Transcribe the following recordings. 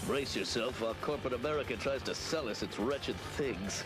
Brace yourself while corporate America tries to sell us its wretched things.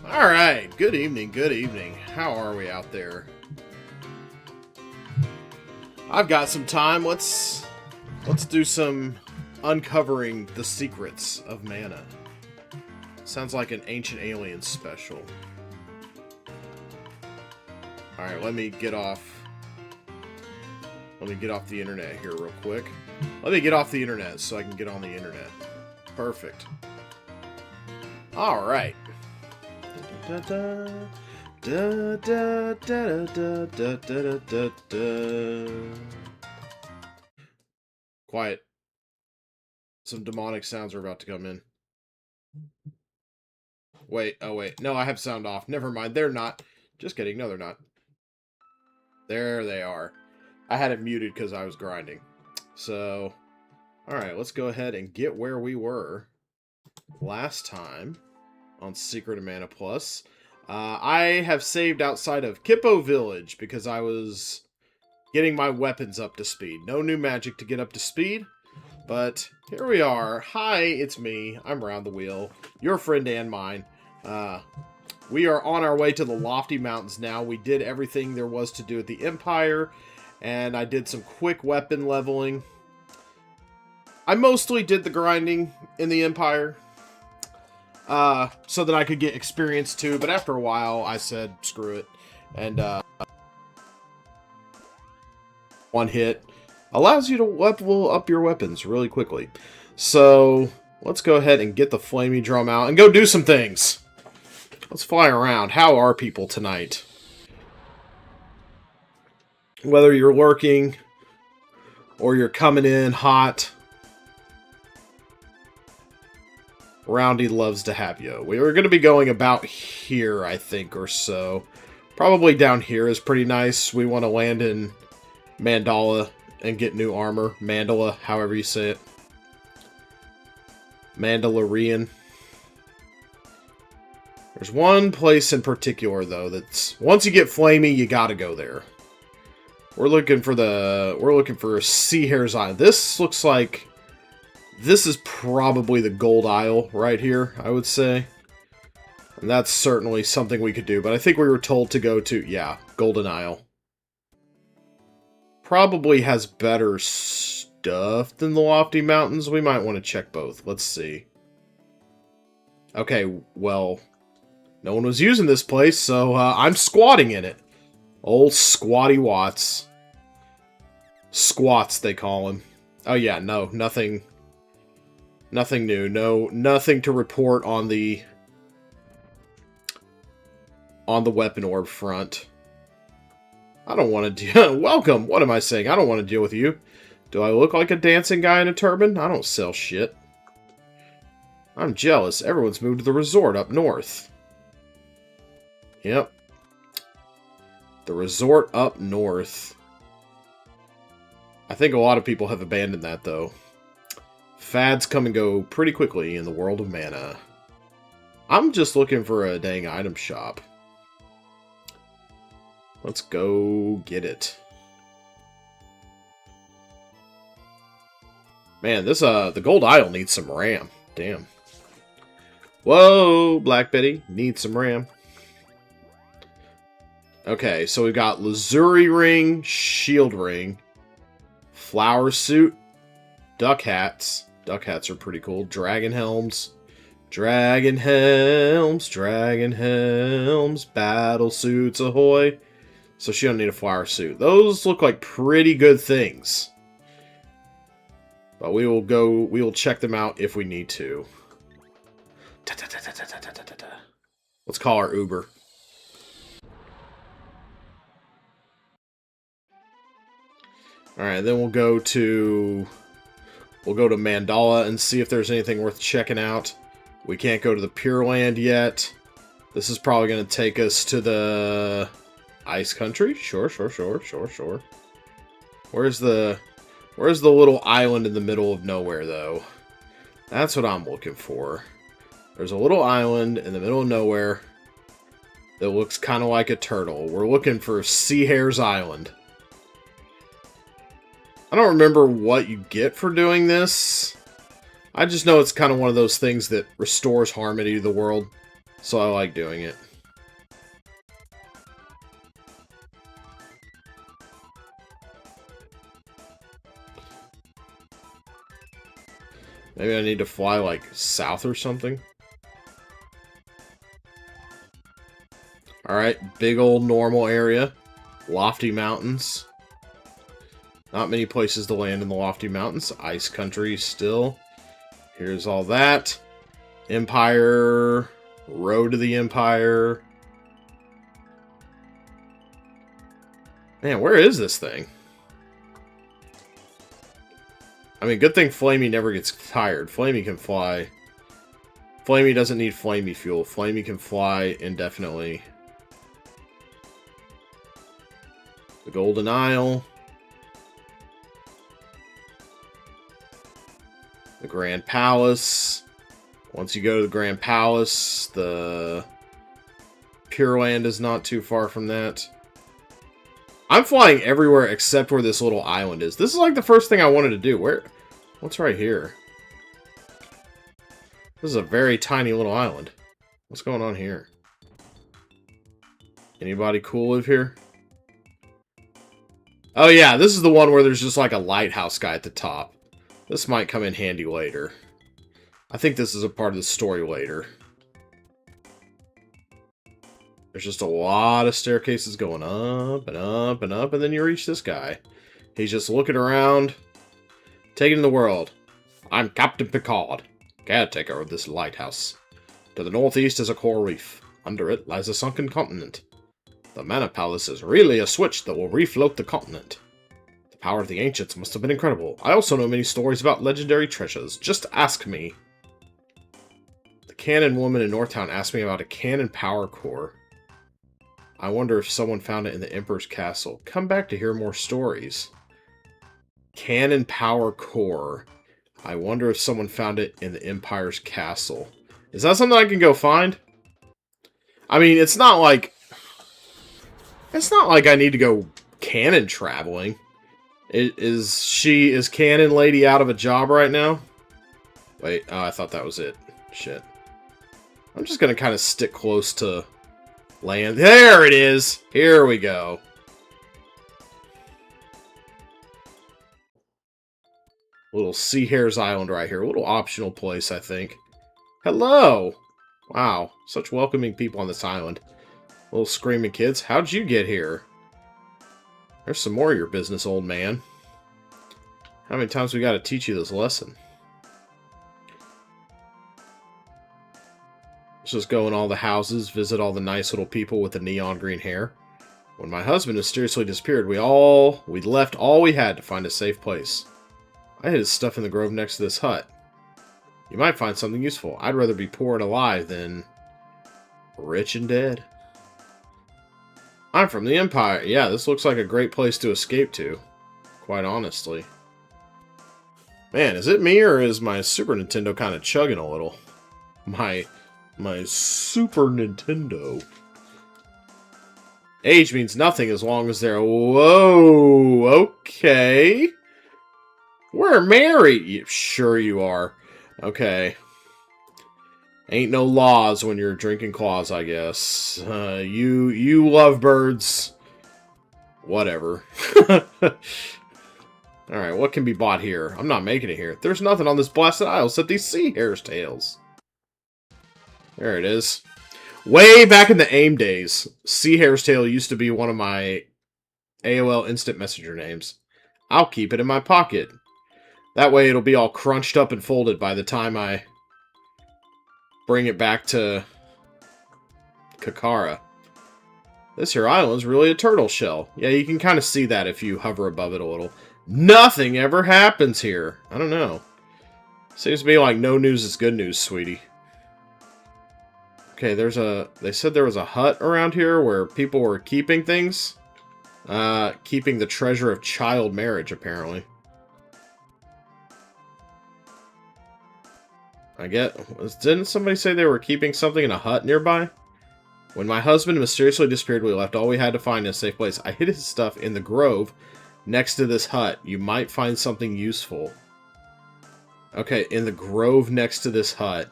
All right, good evening, good evening. How are we out there? I've got some time. Let's do some uncovering the secrets of mana. Sounds like an Ancient Aliens special. All right, let me get off the internet here real quick. Let me get off the internet so I can get on the internet. Perfect. All right. Da, da, da, da, da, da, da, da, da, da. Quiet. Some demonic sounds are about to come in. Wait, oh wait. No, I have sound off. Never mind. They're not. Just kidding. No, they're not. There they are. I had it muted because I was grinding. So, alright, let's go ahead and get where we were last time on Secret of Mana Plus. I have saved outside of Kippo Village because I was getting my weapons up to speed. No new magic to get up to speed, but here we are. Hi, it's me. I'm Round the Wheel, your friend and mine. We are on our way to the Lofty Mountains now. We did everything there was to do at the Empire, and I did some quick weapon leveling. I mostly did the grinding in the Empire, so that I could get experience too, but after a while, I said, screw it, and, one hit allows you to level up your weapons really quickly. So, let's go ahead and get the flamey drum out and go do some things. Let's fly around. How are people tonight? Whether you're lurking or you're coming in hot, Roundy loves to have you. We were going to be going about here, I think, or so. Probably down here is pretty nice. We want to land in Mandala and get new armor. Mandala, however you say it. Mandalorian. There's one place in particular, though, that's... Once you get flamey, you gotta go there. We're looking for Sea Hare's Island. This looks like... This is probably the Gold Isle right here, I would say. And that's certainly something we could do. But I think we were told to go to... Yeah, Golden Isle. Probably has better stuff than the Lofty Mountains. We might want to check both. Let's see. Okay, well... No one was using this place, so I'm squatting in it. Old Squatty Watts. Squats, they call him. Oh yeah, no, nothing... Nothing new. No, nothing to report on the weapon orb front. I don't want to deal... Welcome! What am I saying? I don't want to deal with you. Do I look like a dancing guy in a turban? I don't sell shit. I'm jealous. Everyone's moved to the resort up north. Yep. The resort up north. I think a lot of people have abandoned that, though. Fads come and go pretty quickly in the world of mana. I'm just looking for a dang item shop. Let's go get it. Man, this, the Gold Isle needs some RAM. Damn. Whoa, Black Betty. Needs some RAM. Okay, so we've got Lazuri Ring, Shield Ring, Flower Suit, Duck Hats. Duck Hats are pretty cool. Dragon Helms. Dragon Helms, Dragon Helms, Battle Suits ahoy. So she don't need a flower suit. Those look like pretty good things. But we will check them out if we need to. Let's call our Uber. Alright, then we'll go to Mandala and see if there's anything worth checking out. We can't go to the Pure Land yet. This is probably going to take us to the Ice Country. Sure. Where's the little island in the middle of nowhere, though? That's what I'm looking for. There's a little island in the middle of nowhere that looks kind of like a turtle. We're looking for Sea Hare's Island. I don't remember what you get for doing this. I just know it's kind of one of those things that restores harmony to the world. So I like doing it. Maybe I need to fly, like, south or something. Alright, big old normal area. Lofty Mountains. Not many places to land in the Lofty Mountains. Ice Country still. Here's all that. Empire. Road to the Empire. Man, where is this thing? I mean, good thing Flamey never gets tired. Flamey can fly. Flamey doesn't need Flamey fuel. Flamey can fly indefinitely. The Golden Isle. The Grand Palace. Once you go to the Grand Palace, the Pure Land is not too far from that. I'm flying everywhere except where this little island is. This is like the first thing I wanted to do. What's right here? This is a very tiny little island. What's going on here? Anybody cool live here? Oh yeah, this is the one where there's just like a lighthouse guy at the top. This might come in handy later. I think this is a part of the story later. There's just a lot of staircases going up and up and up, and then you reach this guy. He's just looking around, taking in the world. I'm Captain Picard, caretaker of this lighthouse. To the northeast is a coral reef. Under it lies a sunken continent. The Mana Palace is really a switch that will refloat the continent. The power of the ancients must have been incredible. I also know many stories about legendary treasures. Just ask me. The cannon woman in Northtown asked me about a cannon power core. I wonder if someone found it in the Emperor's Castle. Come back to hear more stories. Cannon power core. I wonder if someone found it in the Empire's Castle. Is that something I can go find? I mean, it's not like I need to go cannon traveling. Is Cannon Lady out of a job right now? Wait, oh, I thought that was it. Shit. I'm just gonna kind of stick close to land. There it is! Here we go. Little Sea Hare's Island right here. A little optional place, I think. Hello! Wow, such welcoming people on this island. Little screaming kids. How'd you get here? There's some more of your business, old man. How many times we gotta teach you this lesson? Let's just go in all the houses, visit all the nice little people with the neon green hair. When my husband mysteriously disappeared, we left all we had to find a safe place. I hid his stuff in the grove next to this hut. You might find something useful. I'd rather be poor and alive than rich and dead. I'm from the Empire. Yeah, this looks like a great place to escape to. Quite honestly. Man, is it me or is my Super Nintendo kind of chugging a little? My Super Nintendo. Age means nothing as long as they're... Whoa, okay. We're married. Sure you are. Okay. Ain't no laws when you're drinking claws, I guess. You lovebirds. Whatever. Alright, what can be bought here? I'm not making it here. There's nothing on this blasted isle except these sea hare's tails. There it is. Way back in the AIM days, Sea Hare's Tail used to be one of my AOL Instant Messenger names. I'll keep it in my pocket. That way it'll be all crunched up and folded by the time I bring it back to Kakara. This here island's really a turtle shell. Yeah, you can kind of see that if you hover above it a little. Nothing ever happens here. I don't know. Seems to me like no news is good news, sweetie. Okay, they said there was a hut around here where people were keeping things. Keeping the treasure of child marriage, apparently. Didn't somebody say they were keeping something in a hut nearby? When my husband mysteriously disappeared, we left all we had to find in a safe place. I hid his stuff in the grove next to this hut. You might find something useful. Okay, in the grove next to this hut.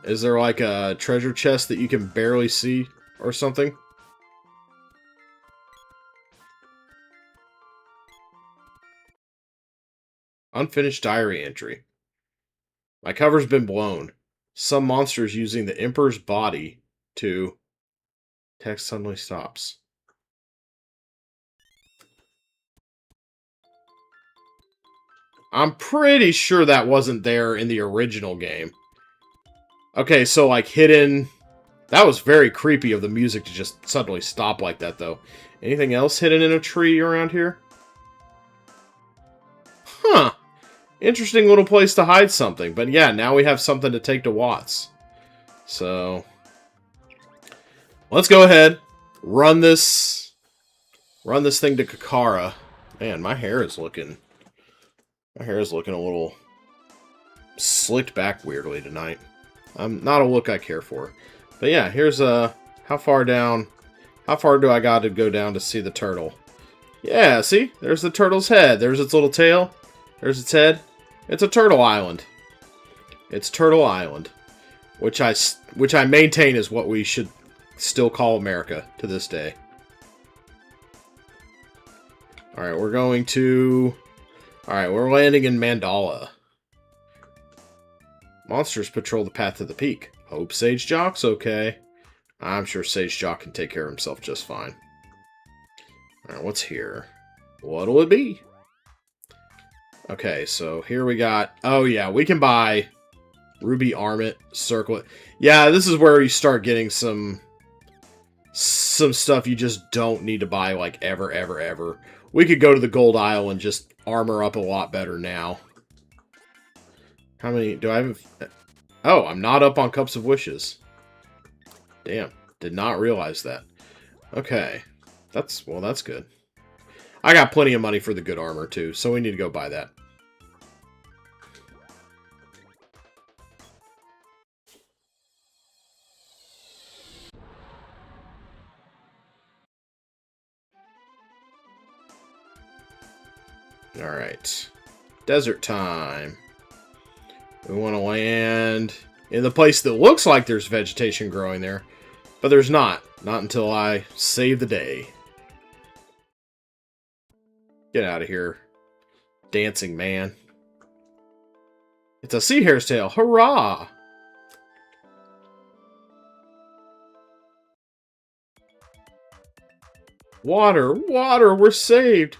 Is there like a treasure chest that you can barely see or something? Unfinished diary entry. My cover's been blown. Some monster is using the Emperor's body to... Text suddenly stops. I'm pretty sure that wasn't there in the original game. Okay, so like hidden... That was very creepy of the music to just suddenly stop like that, though. Anything else hidden in a tree around here? Huh. Interesting little place to hide something. But yeah, now we have something to take to Watts. So... Let's go ahead. Run this Run this thing to Kakara. Man, my hair is looking a little slicked back weirdly tonight. Not a look I care for. But yeah, here's how far do I got to go down to see the turtle? Yeah, see? There's the turtle's head. There's its little tail. There's its head. It's a turtle island. It's Turtle Island, which I maintain is what we should still call America to this day. Alright, we're landing in Mandala. Monsters patrol the path to the peak. Hope Sage Joch's okay. I'm sure Sage Joch can take care of himself just fine. Alright, what's here? What'll it be? Okay, so here we got... Oh yeah, we can buy Ruby Armlet, Circlet. Yeah, this is where you start getting some stuff you just don't need to buy, like, ever. We could go to the Gold Isle and just armor up a lot better now. How many do I have? Oh, I'm not up on Cups of Wishes. Damn, did not realize that. Okay, that's good. I got plenty of money for the good armor, too, so we need to go buy that. Alright. Desert time. We want to land in the place that looks like there's vegetation growing there, but there's not. Not until I save the day. Get out of here, dancing man. It's a sea hare's tail. Hurrah! Water! Water! We're saved!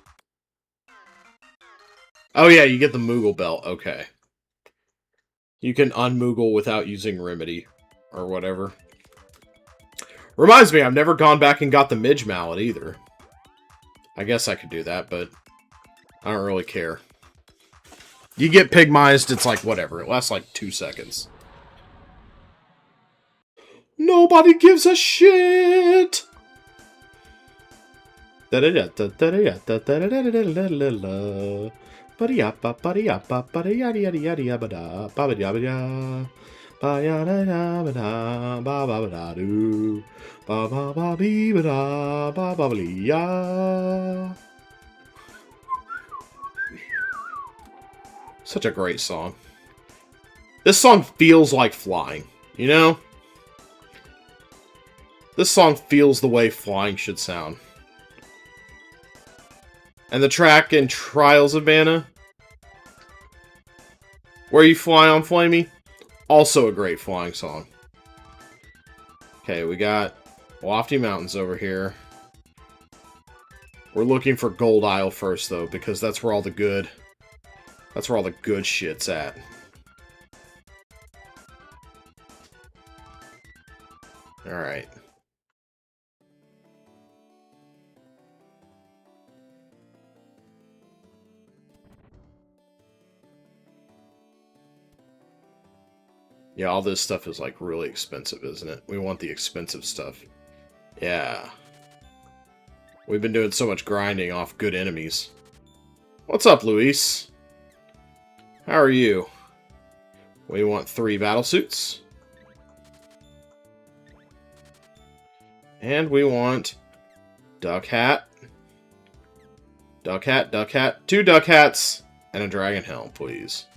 Oh yeah, you get the Moogle belt. Okay. You can unmoogle without using Remedy. Or whatever. Reminds me, I've never gone back and got the Midge Mallet either. I guess I could do that, but I don't really care. You get pygmized, it's like, whatever. It lasts like 2 seconds. Nobody gives a shit! Such a great song. This song feels like flying, you know? This song feels the way flying should sound. And the track in Trials of Mana, where you fly on Flamey, also a great flying song. Okay, we got Lofty Mountains over here. We're looking for Gold Isle first, though, because that's where all the good shit's at. Alright. Yeah, all this stuff is, like, really expensive, isn't it? We want the expensive stuff. Yeah. We've been doing so much grinding off good enemies. What's up, Luis? How are you? We want 3 battle suits. And we want duck hat. Duck hat, 2 duck hats, and a dragon helm, please.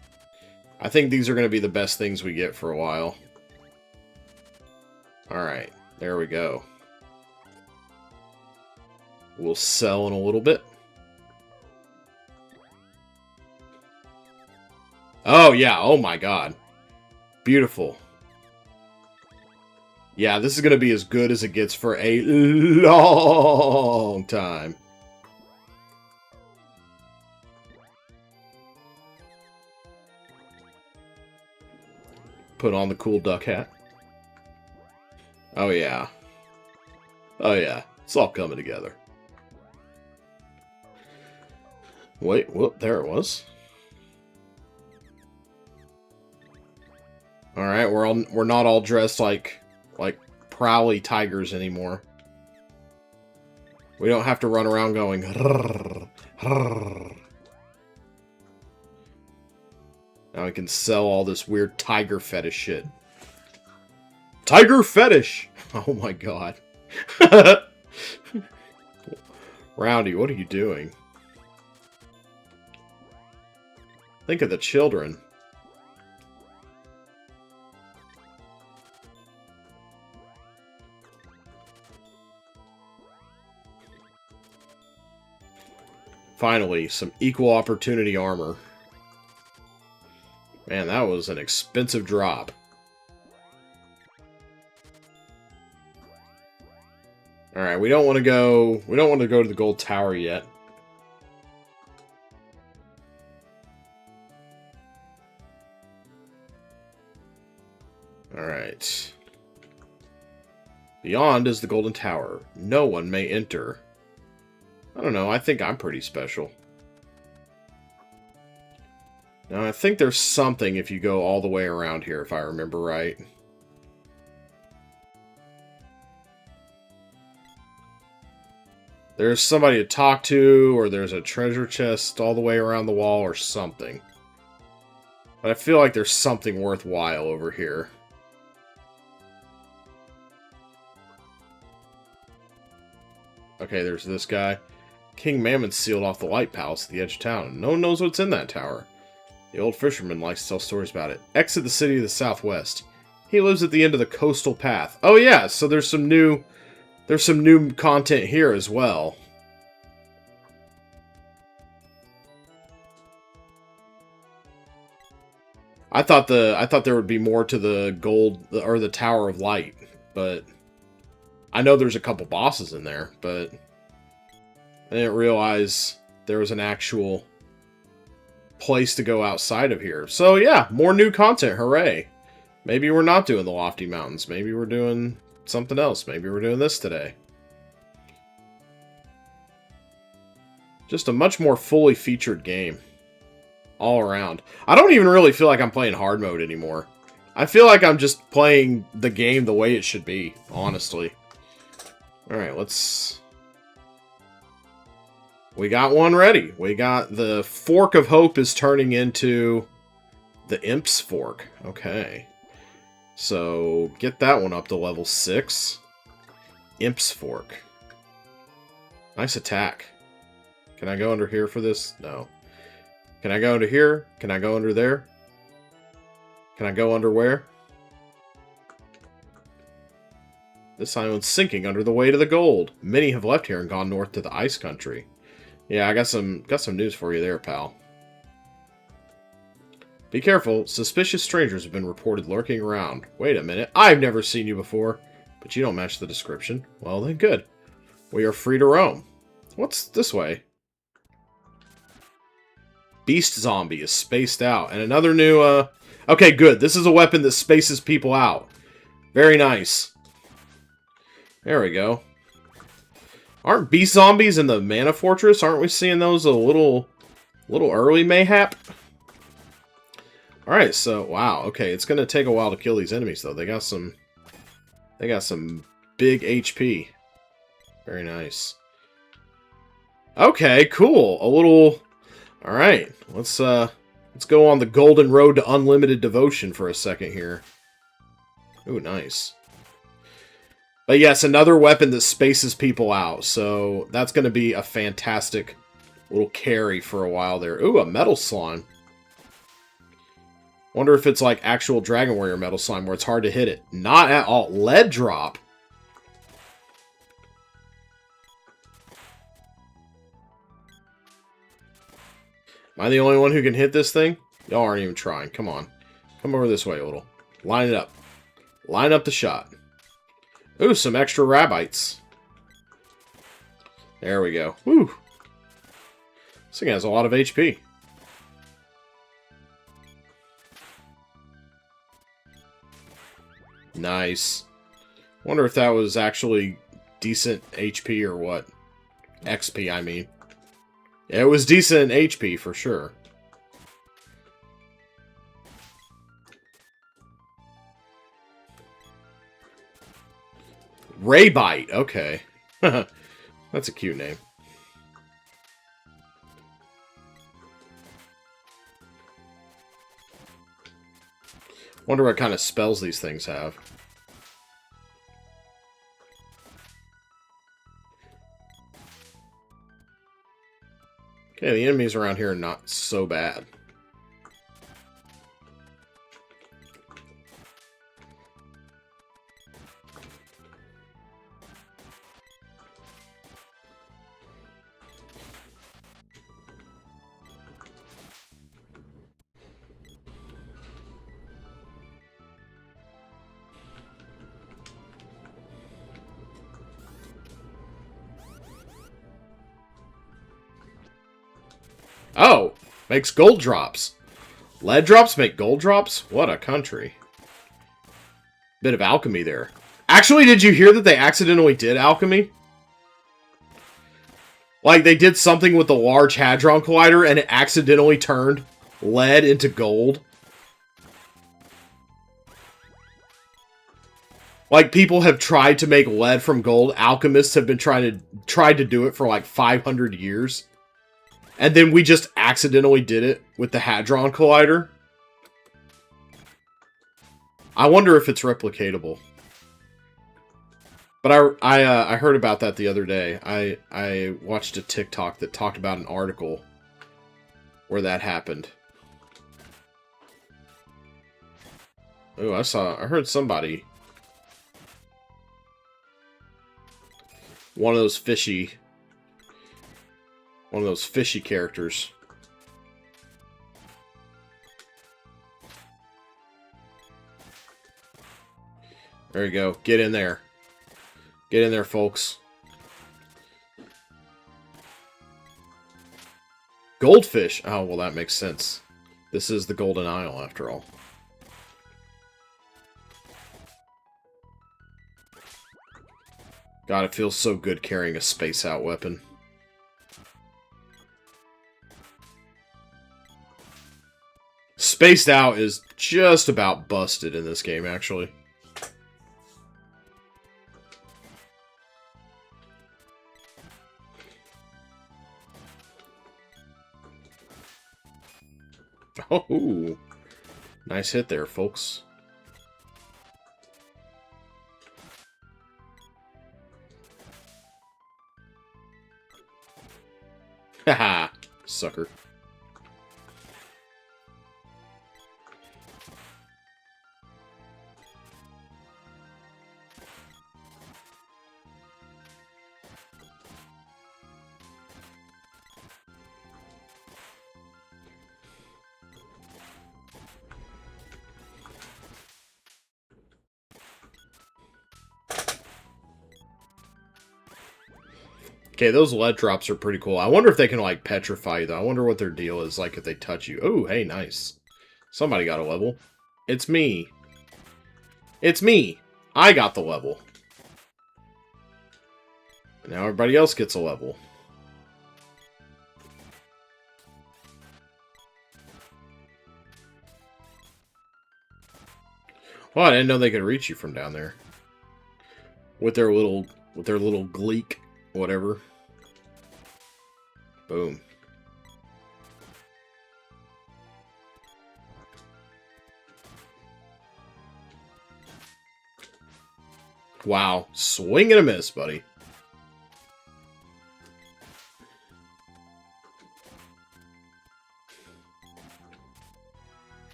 I think these are going to be the best things we get for a while. Alright, there we go. We'll sell in a little bit. Oh, yeah. Oh, my God. Beautiful. Yeah, this is going to be as good as it gets for a long time. Put on the cool duck hat. Oh, yeah. Oh, yeah. It's all coming together. Wait, whoop, there it was. Alright, we're not all dressed like prowly tigers anymore. We don't have to run around going... Now I can sell all this weird tiger fetish shit. Tiger fetish! Oh my god. Roundy, what are you doing? Think of the children. Finally, some equal opportunity armor. Man, that was an expensive drop. Alright, we don't want to go to the gold tower yet. Alright. Beyond is the golden tower. No one may enter. I don't know, I think I'm pretty special. Now, I think there's something if you go all the way around here, if I remember right. There's somebody to talk to, or there's a treasure chest all the way around the wall, or something. But I feel like there's something worthwhile over here. Okay, there's this guy. King Mammon sealed off the light palace at the edge of town. No one knows what's in that tower. The old fisherman likes to tell stories about it. Exit the city to the southwest. He lives at the end of the coastal path. Oh yeah, so there's some new content here as well. I thought there would be more to the gold or the Tower of Light, but I know there's a couple bosses in there, but I didn't realize there was an actual place to go outside of here. So yeah, more new content, hooray. Maybe we're not doing the Lofty Mountains. Maybe we're doing something else. Maybe we're doing this today. Just a much more fully featured game. All around. I don't even really feel like I'm playing hard mode anymore. I feel like I'm just playing the game the way it should be, honestly. Alright, let's... We got one ready. We got the Fork of Hope is turning into the Imp's Fork. Okay. So, get that one up to level 6. Imp's Fork. Nice attack. Can I go under here for this? No. Can I go under here? Can I go under there? Can I go under where? This island's sinking under the weight of the gold. Many have left here and gone north to the ice country. Yeah, I got some news for you there, pal. Be careful. Suspicious strangers have been reported lurking around. Wait a minute. I've never seen you before. But you don't match the description. Well then, good. We are free to roam. What's this way? Beast Zombie is spaced out. And another new, Okay, good. This is a weapon that spaces people out. Very nice. There we go. Aren't beast zombies in the Mana Fortress? Aren't we seeing those a little early, mayhap? Alright, so, wow. Okay, it's going to take a while to kill these enemies, though. They got some big HP. Very nice. Okay, cool. A little... Alright, let's go on the golden road to unlimited devotion for a second here. Ooh, nice. But yes, another weapon that spaces people out, so that's going to be a fantastic little carry for a while there. Ooh, a metal slime. Wonder if it's like actual Dragon Warrior metal slime where it's hard to hit it. Not at all. Lead drop. Am I the only one who can hit this thing? Y'all aren't even trying. Come on. Come over this way a little. Line it up. Line up the shot. Ooh, some extra rabites. There we go. Woo! This thing has a lot of HP. Nice. Wonder if that was actually decent HP or what. XP, I mean. It was decent HP for sure. Ray Bite, okay. That's a cute name. Wonder what kind of spells these things have. Okay, the enemies around here are not so bad. Oh! Makes gold drops. Lead drops make gold drops? What a country. Bit of alchemy there. Actually, did you hear that they accidentally did alchemy? Like, they did something with the Large Hadron Collider, and it accidentally turned lead into gold. Like, people have tried to make lead from gold. Alchemists have been tried to do it for like 500 years. And then we just accidentally did it with the Hadron Collider. I wonder if it's replicatable. But I heard about that the other day. I watched a TikTok that talked about an article where that happened. Oh, I heard somebody. One of those fishy characters. There you go. Get in there. Get in there, folks. Goldfish. Oh, well, that makes sense. This is the Golden Isle, after all. God, it feels so good carrying a space-out weapon. Spaced out is just about busted in this game, actually. Oh, nice hit there, folks. Haha, sucker. Okay, those lead drops are pretty cool. I wonder if they can, like, petrify you, though. I wonder what their deal is, like, if they touch you. Oh, hey, nice. Somebody got a level. It's me. It's me. I got the level. Now everybody else gets a level. Oh, I didn't know they could reach you from down there. With their little gleek, whatever. Boom. Wow. Swing and a miss, buddy.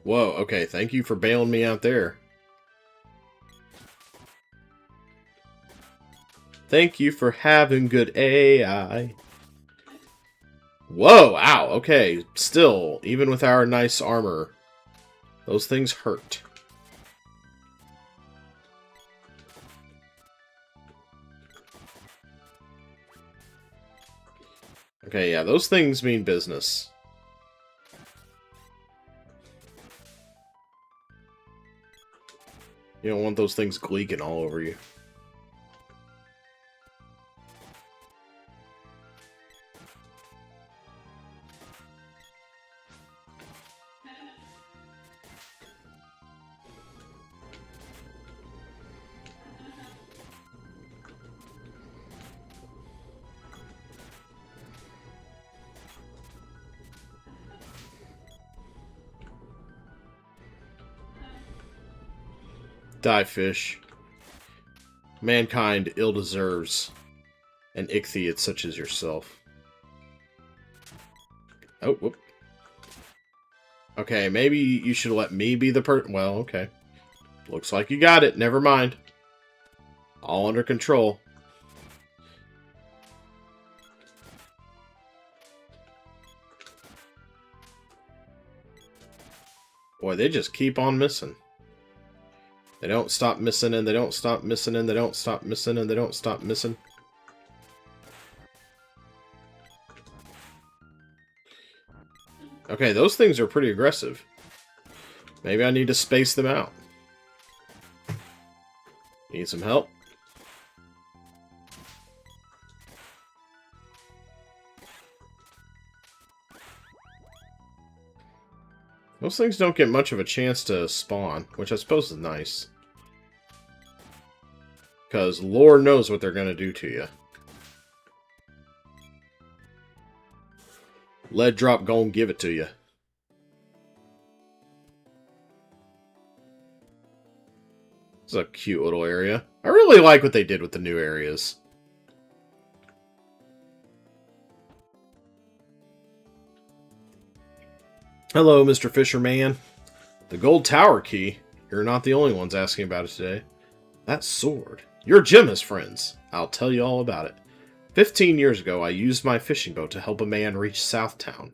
Whoa, okay. Thank you for bailing me out there. Thank you for having good AI. Whoa, ow, okay. Still, even with our nice armor, those things hurt. Okay, yeah, those things mean business. You don't want those things gleeking all over you. Die, fish. Mankind ill deserves an ichthyoid such as yourself. Oh, whoop. Okay, maybe you should let me be the person. Well, okay. Looks like you got it. Never mind. All under control. Boy, they just keep on missing. They don't stop missing, and they don't stop missing, and they don't stop missing, and they don't stop missing. Okay, those things are pretty aggressive. Maybe I need to space them out. Need some help? Those things don't get much of a chance to spawn, which I suppose is nice. Because Lord knows what they're going to do to you. Lead drop gon' give it to you. It's a cute little area. I really like what they did with the new areas. Hello, Mr. Fisherman. The gold tower key. You're not the only ones asking about it today. That sword. Your gem has friends. I'll tell you all about it. 15 years ago, I used my fishing boat to help a man reach Southtown.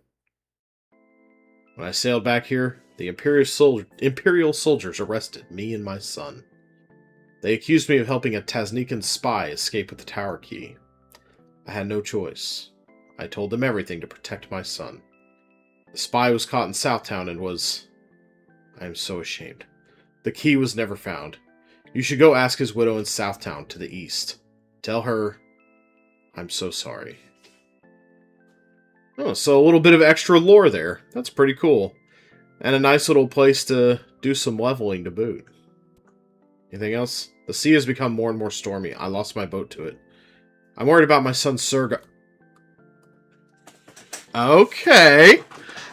When I sailed back here, the Imperial soldiers arrested me and my son. They accused me of helping a Tasnikan spy escape with the tower key. I had no choice. I told them everything to protect my son. The spy was caught in Southtown and was... I am so ashamed. The key was never found. You should go ask his widow in Southtown to the east. Tell her... I'm so sorry. Oh, so a little bit of extra lore there. That's pretty cool. And a nice little place to do some leveling to boot. Anything else? The sea has become more and more stormy. I lost my boat to it. I'm worried about my son Serga. Okay.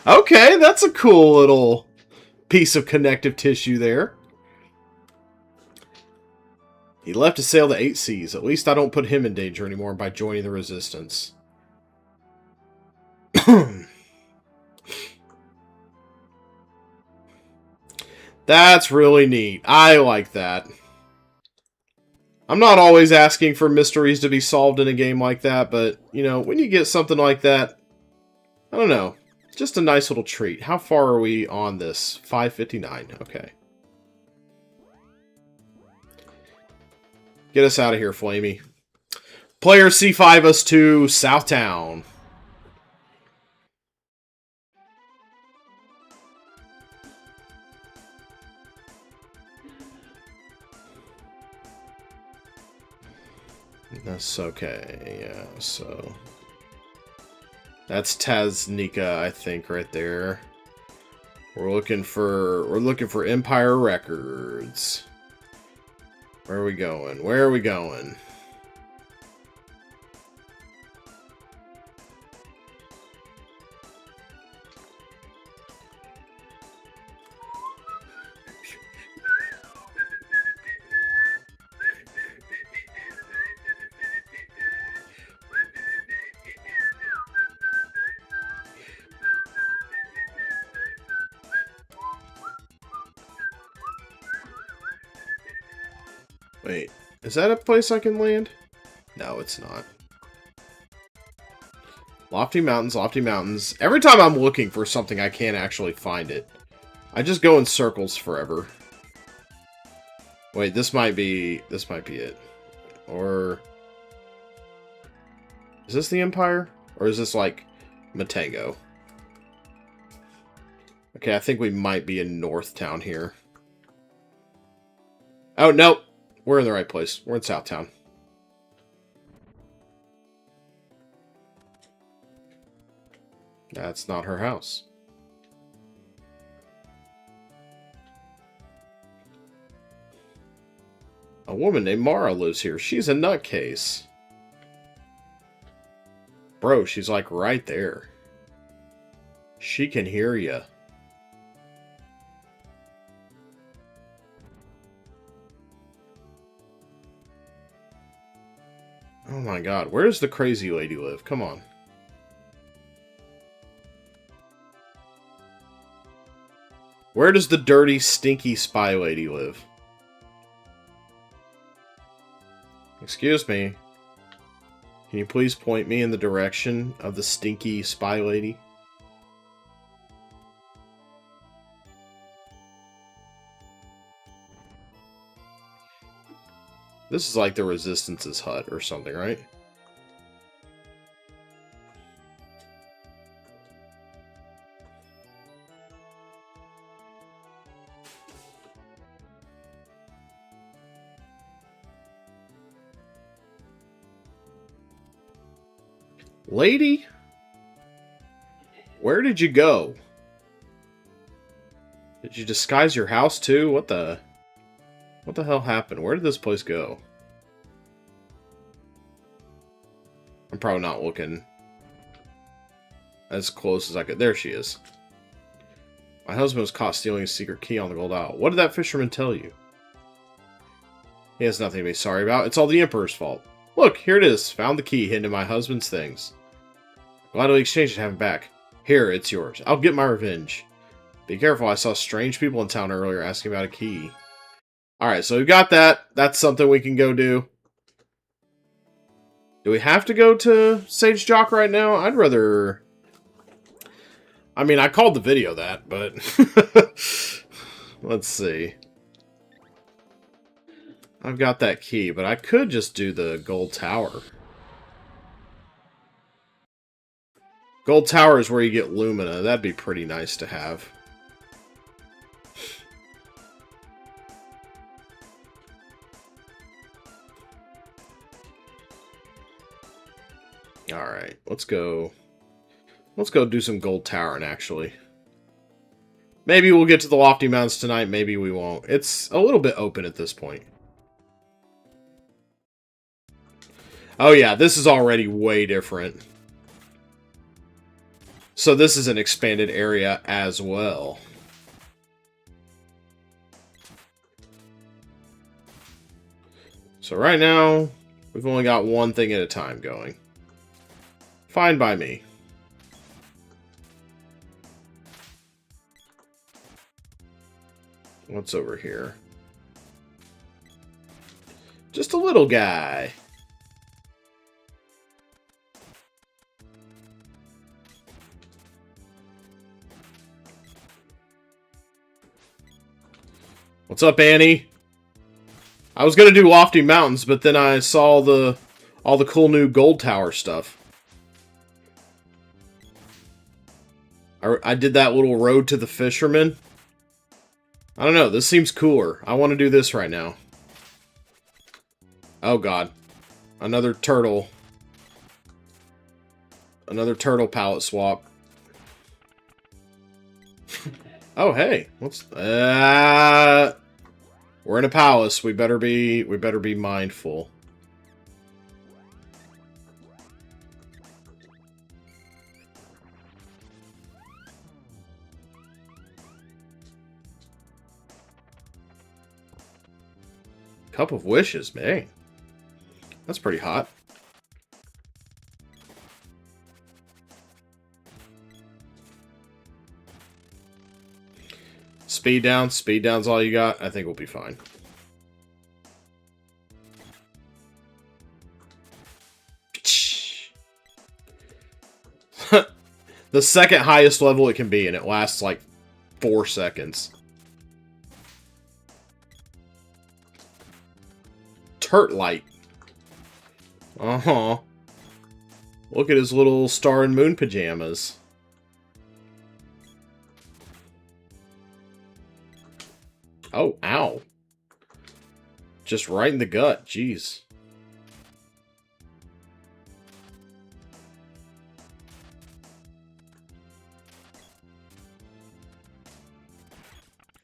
Okay, that's a cool little piece of connective tissue there. He left to sail the 8 seas. At least I don't put him in danger anymore by joining the resistance. That's really neat. I like that. I'm not always asking for mysteries to be solved in a game like that, but, you know, when you get something like that, I don't know. It's just a nice little treat. How far are we on this? 5:59. Okay. Get us out of here, Flamey. Player C5 us to Southtown. That's okay, yeah, so... That's Tasnika, I think, right there. We're looking for Empire Records. Where are we going? Where are we going? Wait, is that a place I can land? No, it's not. Lofty mountains, lofty mountains. Every time I'm looking for something, I can't actually find it. I just go in circles forever. Wait, this might be it. Or... is this the Empire? Or is this, like, Matango? Okay, I think we might be in Northtown here. Oh, no! We're in the right place. We're in Southtown. That's not her house. A woman named Mara lives here. She's a nutcase. Bro, she's like right there. She can hear ya. Oh my god, where does the crazy lady live? Come on. Where does the dirty, stinky spy lady live? Excuse me. Can you please point me in the direction of the stinky spy lady? This is like the Resistance's hut or something, right? Lady? Where did you go? Did you disguise your house too? What the hell happened? Where did this place go? I'm probably not looking as close as I could. There she is. My husband was caught stealing a secret key on the gold owl. What did that fisherman tell you? He has nothing to be sorry about. It's all the Emperor's fault. Look, here it is. Found the key hidden in my husband's things. Glad we exchanged it and have it back. Here, it's yours. I'll get my revenge. Be careful, I saw strange people in town earlier asking about a key. Alright, so we've got that. That's something we can go do. Do we have to go to Sage Joch right now? I'd rather... I mean, I called the video that, but... Let's see. I've got that key, but I could just do the Gold Tower. Gold Tower is where you get Lumina. That'd be pretty nice to have. Alright, let's go. Let's go do some Gold Towering, actually. Maybe we'll get to the Lofty Mountains tonight, maybe we won't. It's a little bit open at this point. Oh yeah, this is already way different. So this is an expanded area as well. So right now, we've only got one thing at a time going. Fine by me. What's over here? Just a little guy. What's up, Annie? I was gonna do Lofty Mountains, but then I saw all the cool new Gold Tower stuff. I did that little road to the fisherman. I don't know, this seems cooler. I want to do this right now. Oh god. Another turtle. Another turtle palette swap. Oh hey, what's we're in a palace. We better be mindful. Cup of Wishes, man. That's pretty hot. Speed down. Speed down's all you got. I think we'll be fine. The second highest level it can be, and it lasts like 4 seconds. Turt light. Uh-huh. Look at his little star and moon pajamas. Oh, ow. Just right in the gut. Jeez.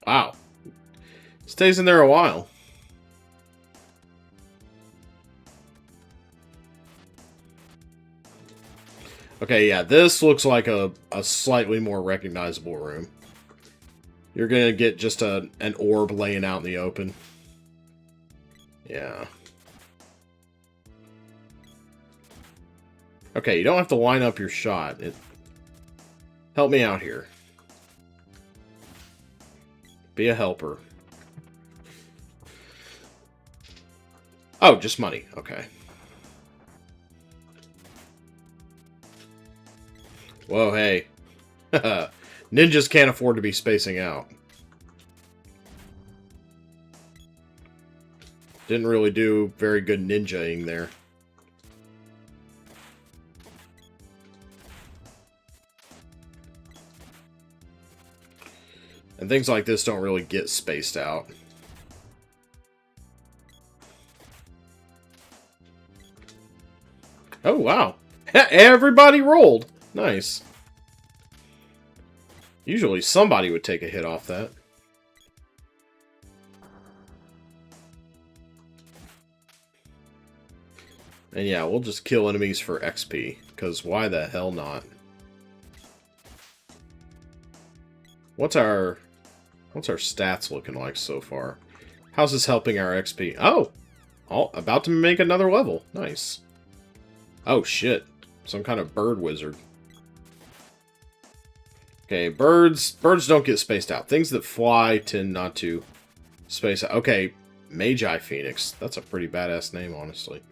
Wow. Stays in there a while. Okay, yeah, this looks like a slightly more recognizable room. You're gonna get just an orb laying out in the open. Yeah. Okay, you don't have to line up your shot. Help me out here. Be a helper. Oh, just money. Okay. Whoa, hey. Ninjas can't afford to be spacing out. Didn't really do very good ninjaing there. And things like this don't really get spaced out. Oh, wow. Everybody rolled. Nice. Usually somebody would take a hit off that. And yeah, we'll just kill enemies for XP, because why the hell not? What's our stats looking like so far? How's this helping our XP? Oh! About to make another level. Nice. Oh, shit. Some kind of bird wizard. Okay, birds don't get spaced out. Things that fly tend not to space out. Okay, Magi Phoenix. That's a pretty badass name, honestly.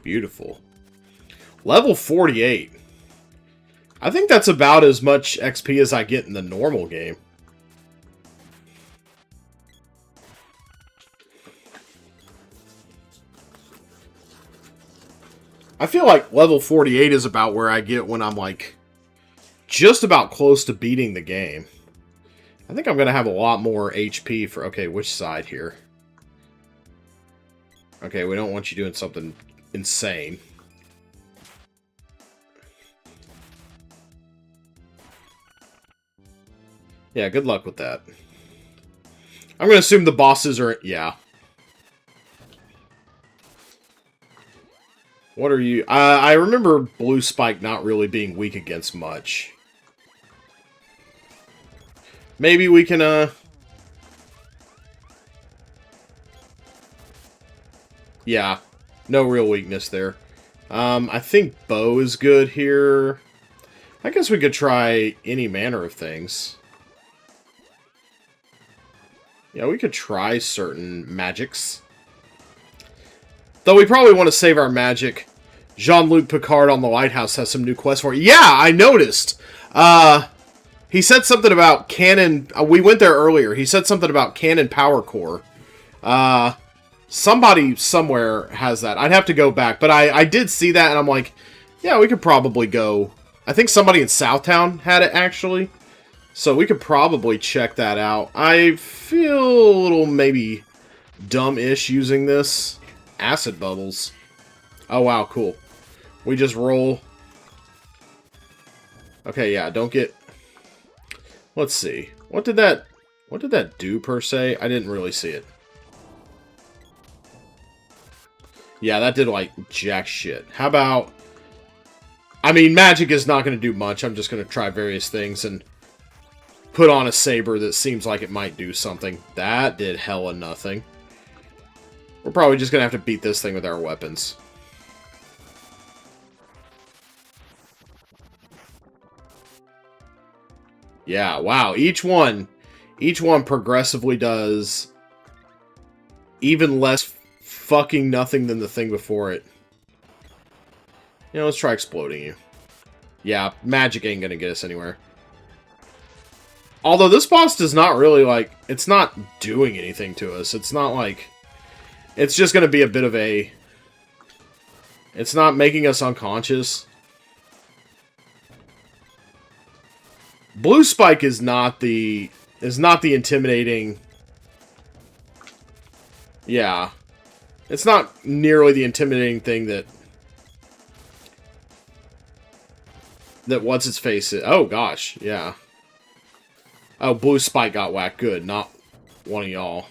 Beautiful. Level 48. I think that's about as much XP as I get in the normal game. I feel like level 48 is about where I get when I'm like just about close to beating the game. I think I'm going to have a lot more HP for... Okay, which side here? Okay, we don't want you doing something insane. Yeah, good luck with that. I'm going to assume the bosses are... Yeah. What are you... I remember Blue Spike not really being weak against much. Maybe we can, Yeah. No real weakness there. I think bow is good here. I guess we could try any manner of things. Yeah, we could try certain magics. Though we probably want to save our magic. Jean-Luc Picard on the Lighthouse has some new quests for it. Yeah, I noticed. He said something about cannon... we went there earlier. He said something about cannon power core. Somebody somewhere has that. I'd have to go back. But I did see that, and I'm like, yeah, we could probably go... I think somebody in Southtown had it, actually. So we could probably check that out. I feel a little, maybe, dumb-ish using this. Acid bubbles. Oh, wow, cool. We just roll. Okay, yeah, don't get... Let's see. What did that do, per se? I didn't really see it. Yeah, that did, like, jack shit. How about... I mean, magic is not going to do much. I'm just going to try various things and put on a saber that seems like it might do something. That did hella nothing. We're probably just going to have to beat this thing with our weapons. Yeah, wow. Each one progressively does even less fucking nothing than the thing before it. You know, let's try exploding you. Yeah, magic ain't gonna get us anywhere. Although this boss does not really, like... It's not doing anything to us. It's not like... It's just gonna be a bit of a... It's not making us unconscious. Blue Spike is not the intimidating... Yeah. It's not nearly the intimidating thing that what's its face is. Oh gosh, yeah. Oh, Blue Spike got whacked. Good, not one of y'all.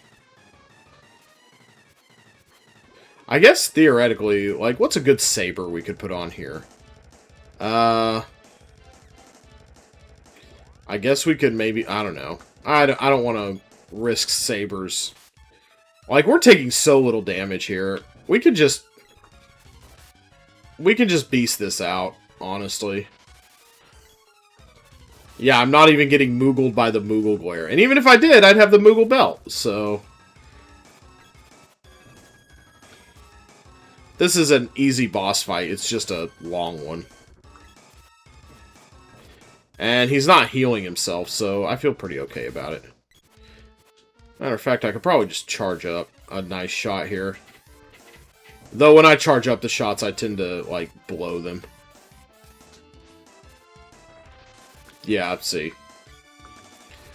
I guess theoretically, like, what's a good saber we could put on here? I guess we could maybe, I don't know. I don't want to risk sabers. Like, we're taking so little damage here. We can just beast this out, honestly. Yeah, I'm not even getting Moogled by the Moogle Glare. And even if I did, I'd have the Moogle Belt, so... This is an easy boss fight. It's just a long one. And he's not healing himself, so I feel pretty okay about it. Matter of fact, I could probably just charge up a nice shot here. Though when I charge up the shots, I tend to, like, blow them. Yeah, let's see.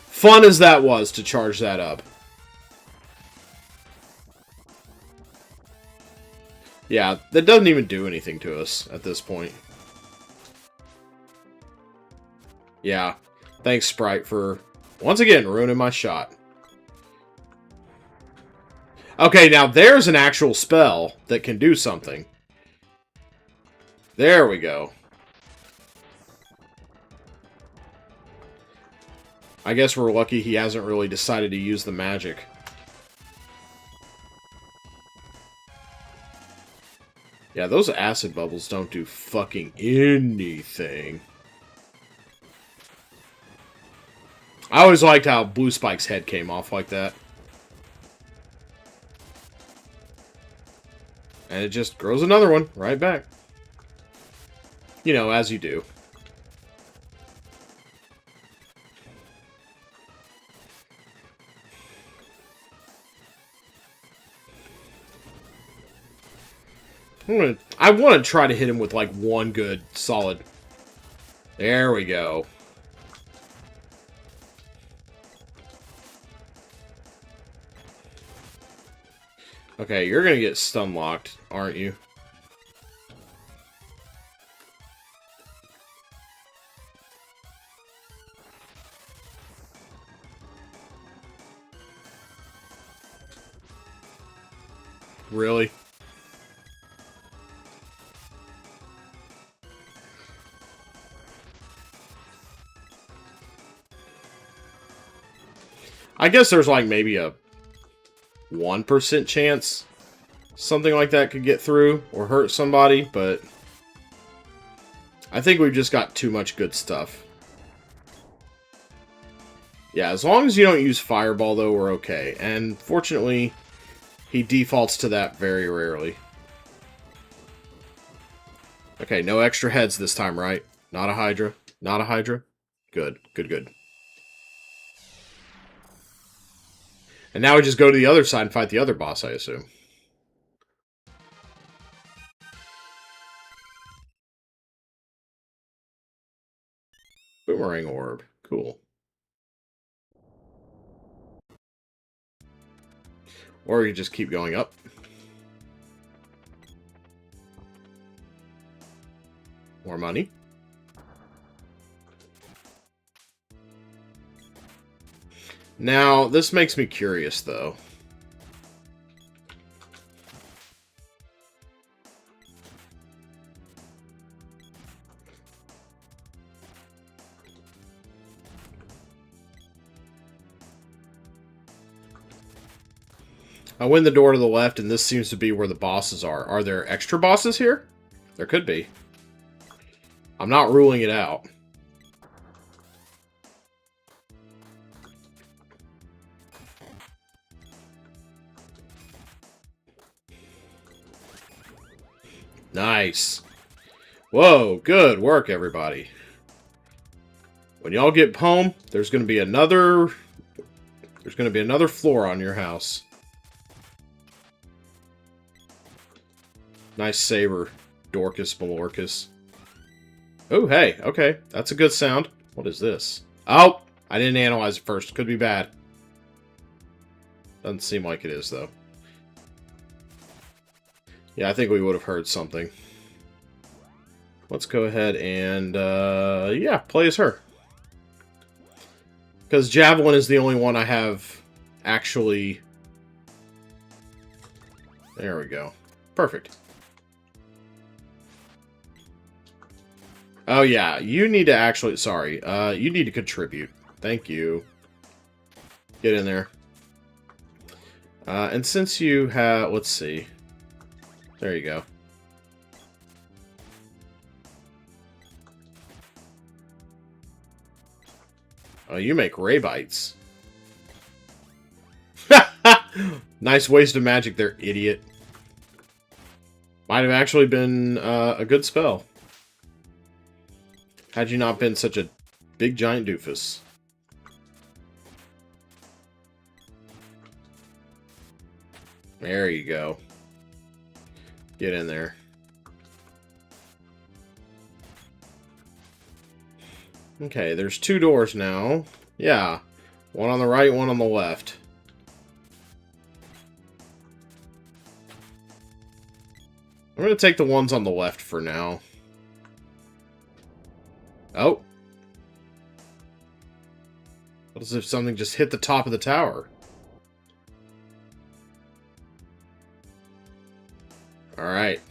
Fun as that was to charge that up. Yeah, that doesn't even do anything to us at this point. Yeah. Thanks, Sprite, for, once again, ruining my shot. Okay, now there's an actual spell that can do something. There we go. I guess we're lucky he hasn't really decided to use the magic. Yeah, those acid bubbles don't do fucking anything. I always liked how Blue Spike's head came off like that. And it just grows another one right back. You know, as you do. I want to try to hit him with, like, one good, solid... There we go. Okay, you're gonna get stun locked, aren't you? Really? I guess there's like maybe a 1% chance something like that could get through or hurt somebody, but I think we've just got too much good stuff. Yeah, as long as you don't use Fireball, though, we're okay. And fortunately, he defaults to that very rarely. Okay, no extra heads this time, right? Not a Hydra. Not a Hydra. Good, good, good. And now we just go to the other side and fight the other boss, I assume. Boomerang orb. Cool. Or you just keep going up. More money. Now, this makes me curious, though. I win the door to the left, and this seems to be where the bosses are. Are there extra bosses here? There could be. I'm not ruling it out. Nice. Whoa, good work, everybody. When y'all get home, there's going to be another floor on your house. Nice saber, Dorcas Malorcas. Oh, hey, okay. That's a good sound. What is this? Oh, I didn't analyze it first. Could be bad. Doesn't seem like it is, though. Yeah, I think we would have heard something. Let's go ahead and, yeah, play as her. Because Javelin is the only one I have actually... There we go. Perfect. Oh, yeah, you need to actually... Sorry, you need to contribute. Thank you. Get in there. And since you have... Let's see. There you go. Oh, you make ray bites. Nice waste of magic there, idiot. Might have actually been a good spell. Had you not been such a big giant doofus. There you go. Get in there. Okay, there's 2 doors now. Yeah. One on the right, one on the left. I'm going to take the ones on the left for now. Oh. What as if something just hit the top of the tower? Alright.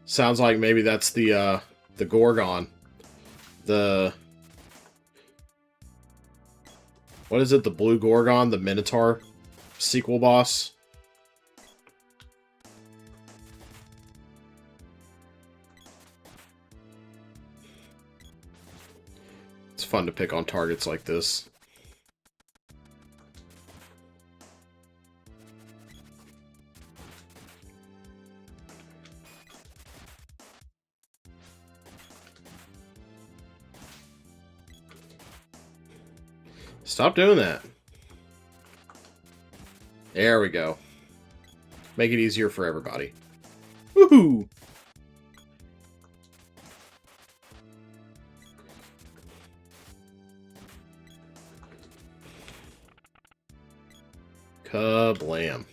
Sounds like maybe that's the Gorgon. What is it? The Blue Gorgon? The Minotaur sequel boss? It's fun to pick on targets like this. Stop doing that. There we go. Make it easier for everybody. Woohoo! Kablam.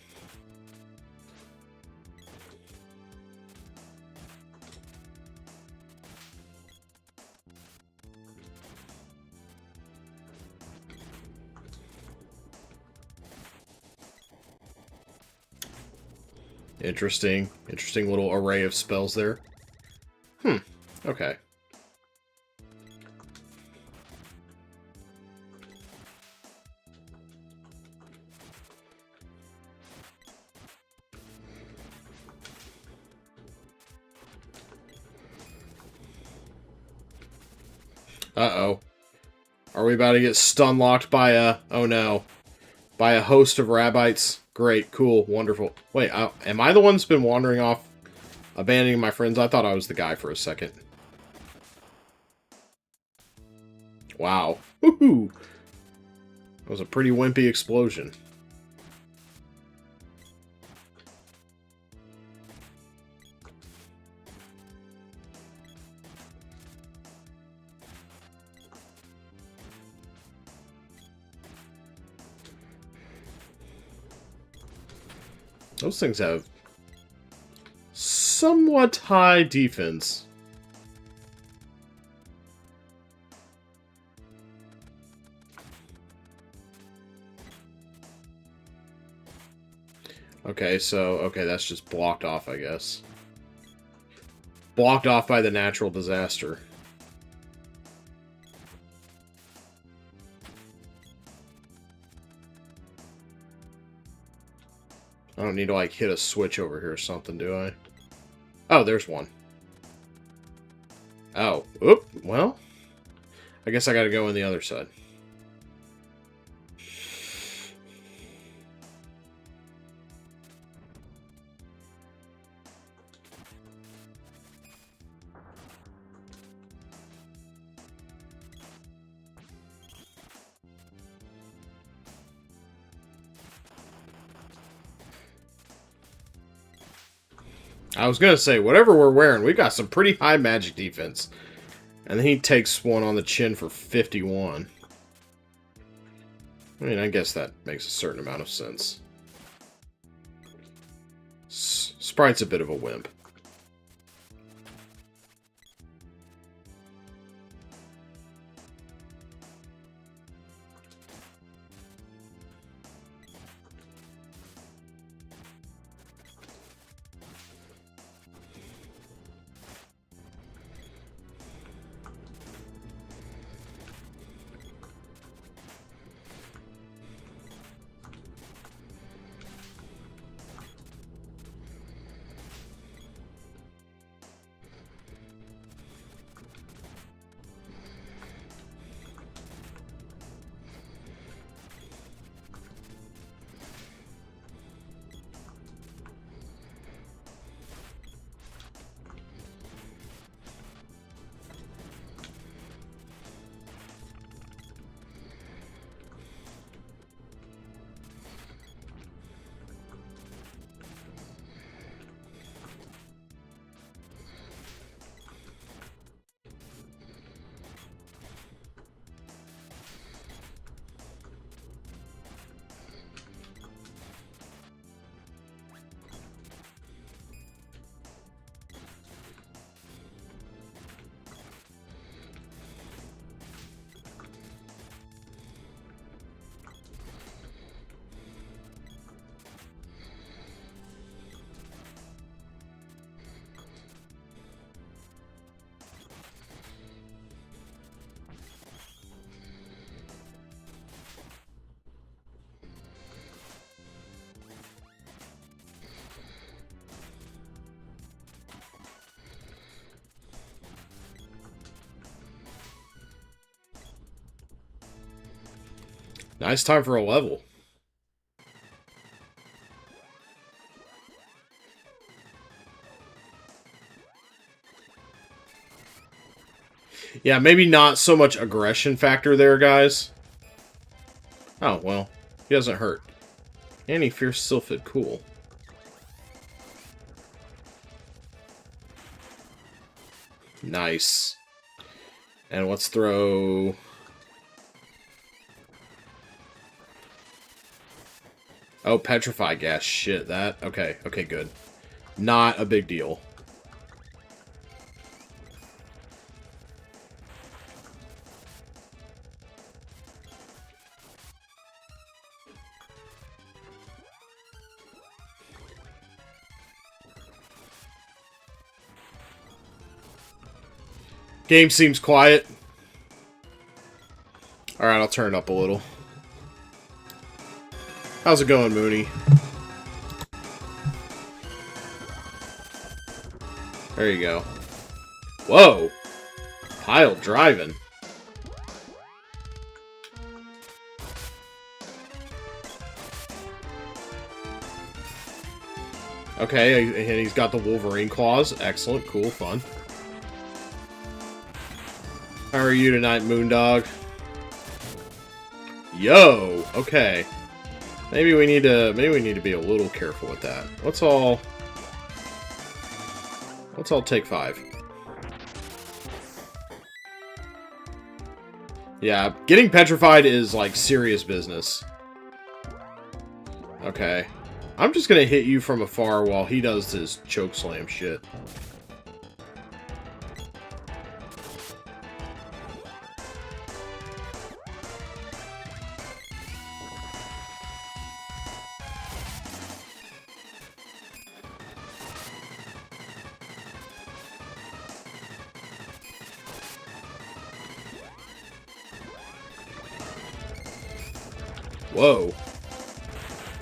Interesting. Interesting little array of spells there. Okay. Uh-oh. Are we about to get stun-locked by a... Oh, no. By a host of Rabbites? Great, cool, wonderful. Wait, am I the one that's been wandering off, abandoning my friends? I thought I was the guy for a second. Wow. Woohoo! That was a pretty wimpy explosion. Those things have somewhat high defense. Okay, okay, that's just blocked off, I guess. Blocked off by the natural disaster. I don't need to, like, hit a switch over here or something, do I? Oh, there's one. Oh. Oop. Well, I guess I gotta go on the other side. I was gonna say, whatever we're wearing, we got some pretty high magic defense. And then he takes one on the chin for 51. I mean, I guess that makes a certain amount of sense. Sprite's a bit of a wimp. Nice time for a level. Yeah, maybe not so much aggression factor there, guys. Oh, well. He doesn't hurt. And he fierce Sylphid. Cool. Nice. And let's throw... Oh, Petrify Gas. Shit, that... Okay, okay, good. Not a big deal. Game seems quiet. Alright, I'll turn it up a little. How's it going, Mooney? There you go. Whoa! Pile driving. Okay, and he's got the Wolverine claws. Excellent, cool, fun. How are you tonight, Moondog? Yo! Okay. Maybe we need to be a little careful with that. Let's all take 5. Yeah, getting petrified is like serious business. Okay. I'm just gonna hit you from afar while he does his choke slam shit. Whoa.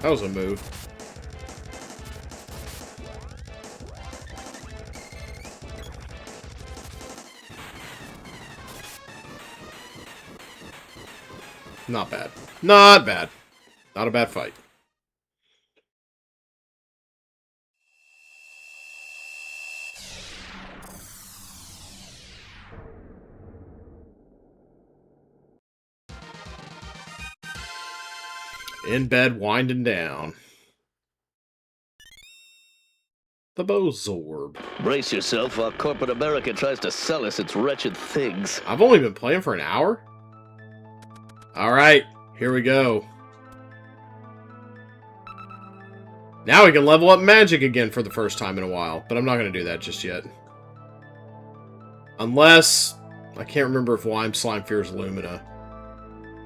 That was a move. Not bad. Not bad. Not a bad fight. In bed, winding down. The Bozorb. Brace yourself while corporate America tries to sell us its wretched things. I've only been playing for an hour? Alright, here we go. Now we can level up magic again for the first time in a while, but I'm not going to do that just yet. Unless... I can't remember if Lime Slime fears Lumina.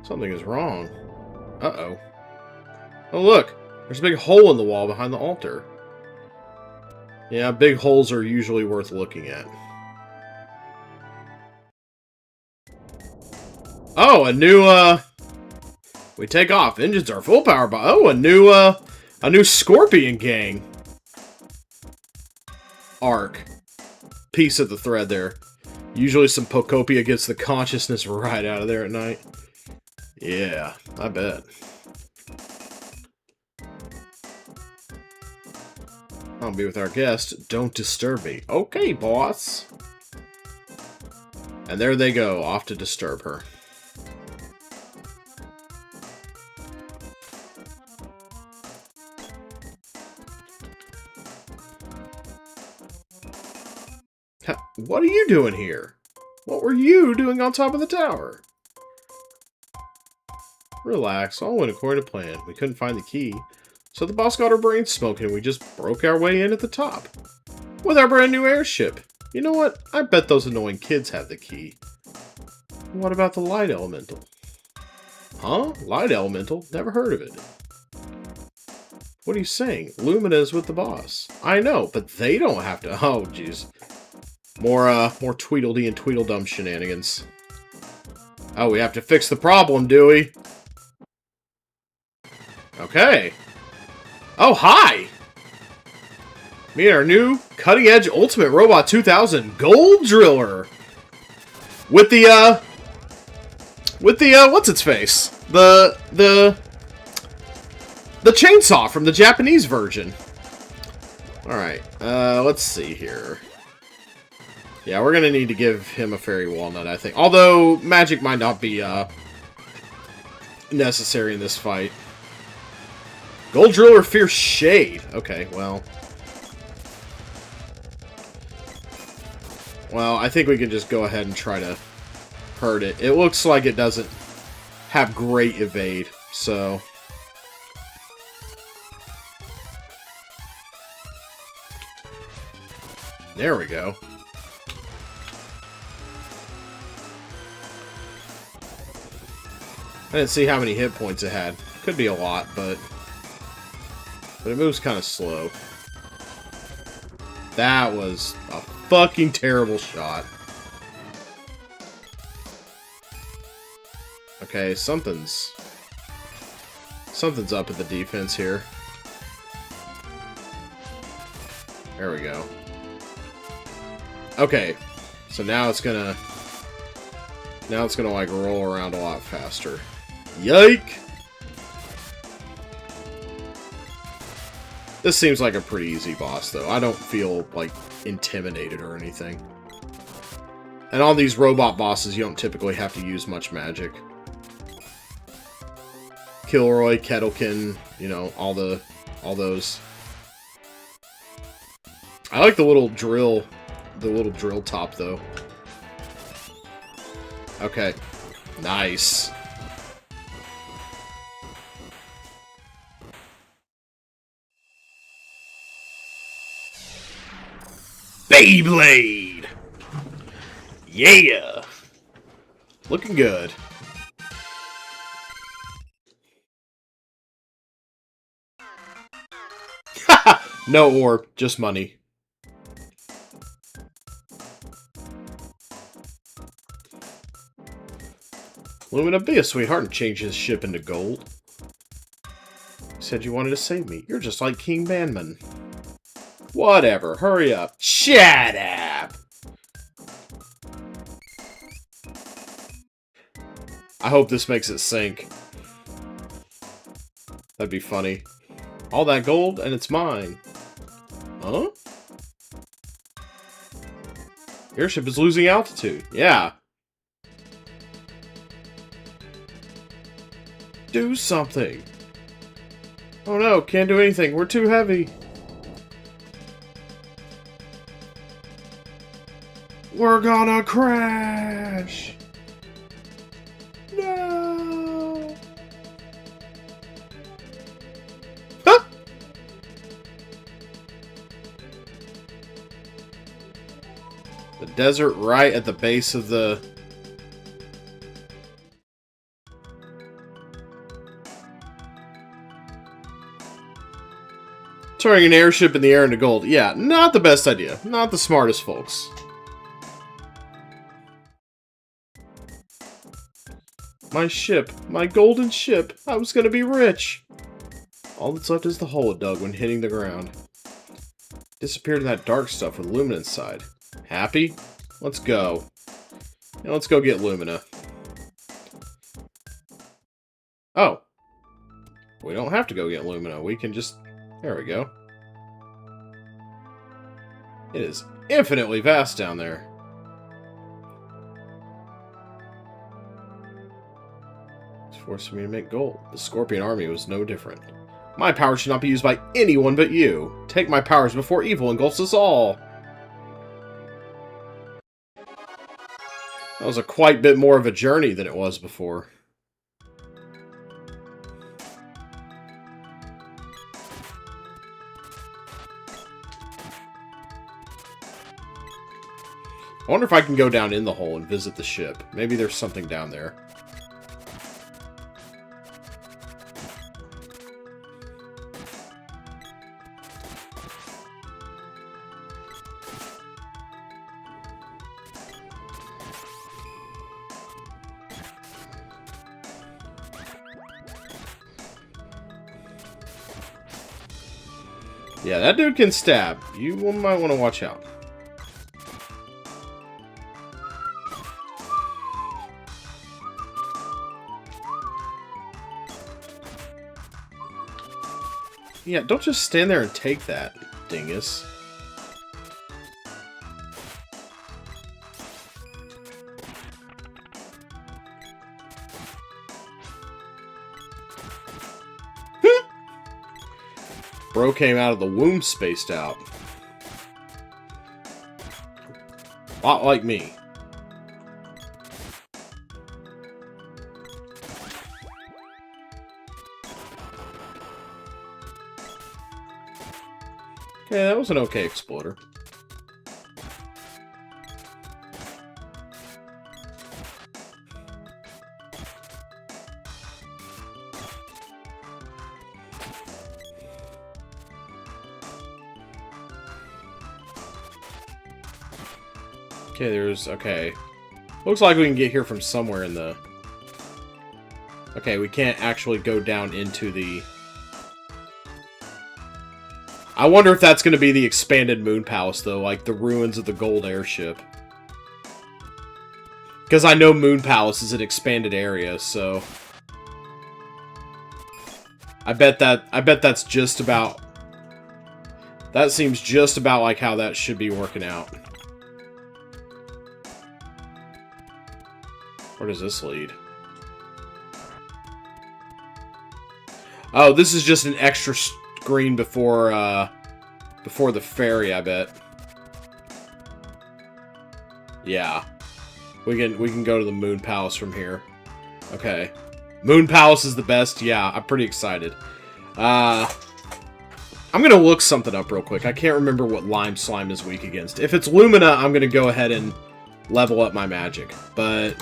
Something is wrong. Uh-oh. Oh, look! There's a big hole in the wall behind the altar. Yeah, big holes are usually worth looking at. Oh, a new, we take off. Engines are full power, but oh, a new Scorpion Gang arc. Piece of the thread there. Usually some Pocopia gets the consciousness right out of there at night. Yeah, I bet. I'll be with our guest. Don't disturb me. Okay, boss. And there they go, off to disturb her. What are you doing here? What were you doing on top of the tower? Relax, all went according to plan. We couldn't find the key, so the boss got our brains smoking and we just broke our way in at the top. With our brand new airship. You know what? I bet those annoying kids have the key. What about the light elemental? Huh? Light elemental? Never heard of it. What are you saying? Lumina is with the boss. I know, but they don't have to. Oh, jeez. More Tweedledee and Tweedledum shenanigans. Oh, we have to fix the problem, do we? Okay. Oh, hi! Me and our new cutting-edge Ultimate Robot 2000 Gold Driller! With the, what's-its-face? The chainsaw from the Japanese version. Alright, let's see here. Yeah, we're gonna need to give him a Fairy Walnut, I think. Although, magic might not be, necessary in this fight. Gold Driller Fierce Shade. Okay, well. Well, I think we can just go ahead and try to hurt it. It looks like it doesn't have great evade, so... There we go. I didn't see how many hit points it had. Could be a lot, but it moves kind of slow. That was a fucking terrible shot. Okay, something's up at the defense here. There we go. Okay, so now it's gonna like roll around a lot faster. Yike! This seems like a pretty easy boss, though. I don't feel, like, intimidated or anything. And on these robot bosses, you don't typically have to use much magic. Kilroy, Kettlekin, you know, all those. I like the little drill top, though. Okay. Nice. Beyblade! Yeah! Looking good. Haha! No orb, just money. Lumina, be a sweetheart and change his ship into gold. You said you wanted to save me. You're just like King Banman. Whatever, hurry up. Shut up! I hope this makes it sink. That'd be funny. All that gold, and it's mine. Huh? Airship is losing altitude. Yeah. Do something. Oh no, can't do anything. We're too heavy. We're gonna crash! No! Huh? The desert right at the base of the... Turning an airship in the air into gold. Yeah, not the best idea. Not the smartest, folks. My ship. My golden ship. I was gonna be rich. All that's left is the hole it dug when hitting the ground. Disappeared in that dark stuff with Lumina inside. Happy? Let's go. Yeah, let's go get Lumina. Oh. We don't have to go get Lumina. We can just... There we go. It is infinitely vast down there. It's forcing me to make gold. The Scorpion army was no different. My power should not be used by anyone but you. Take my powers before evil engulfs us all. That was a quite bit more of a journey than it was before. I wonder if I can go down in the hole and visit the ship. Maybe there's something down there. Yeah, that dude can stab. You might want to watch out. Yeah, don't just stand there and take that, dingus. Bro came out of the womb spaced out. A lot like me. Okay, that was an okay exploder. Okay, there's... Okay. Looks like we can get here from somewhere in the... Okay, we can't actually go down into the... I wonder if that's going to be the expanded Moon Palace, though, like the ruins of the gold airship. Because I know Moon Palace is an expanded area, so... I bet that's just about... That seems just about like how that should be working out. Where does this lead? Oh, this is just an extra screen before the ferry, I bet. Yeah. We can go to the Moon Palace from here. Okay. Moon Palace is the best. Yeah, I'm pretty excited. I'm gonna look something up real quick. I can't remember what Lime Slime is weak against. If it's Lumina, I'm gonna go ahead and level up my magic. But...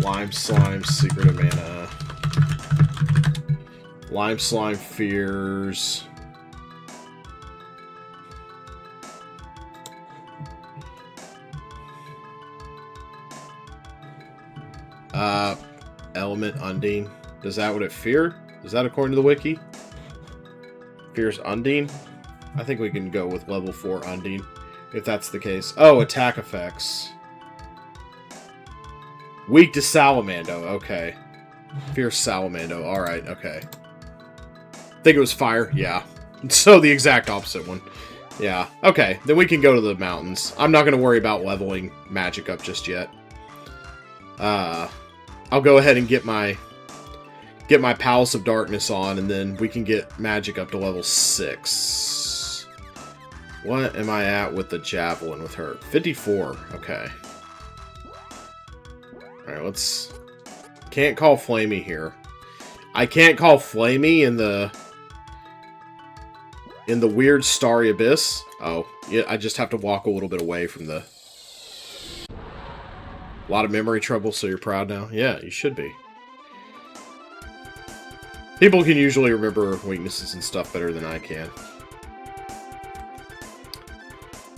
Lime Slime, Secret of Mana. Lime Slime fears... Element Undine. Is that what it fear? Is that according to the wiki? Fears Undine? I think we can go with level 4 Undine, if that's the case. Oh, attack effects. Weak to Salamando, okay. Fierce Salamando, alright, okay. Think it was fire? Yeah. So the exact opposite one. Yeah, okay. Then we can go to the mountains. I'm not going to worry about leveling magic up just yet. I'll go ahead and get my Palace of Darkness on, and then we can get magic up to level 6. What am I at with the Javelin with her? 54, okay. Alright, let's... Can't call Flamey here. I can't call Flamey in the weird Starry Abyss. Oh, yeah, I just have to walk a little bit away from the... A lot of memory trouble, so you're proud now? Yeah, you should be. People can usually remember weaknesses and stuff better than I can.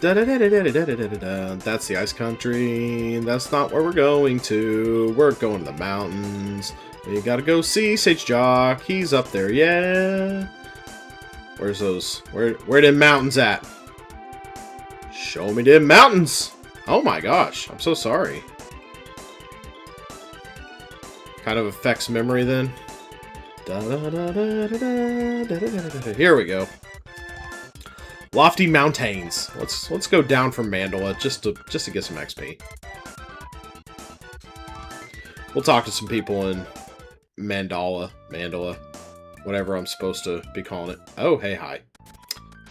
That's the ice country. That's not where we're going to. We're going to the mountains. We gotta go see Sage Joch. He's up there, yeah. Where's those? Where them mountains at? Show me them mountains. Oh my gosh, I'm so sorry. Kind of affects memory then. Here we go. Lofty Mountains. Let's go down from Mandala just to get some XP. We'll talk to some people in Mandala, whatever I'm supposed to be calling it. Oh, hey, hi.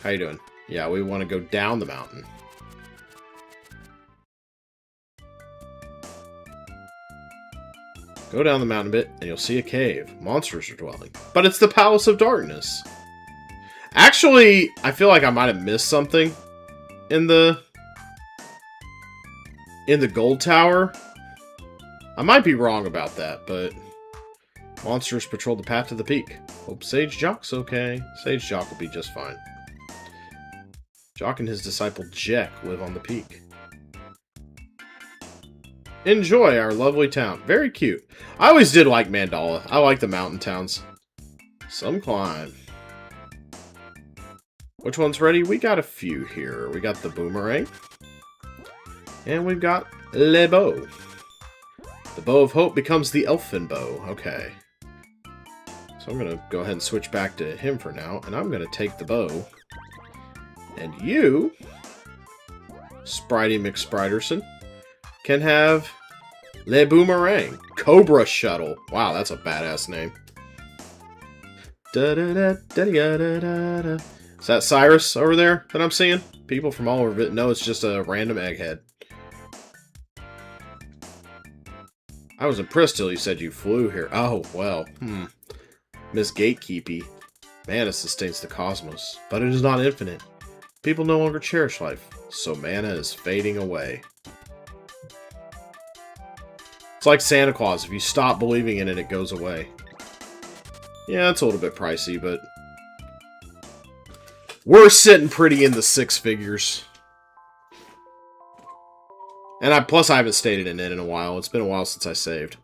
How you doing? Yeah, we want to go down the mountain. Go down the mountain a bit, and you'll see a cave. Monsters are dwelling. But it's the Palace of Darkness. Actually, I feel like I might have missed something in the Gold Tower. I might be wrong about that, but monsters patrol the path to the peak. Hope Sage Joch's okay. Sage Joch will be just fine. Joch and his disciple Joch live on the peak. Enjoy our lovely town. Very cute. I always did like Mandala. I like the mountain towns. Some climb. Which one's ready? We got a few here. We got the boomerang. And we've got Le Bow. The Bow of Hope becomes the Elfin Bow. Okay. So I'm going to go ahead and switch back to him for now. And I'm going to take the bow. And you, Spritey McSpriderson, can have Le Boomerang. Cobra Shuttle. Wow, that's a badass name. Da-da-da-da-da-da-da-da. Is that Cyrus over there that I'm seeing? People from all over it. No, it's just a random egghead. I was impressed till you said you flew here. Oh, well. Miss Gatekeepy. Mana sustains the cosmos, but it is not infinite. People no longer cherish life, so mana is fading away. It's like Santa Claus. If you stop believing in it, it goes away. Yeah, it's a little bit pricey, but we're sitting pretty in the six figures. And plus I haven't stayed in it in a while. It's been a while since I saved.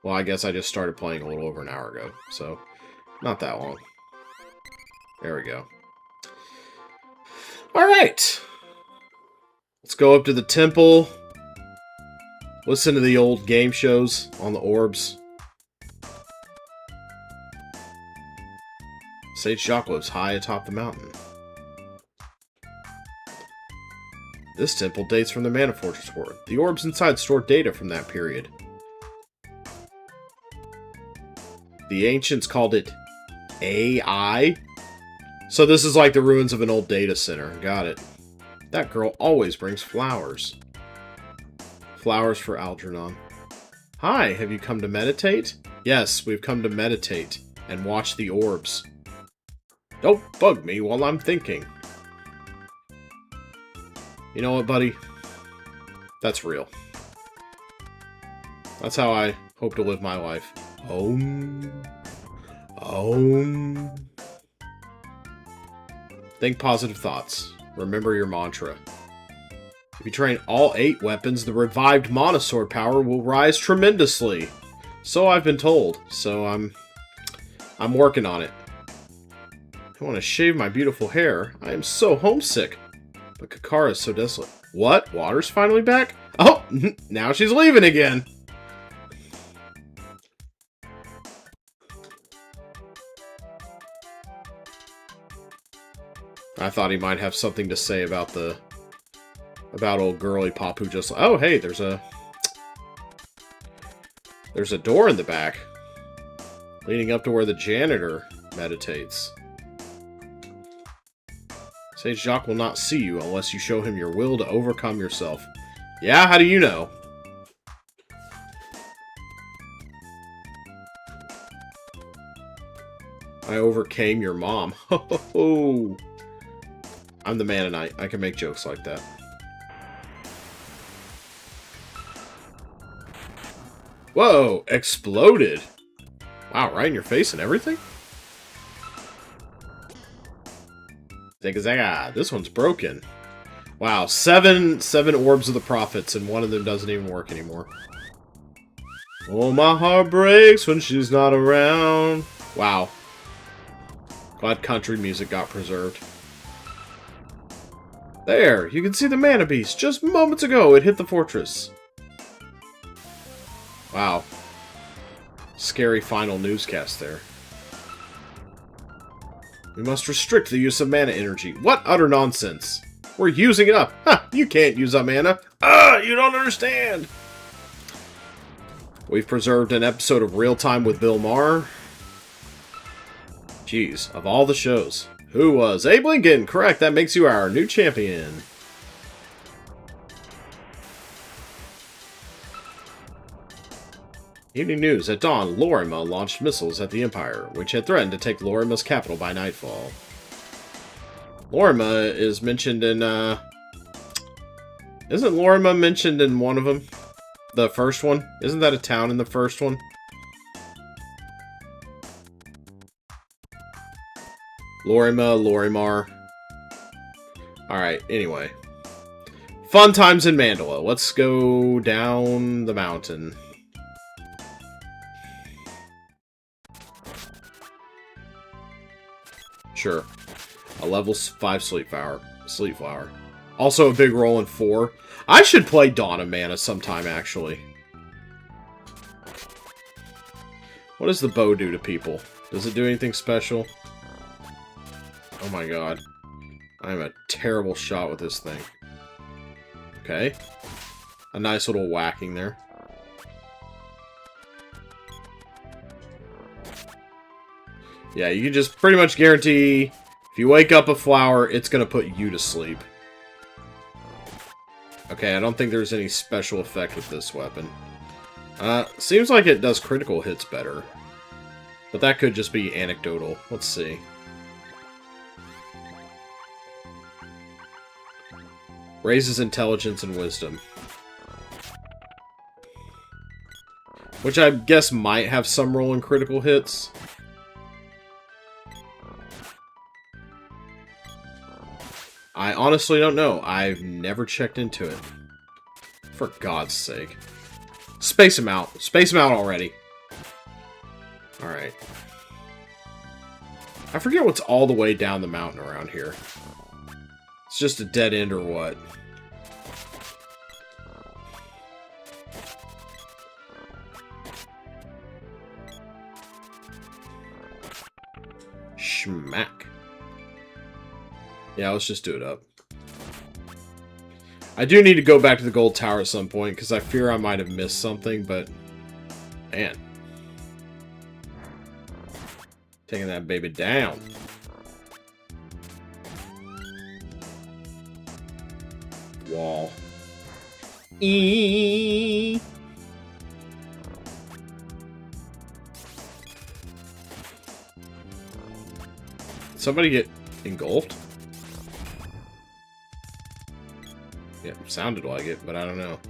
Well, I guess I just started playing a little over an hour ago, so not that long. There we go. Alright. Let's go up to the temple. Listen to the old game shows on the orbs. Sage Joch lives high atop the mountain. This temple dates from the Mana Fortress War. The orbs inside store data from that period. The ancients called it AI. So this is like the ruins of an old data center. Got it. That girl always brings flowers. Flowers for Algernon. Hi, have you come to meditate? Yes, we've come to meditate and watch the orbs. Don't bug me while I'm thinking. You know what, buddy? That's real. That's how I hope to live my life. Think positive thoughts. Remember your mantra. If you train all 8 weapons, the revived Mana Sword power will rise tremendously. So I've been told. So I'm working on it. I want to shave my beautiful hair. I am so homesick. But Kakara is so desolate. What? Water's finally back? Oh, now she's leaving again. I thought he might have something to say about old girly pop who just... Oh, hey, there's a door in the back leading up to where the janitor meditates. Sage Joch will not see you unless you show him your will to overcome yourself. Yeah, how do you know? I overcame your mom. Ho ho ho. I'm the man tonight. I can make jokes like that. Whoa! Exploded! Wow, right in your face and everything? Zagazaga. This one's broken. Wow, seven orbs of the prophets, and one of them doesn't even work anymore. Oh, my heart breaks when she's not around. Wow. Glad country music got preserved. There, you can see the mana beast. Just moments ago, it hit the fortress. Wow. Scary final newscast there. We must restrict the use of mana energy. What utter nonsense. We're using it up. Ha! You can't use up mana. Ah! You don't understand! We've preserved an episode of Real Time with Bill Maher. Jeez, of all the shows. Who was? Abe Lincoln! Correct, that makes you our new champion. Evening news. At dawn, Lorima launched missiles at the Empire, which had threatened to take Lorima's capital by nightfall. Lorima is mentioned in, Isn't Lorima mentioned in one of them? The first one? Isn't that a town in the first one? Lorima, Lorimar. Alright, anyway. Fun times in Mandala. Let's go down the mountain. Sure. A level 5 sleep flower. Also a big roll in 4. I should play Dawn of Mana sometime, actually. What does the bow do to people? Does it do anything special? Oh my god. I'm a terrible shot with this thing. Okay. A nice little whacking there. Yeah, you can just pretty much guarantee if you wake up a flower, it's going to put you to sleep. Okay, I don't think there's any special effect with this weapon. Seems like it does critical hits better. But that could just be anecdotal. Let's see. Raises intelligence and wisdom. Which I guess might have some role in critical hits. I honestly don't know. I've never checked into it. For God's sake. Space him out. Space him out already. Alright. I forget what's all the way down the mountain around here. It's just a dead end or what? Schmack. Yeah, let's just do it up. I do need to go back to the gold tower at some point, because I fear I might have missed something, but... Man. Taking that baby down. Wall. Eee. Somebody get engulfed? Yeah, sounded like it, but I don't know.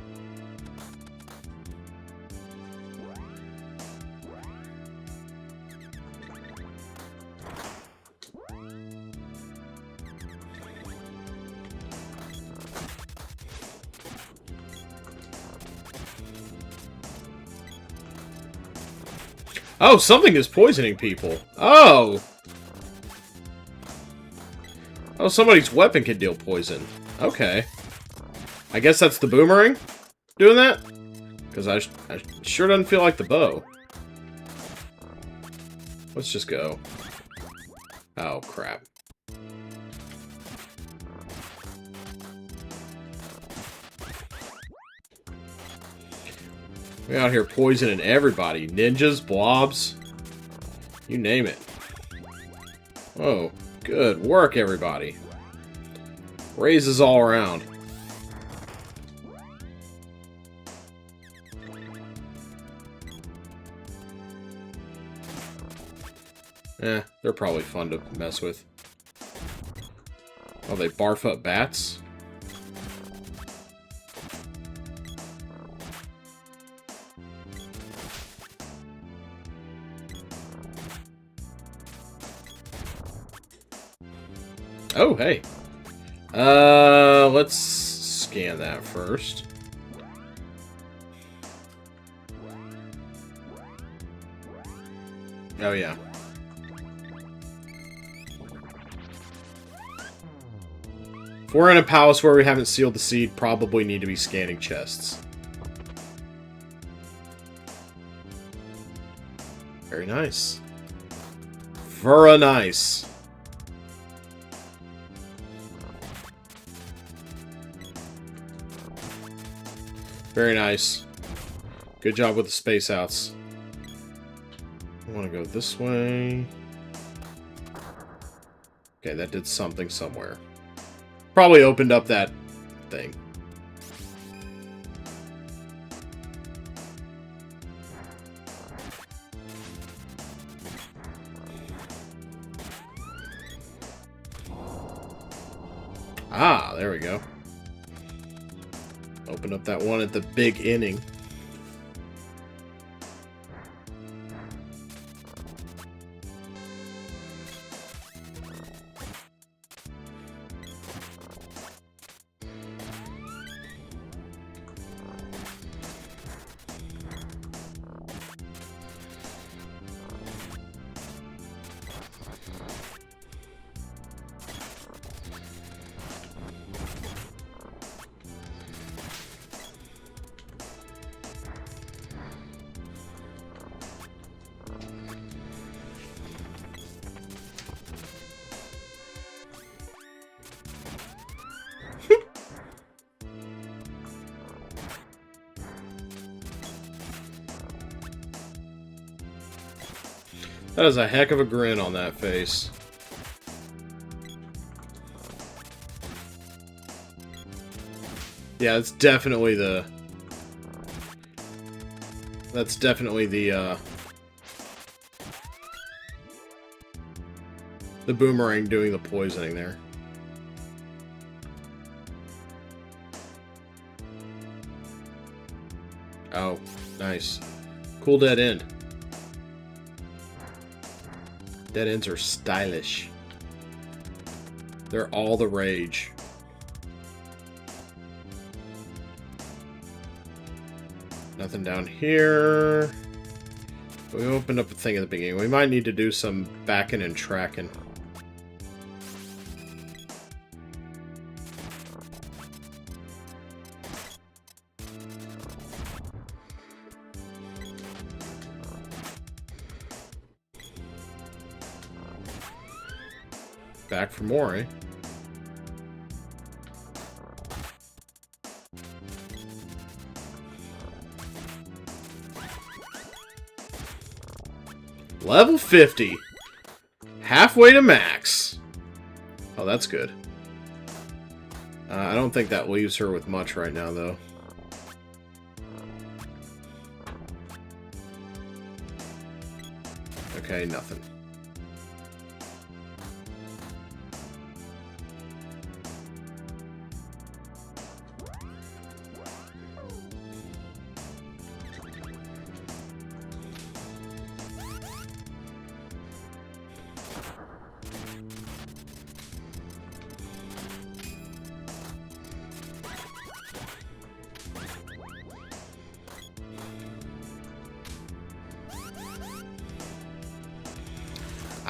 Oh, something is poisoning people. Oh! Oh, somebody's weapon can deal poison. Okay. I guess that's the boomerang doing that? Because I sure doesn't feel like the bow. Let's just go. Oh, crap. We're out here poisoning everybody. Ninjas, blobs, you name it. Oh, good work, everybody. Raises all around. They're probably fun to mess with. Oh, they barf up bats? Oh, hey. Let's scan that first. Oh, yeah. If we're in a palace where we haven't sealed the seed, probably need to be scanning chests. Very nice. Very nice. Very nice. Good job with the space outs. I want to go this way. Okay, that did something somewhere. Probably opened up that thing. Ah, there we go. Open up that one at the big inning. That is a heck of a grin on that face. Yeah, it's definitely the... That's definitely the boomerang doing the poisoning there. Oh, nice. Cool dead end. Dead ends are stylish. They're all the rage. Nothing down here. We opened up a thing at the beginning. We might need to do some backing and tracking. Back for more, eh? Level 50. Halfway to max. Oh, that's good. I don't think that leaves her with much right now, though. Okay, nothing.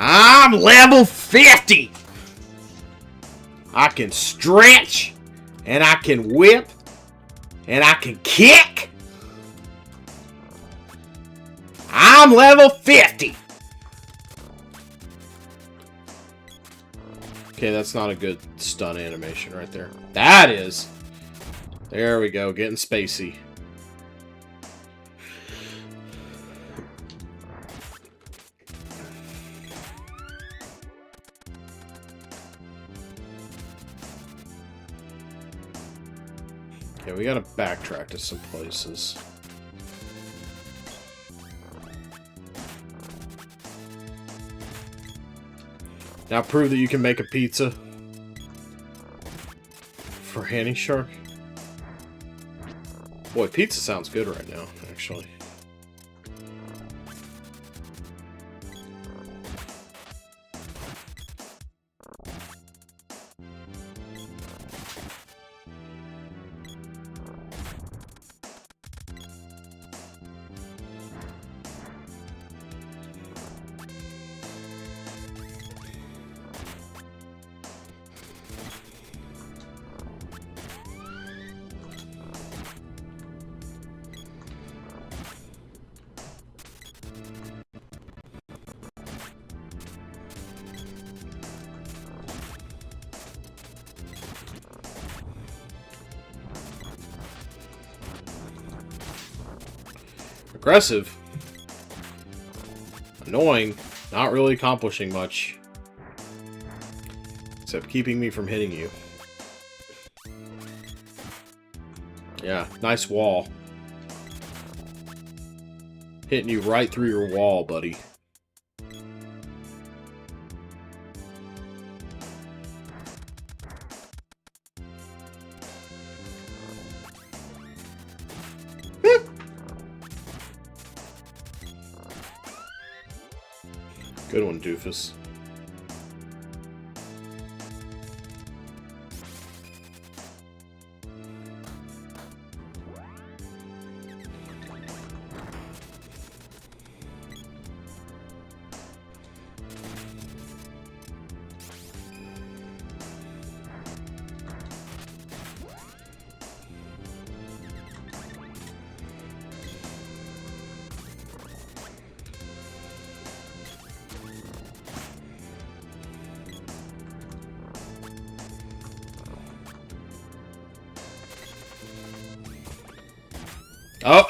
I'm level 50! I can stretch, and I can whip, and I can kick. I'm level 50! Okay, that's not a good stun animation right there. That is. There we go, getting spacey. Okay, we gotta backtrack to some places. Now prove that you can make a pizza. Granny Shark? Boy, pizza sounds good right now, actually. Aggressive. Annoying. Not really accomplishing much. Except keeping me from hitting you. Yeah, nice wall. Hitting you right through your wall, buddy. Good one, doofus.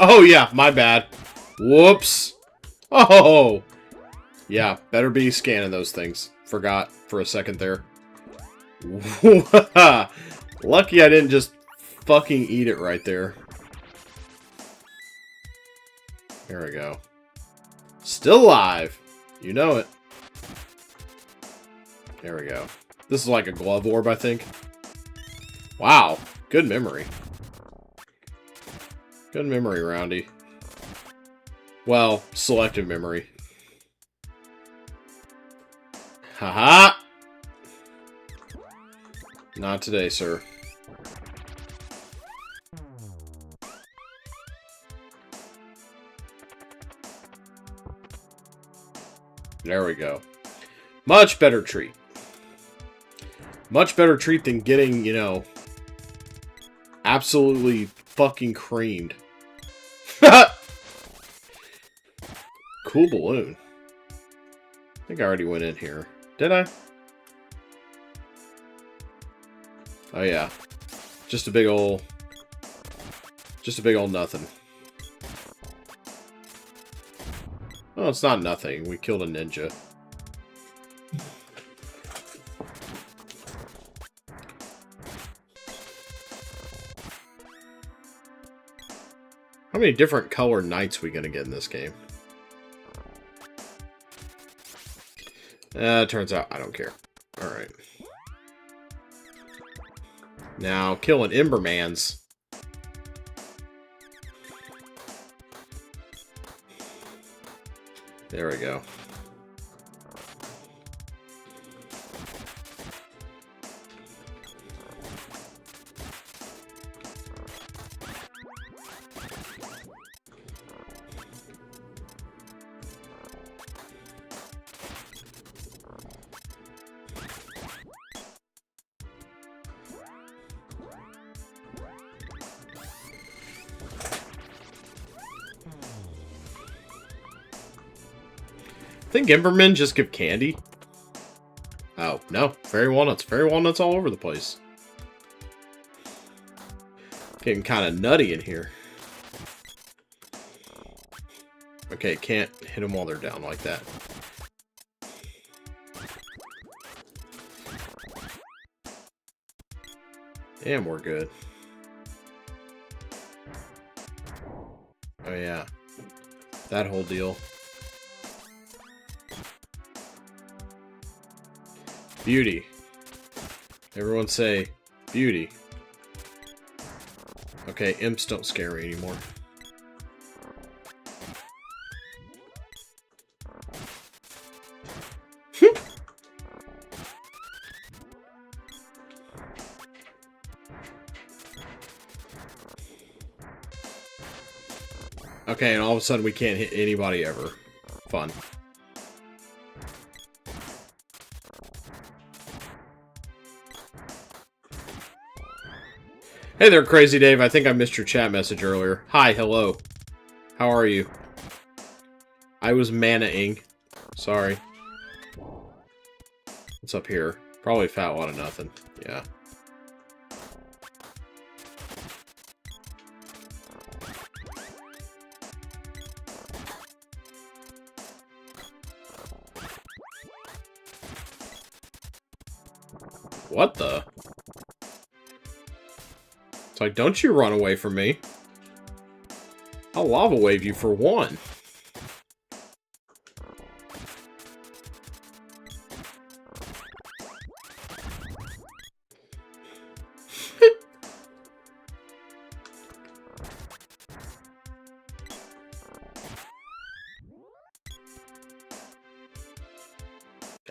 Oh yeah, my bad. Whoops. Oh! Yeah, better be scanning those things. Forgot for a second there. Lucky I didn't just fucking eat it right there. There we go. Still alive. You know it. There we go. This is like a glove orb, I think. Wow. Good memory. Good memory, Roundy. Well, selective memory. Haha! Not today, sir. There we go. Much better treat. Much better treat than getting, you know, absolutely fucking creamed. Cool balloon. I think I already went in here. Did I? Oh yeah. Just a big ol' nothing. Oh, it's not nothing. We killed a ninja. How many different color knights we gonna get in this game? Turns out I don't care. Alright. Now, killing Embermans. There we go. I think Embermen just give candy. Oh, no. Fairy walnuts. Fairy walnuts all over the place. Getting kind of nutty in here. Okay, can't hit them while they're down like that. Damn, we're good. Oh, yeah. That whole deal. Beauty. Everyone say, beauty. Okay, imps don't scare me anymore. Okay, and all of a sudden we can't hit anybody ever. Fun. Hey there, Crazy Dave. I think I missed your chat message earlier. Hi, hello. How are you? I was mana-ing. Sorry. What's up here? Probably a fat lot of nothing. Yeah. What the? It's like, don't you run away from me. I'll lava wave you for one.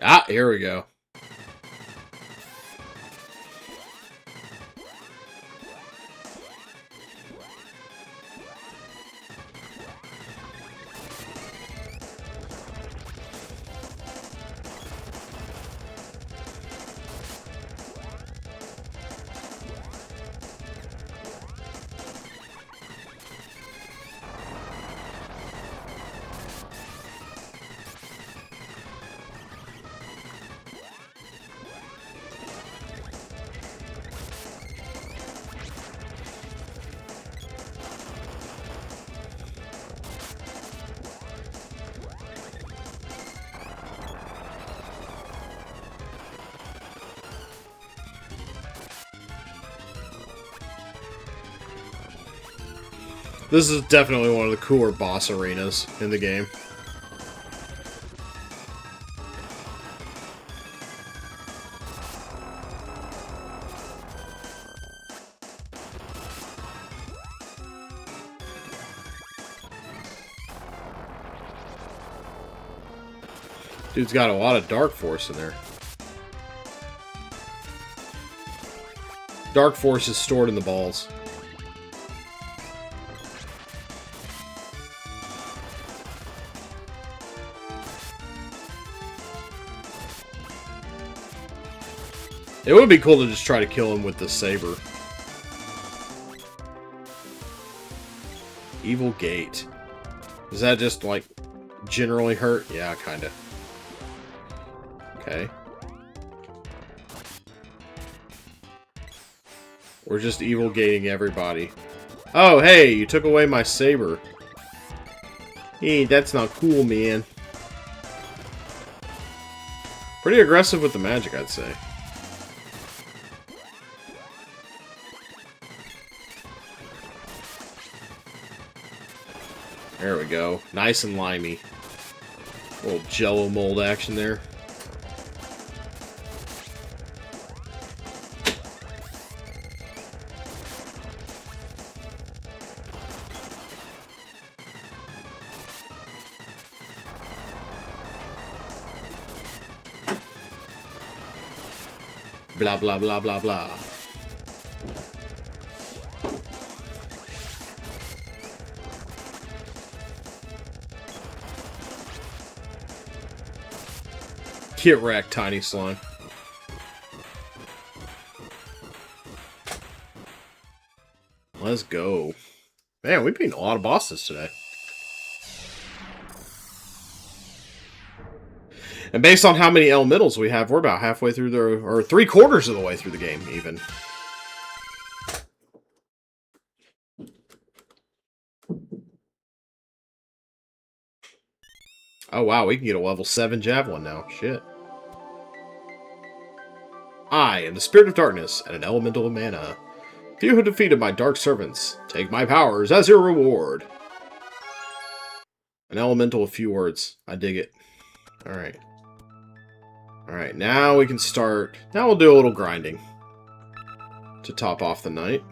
Ah, here we go. This is definitely one of the cooler boss arenas in the game. Dude's got a lot of Dark Force in there. Dark Force is stored in the balls. It would be cool to just try to kill him with the saber. Evil Gate. Does that just, like, generally hurt? Yeah, kinda. Okay. We're just evil gating everybody. Oh, hey, you took away my saber. Hey, that's not cool, man. Pretty aggressive with the magic, I'd say. There we go. Nice and limey. Little jello mold action there. Blah, blah, blah, blah, blah. Get wrecked, tiny slime. Let's go. Man, we've beaten a lot of bosses today. And based on how many elementals we have, we're about halfway through the... or 3/4 of the way through the game, even. Oh, wow, we can get a level 7 javelin now. Shit. I am the Spirit of Darkness and an elemental of mana. If you have defeated my dark servants, take my powers as your reward. An elemental of few words. I dig it. Alright. Alright, now we can start... Now we'll do a little grinding. To top off the night.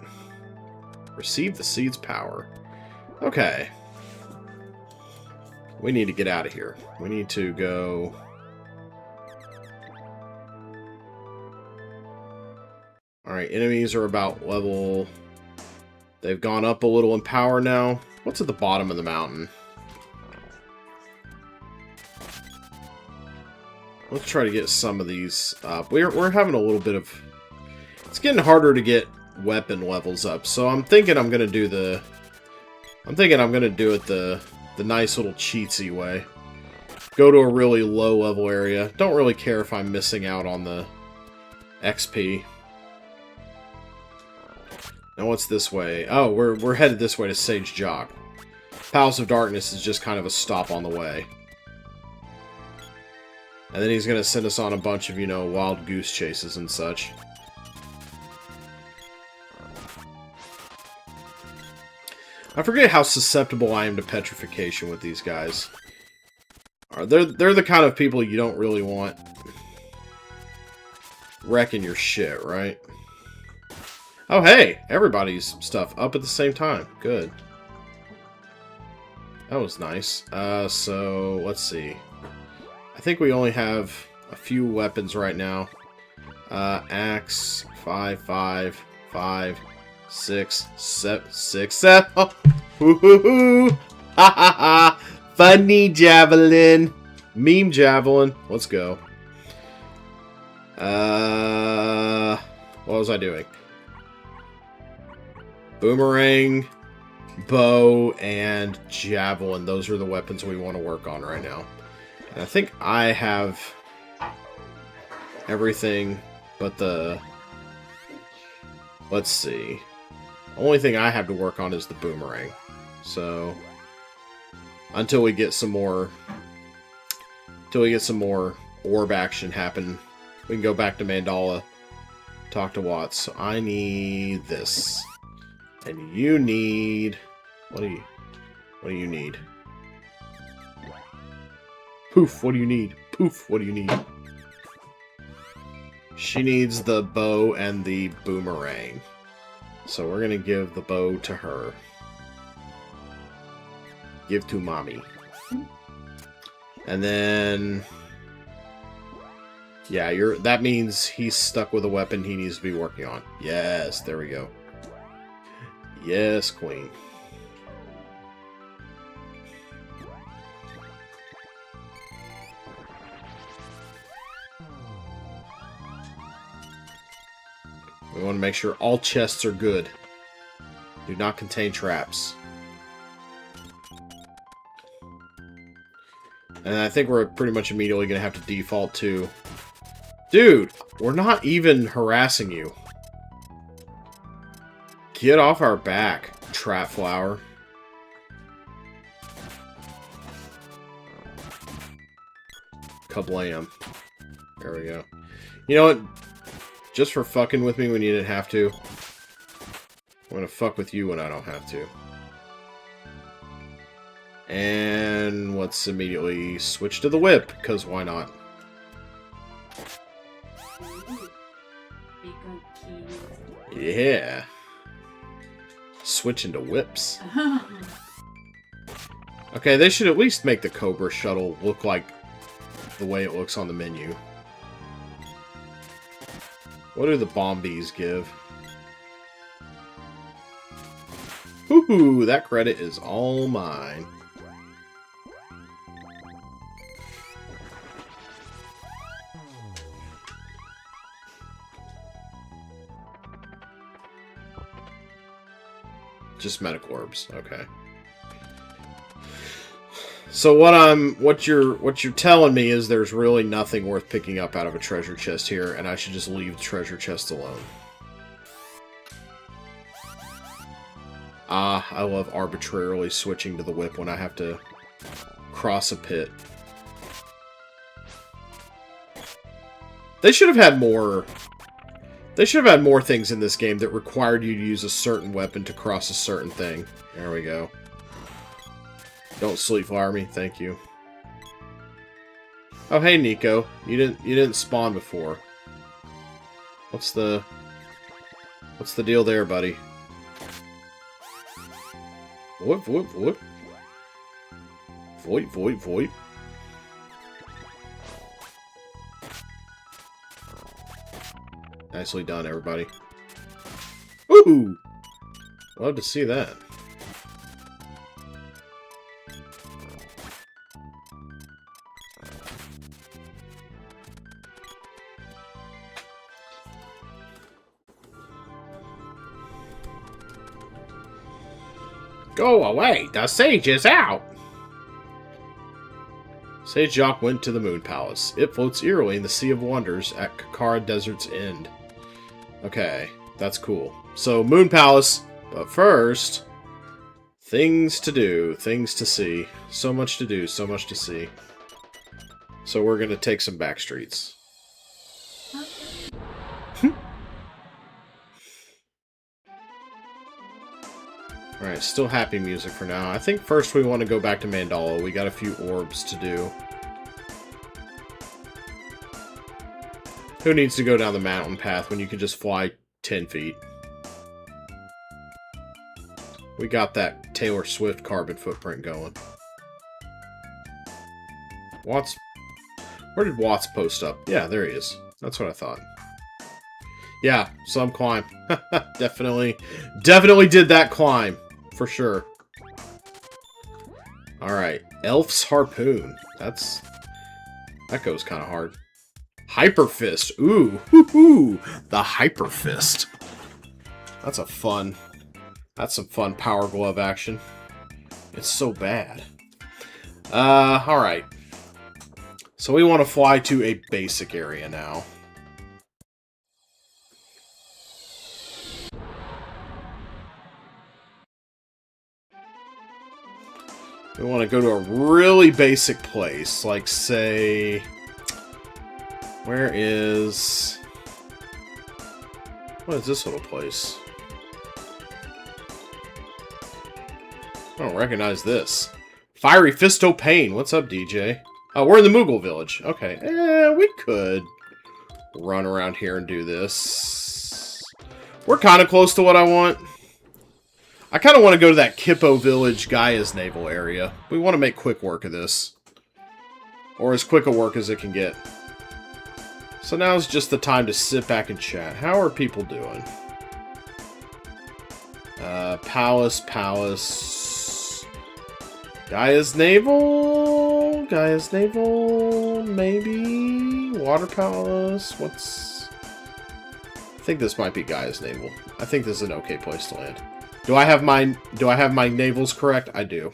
Receive the seed's power. Okay. We need to get out of here. We need to go... Alright, enemies are about level... They've gone up a little in power now. What's at the bottom of the mountain? Let's try to get some of these up. We're having a little bit of... It's getting harder to get weapon levels up, so I'm thinking I'm gonna do the... I'm thinking I'm gonna do it the nice little cheatsy way. Go to a really low level area. Don't really care if I'm missing out on the XP. Now what's this way? Oh, we're headed this way to Sage Joch. Palace of Darkness is just kind of a stop on the way. And then he's gonna send us on a bunch of, you know, wild goose chases and such. I forget how susceptible I am to petrification with these guys. They're the kind of people you don't really want wrecking your shit, right? Oh, hey! Everybody's stuff up at the same time. Good. That was nice. So, let's see. I think we only have a few weapons right now. Axe, 5, 5, 5, 6, 7, 6, 7. Oh! Hoo-hoo-hoo! Ha ha ha! Funny javelin! Meme javelin. Let's go. What was I doing? Boomerang, bow, and javelin. Those are the weapons we want to work on right now. And I think I have everything but the... Let's see. Only thing I have to work on is the boomerang. So, until we get some more... Until we get some more orb action happen, we can go back to Mandala, talk to Watts. So I need this. And you need... What do you need? Poof, what do you need? Poof, what do you need? She needs the bow and the boomerang. So we're gonna give the bow to her. Give to mommy. And then... Yeah, that means he's stuck with a weapon he needs to be working on. Yes, there we go. Yes, queen. We want to make sure all chests are good. Do not contain traps. And I think we're pretty much immediately going to have to default to... Dude, we're not even harassing you. Get off our back, trap flower. Kablam. There we go. You know what? Just for fucking with me when you didn't have to. I'm gonna fuck with you when I don't have to. And let's immediately switch to the whip, because why not? Yeah. Switch into whips. Okay, they should at least make the Cobra Shuttle look like the way it looks on the menu. What do the Bombies give? Woohoo! That credit is all mine. Just medical orbs, okay. So what you're telling me is there's really nothing worth picking up out of a treasure chest here, and I should just leave the treasure chest alone. Ah, I love arbitrarily switching to the whip when I have to cross a pit. They should have had more... They should have had more things in this game that required you to use a certain weapon to cross a certain thing. There we go. Don't sleep flower me, thank you. Oh hey Nico, you didn't spawn before. What's the deal there, buddy? Voip, voip, voip. Voip, voip, voip. Nicely done, everybody. Woohoo! Love to see that. Go away! The sage is out! Sage Joch went to the Moon Palace. It floats eerily in the Sea of Wonders at Kakara Desert's end. Okay, that's cool. So, Moon Palace, but first, things to do, things to see. So much to do, so much to see. So we're gonna take some back streets. Alright, still happy music for now. I think first we want to go back to Mandala. We got a few orbs to do. Who needs to go down the mountain path when you can just fly 10 feet? We got that Taylor Swift carbon footprint going. Watts... Where did Watts post up? Yeah, there he is. That's what I thought. Yeah, some climb. Definitely did that climb. For sure. Alright. Elf's Harpoon. That goes kind of hard. Hyper Fist. Ooh. Hoo-hoo. The Hyper Fist. That's some fun Power Glove action. It's so bad. Alright. So we want to fly to a basic area now. We want to go to a really basic place, like, say... Where is... What is this little place? I don't recognize this. Fiery Fisto Pain. What's up, DJ? Oh, we're in the Moogle Village. Okay. We could run around here and do this. We're kind of close to what I want. I kind of want to go to that Kippo Village Gaia's Navel area. We want to make quick work of this. Or as quick a work as it can get. So now's just the time to sit back and chat. How are people doing? Palace. Gaia's Navel? Gaia's Navel? Maybe? Water Palace? What's... I think this might be Gaia's Navel. I think this is an okay place to land. Do I have my navels correct? I do.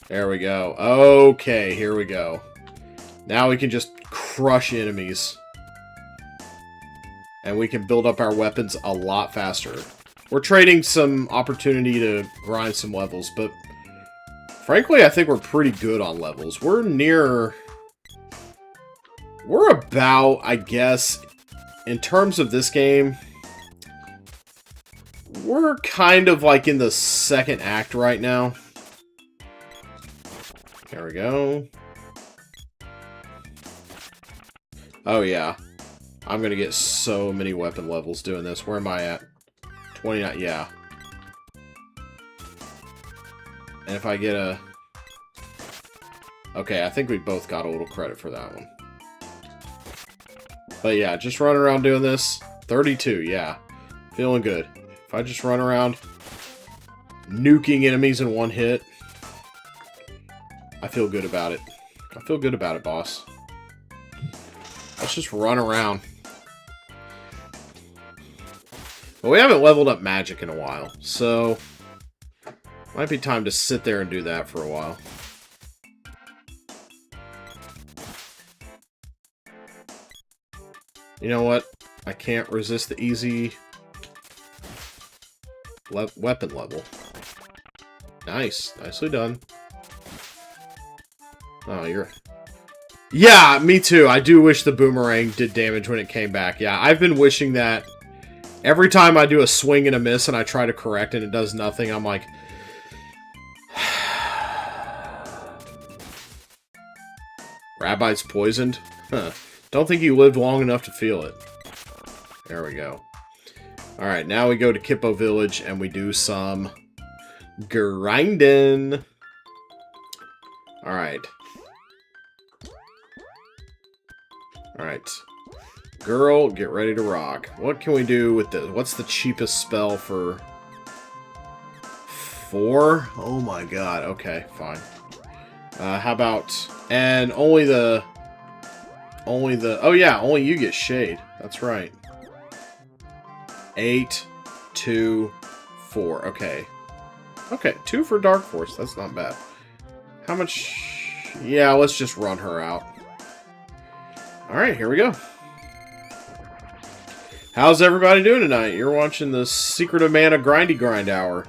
There we go. Okay, here we go. Now we can just crush enemies. And we can build up our weapons a lot faster. We're trading some opportunity to grind some levels, but frankly, I think we're pretty good on levels. We're about, I guess, in terms of this game, we're kind of like in the second act right now. There we go. Oh yeah. I'm gonna get so many weapon levels doing this. Where am I at? 29, yeah. And if I get a... Okay, I think we both got a little credit for that one. But yeah, just running around doing this. 32, yeah. Feeling good. If I just run around nuking enemies in one hit, I feel good about it. I feel good about it, boss. Let's just run around. But we haven't leveled up magic in a while, so might be time to sit there and do that for a while. You know what? I can't resist the easy weapon level. Nice. Nicely done. Oh, you're... Yeah, me too. I do wish the boomerang did damage when it came back. Yeah, I've been wishing that. Every time I do a swing and a miss and I try to correct and it does nothing, I'm like... Rabbi's poisoned? Huh. Don't think you lived long enough to feel it. There we go. Alright, now we go to Kippo Village and we do some Grinding. Alright. Alright. Girl, get ready to rock. What can we do with this? What's the cheapest spell for 4? Oh my god. Okay, fine. How about... And only the... Oh yeah, only you get shade. That's right. 8, 2, 4. Okay. Okay, 2 for Dark Force. That's not bad. How much... Yeah, let's just run her out. Alright, here we go. How's everybody doing tonight? You're watching the Secret of Mana Grindy Grind Hour.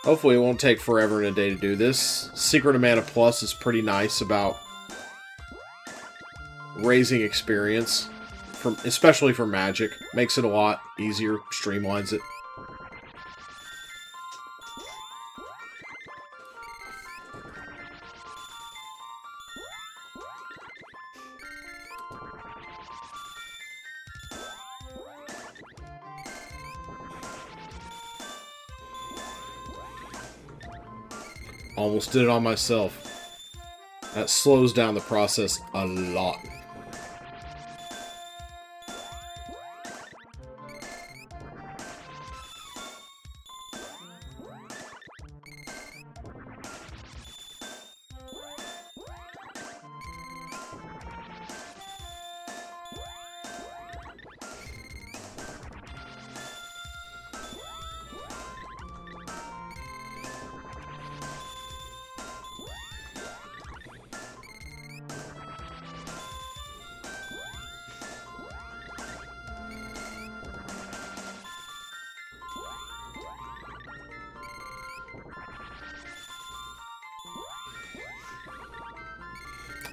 Hopefully it won't take forever and a day to do this. Secret of Mana Plus is pretty nice about raising experience, especially for Magic. Makes it a lot easier, streamlines it. Almost did it on myself. That slows down the process a lot.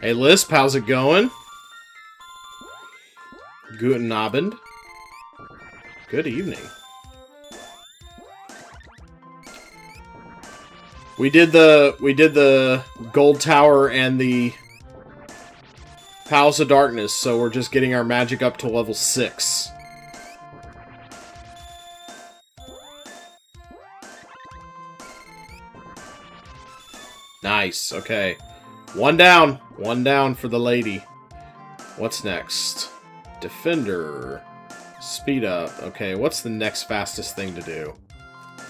Hey Lisp, how's it going? Guten Abend. Good evening. We did the Gold Tower and the Palace of Darkness, so we're just getting our magic up to level 6. Nice, okay. One down for the lady. What's next? Defender. Speed up. Okay, what's the next fastest thing to do?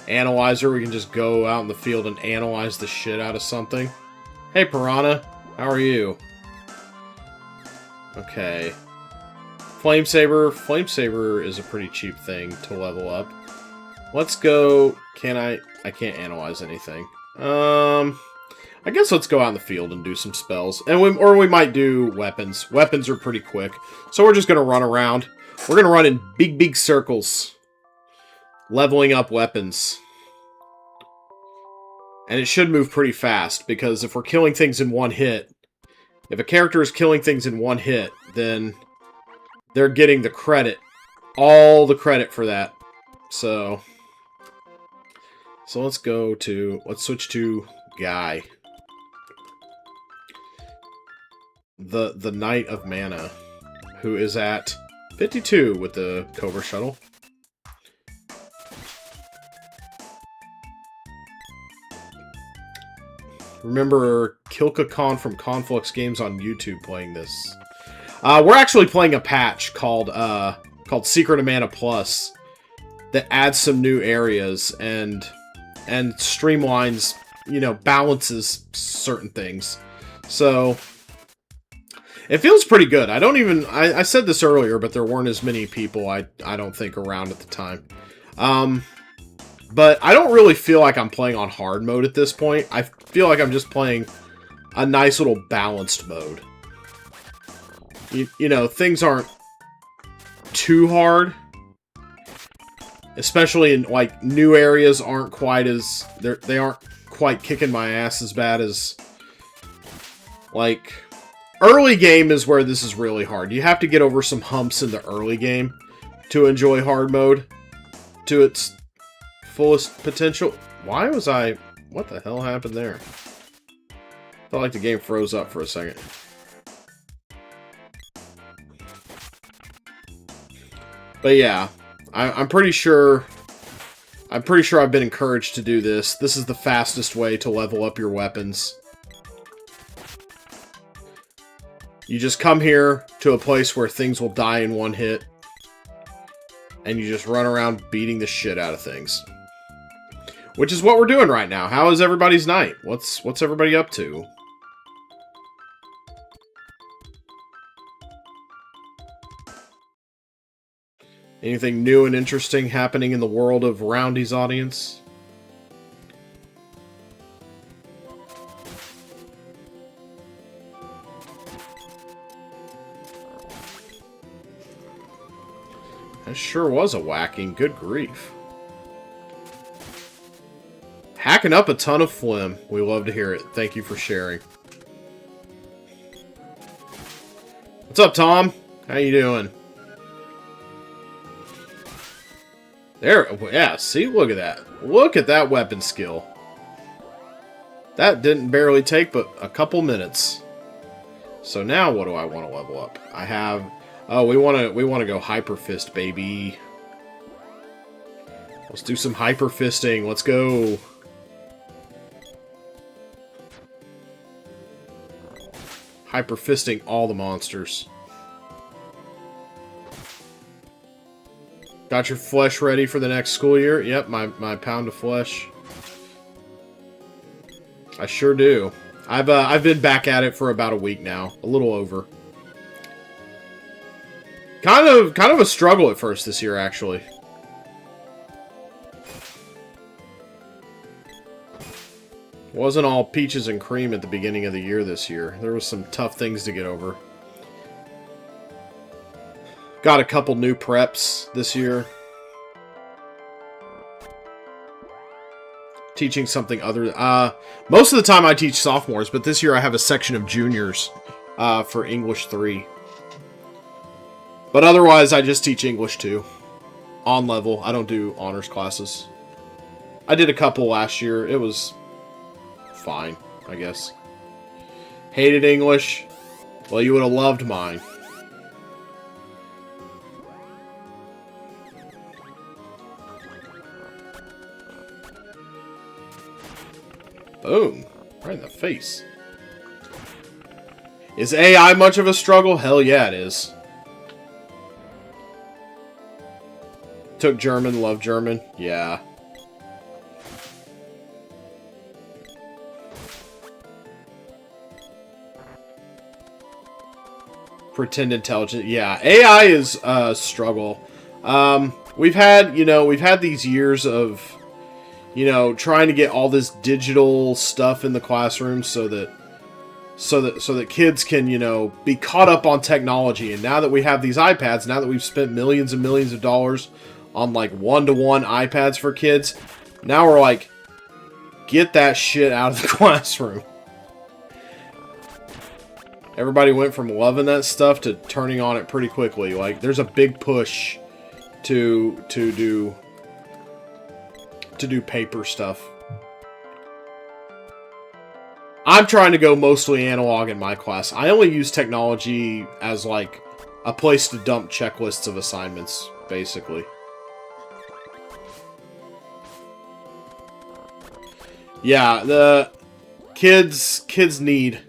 Analyzer, we can just go out in the field and analyze the shit out of something. Hey, Piranha. How are you? Okay. Flamesaber. Flamesaber is a pretty cheap thing to level up. Let's go... I can't analyze anything. I guess let's go out in the field and do some spells. Or we might do weapons. Weapons are pretty quick. So we're just going to run around. We're going to run in big, big circles. Leveling up weapons. And it should move pretty fast, because if we're killing things in one hit... If a character is killing things in one hit, then they're getting the credit. All the credit for that. So let's switch to Guy. The Knight of Mana, who is at 52 with the Cobra Shuttle. Remember Kilka Khan from Conflux Games on YouTube playing this. We're actually playing a patch called Secret of Mana Plus that adds some new areas and streamlines, balances certain things. So it feels pretty good. I said this earlier, but there weren't as many people, I don't think, around at the time. But I don't really feel like I'm playing on hard mode at this point. I feel like I'm just playing a nice little balanced mode. Things aren't too hard. Especially in, new areas aren't quite as... They aren't quite kicking my ass as bad as... Early game is where this is really hard. You have to get over some humps in the early game to enjoy hard mode to its fullest potential. Why was I... What the hell happened there? Felt like the game froze up for a second. But yeah, I'm pretty sure I'm pretty sure I've been encouraged to do this. This is the fastest way to level up your weapons. You just come here to a place where things will die in one hit. And you just run around beating the shit out of things. Which is what we're doing right now. How is everybody's night? What's everybody up to? Anything new and interesting happening in the world of Roundy's audience? That sure was a whacking. Good grief. Hacking up a ton of phlegm. We love to hear it. Thank you for sharing. What's up, Tom? How you doing? There, yeah, see? Look at that. Look at that weapon skill. That didn't barely take but a couple minutes. So now what do I want to level up? I have... Oh, we want to go Hyper Fist, baby. Let's do some Hyper Fisting. Let's go. Hyper Fisting all the monsters. Got your flesh ready for the next school year? Yep, my pound of flesh. I sure do. I've been back at it for about a week now. A little over. Kind of a struggle at first this year, actually. Wasn't all peaches and cream at the beginning of the year this year. There was some tough things to get over. Got a couple new preps this year. Teaching something other... most of the time I teach sophomores, but this year I have a section of juniors for English 3. But otherwise, I just teach English 2. On level. I don't do honors classes. I did a couple last year. It was fine, I guess. Hated English. Well, you would have loved mine. Boom. Right in the face. Is AI much of a struggle? Hell yeah, it is. Took German, love German. Yeah. Pretend intelligent. Yeah, AI is a struggle. We've had these years of, trying to get all this digital stuff in the classroom so that kids can, be caught up on technology. And now that we have these iPads, now that we've spent millions and millions of dollars on like one-to-one iPads for kids, now we're like, get that shit out of the classroom. Everybody went from loving that stuff to turning on it pretty quickly. Like, there's a big push to do paper stuff. I'm trying to go mostly analog in my class. I only use technology as like a place to dump checklists of assignments, basically. Yeah, the kids need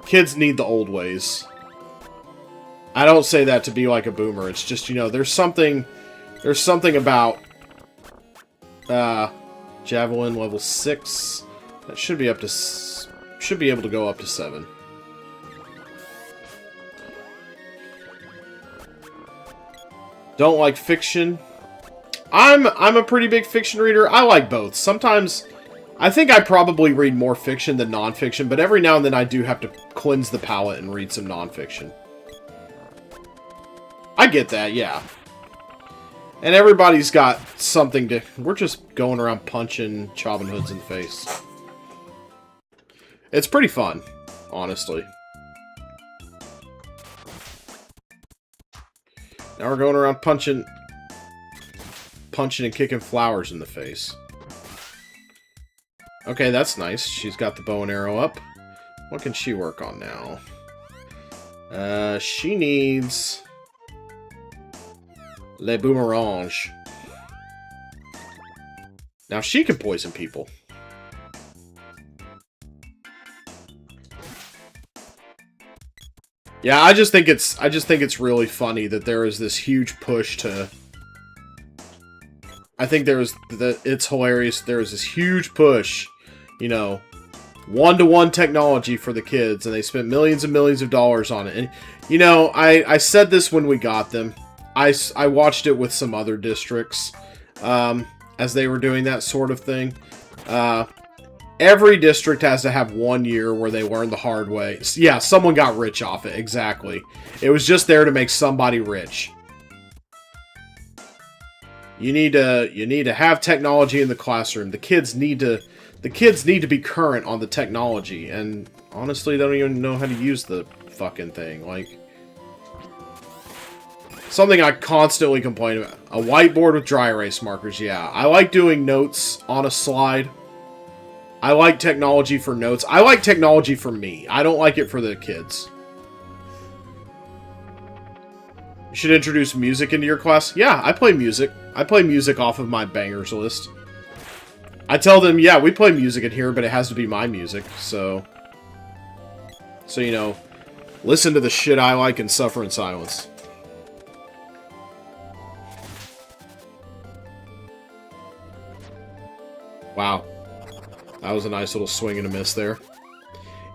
the old ways. I don't say that to be like a boomer. It's just, there's something about Javelin level 6 that should be able to go up to 7. Don't like fiction. I'm a pretty big fiction reader. I like both. Sometimes I think I probably read more fiction than nonfiction, but every now and then I do have to cleanse the palate and read some nonfiction. I get that, yeah. And everybody's got something to... We're just going around punching Robin Hoods in the face. It's pretty fun, honestly. Now we're going around punching and kicking flowers in the face. Okay, that's nice. She's got the bow and arrow up. What can she work on now? She needs... Le Boomerange. Now she can poison people. Yeah, I just think it's really funny that there is this huge push to. I think it's hilarious. There is this huge push, you know, one-to-one technology for the kids, and they spent millions and millions of dollars on it. And you know, I said this when we got them. I watched it with some other districts as they were doing that sort of thing. Every district has to have 1 year where they learn the hard way. Yeah, someone got rich off it. Exactly. It was just there to make somebody rich. You need to have technology in the classroom. The kids need to be current on the technology, and honestly, they don't even know how to use the fucking thing. Like, something I constantly complain about. A whiteboard with dry erase markers. Yeah, I like doing notes on a slide. I like technology for notes. I like technology for me. I don't like it for the kids. You should introduce music into your class. Yeah, I play music. I play music off of my bangers list. I tell them, yeah, we play music in here, but it has to be my music, so you know, listen to the shit I like and suffer in silence. Wow. That was a nice little swing and a miss there.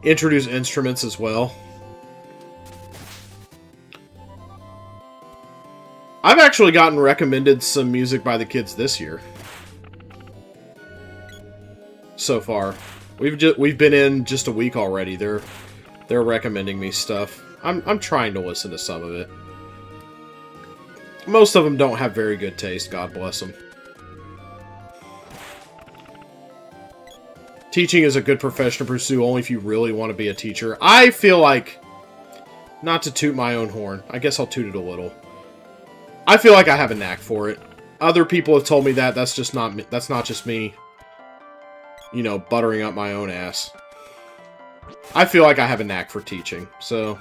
Introduce instruments as well. I've actually gotten recommended some music by the kids this year. So far. We've been in just a week already. They're recommending me stuff. I'm trying to listen to some of it. Most of them don't have very good taste, God bless them. Teaching is a good profession to pursue only if you really want to be a teacher. I feel like, not to toot my own horn, I guess I'll toot it a little. I feel like I have a knack for it. Other people have told me that. That's not just me, you know, buttering up my own ass. I feel like I have a knack for teaching, so.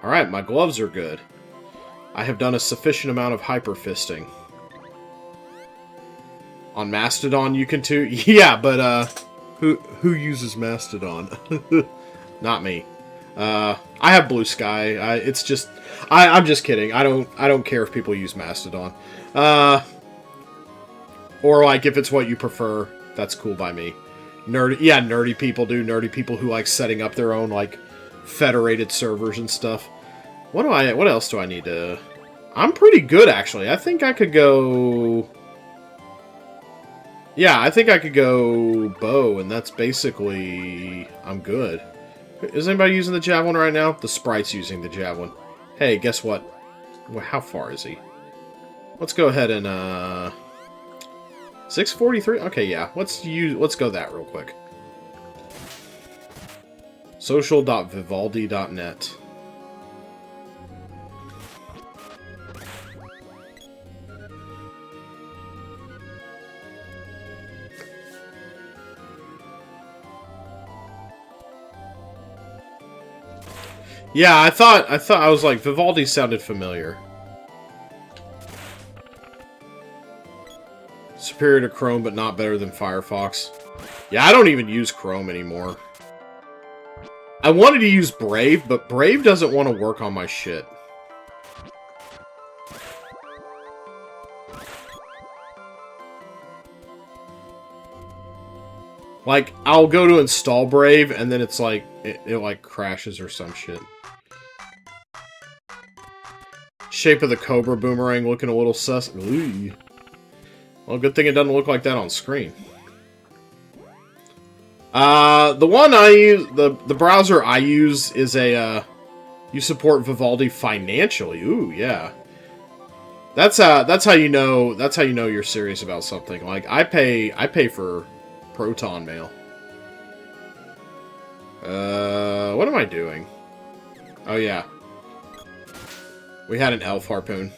Alright, my gloves are good. I have done a sufficient amount of hyperfisting. On Mastodon, you can too. Yeah, but who uses Mastodon? Not me. I have Blue Sky. It's just, I'm just kidding. I don't care if people use Mastodon. Or like if it's what you prefer, that's cool by me. Nerdy people do. Nerdy people who like setting up their own like federated servers and stuff. What else do I need to? I'm pretty good actually. I think I could go. Yeah, I think I could go bow, and that's basically... I'm good. Is anybody using the javelin right now? The sprite's using the javelin. Hey, guess what? Well, how far is he? Let's go ahead and, 643? Okay, yeah. Let's go that real quick. Social.vivaldi.net. Yeah, I thought I was like, Vivaldi sounded familiar. Superior to Chrome, but not better than Firefox. Yeah, I don't even use Chrome anymore. I wanted to use Brave, but Brave doesn't want to work on my shit. Like, I'll go to install Brave, and then it's like, it like crashes or some shit. Shape of the Cobra boomerang looking a little sus. Ooh. Well, good thing it doesn't look like that on screen. The one I use, the browser I use is a, you support Vivaldi financially. Ooh, yeah. That's how you know you're serious about something. Like, I pay for Proton Mail. What am I doing? Oh, yeah. We had an elf harpoon.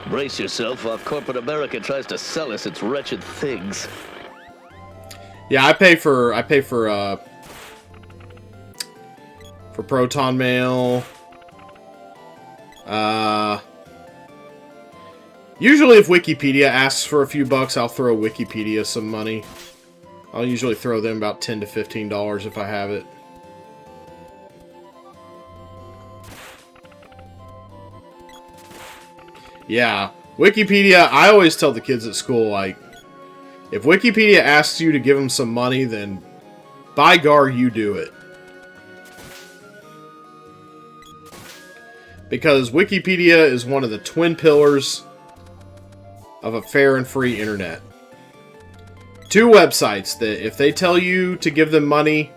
Brace yourself while corporate America tries to sell us its wretched things. Yeah, I pay for Proton Mail. Usually if Wikipedia asks for a few bucks, I'll throw Wikipedia some money. I'll usually throw them about $10 to $15 if I have it. Yeah, Wikipedia, I always tell the kids at school, like, if Wikipedia asks you to give them some money, then by gar, you do it. Because Wikipedia is one of the twin pillars of a fair and free internet. Two websites that if they tell you to give them money,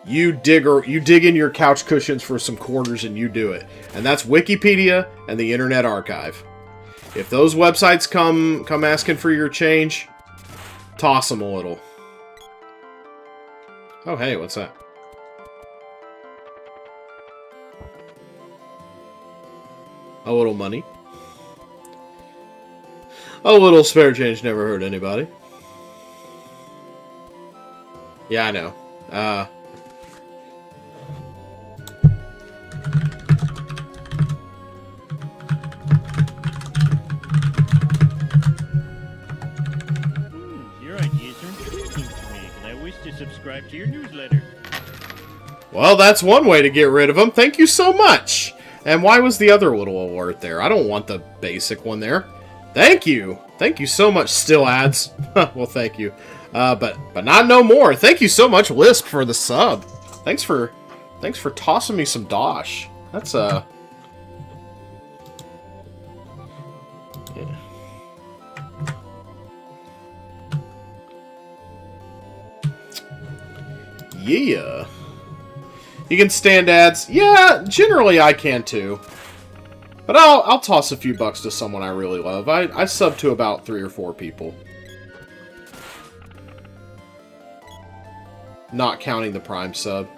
you dig in your couch cushions for some quarters and you do it. And that's Wikipedia and the Internet Archive. If those websites come asking for your change, toss them a little. Oh, hey, what's that? A little money. A little spare change never hurt anybody. Yeah, I know. Your ideas are interesting to me, and I wish to subscribe to your newsletter. Well, that's one way to get rid of them. Thank you so much. And why was the other little alert there? I don't want the basic one there. Thank you. Thank you so much, still ads. Well, thank you. But not no more. Thank you so much, Lisp, for the sub. Thanks for tossing me some dosh. That's yeah. Yeah. You can stand ads. Yeah, generally I can too. But I'll toss a few bucks to someone I really love. I sub to about 3 or 4 people. Not counting the Prime sub.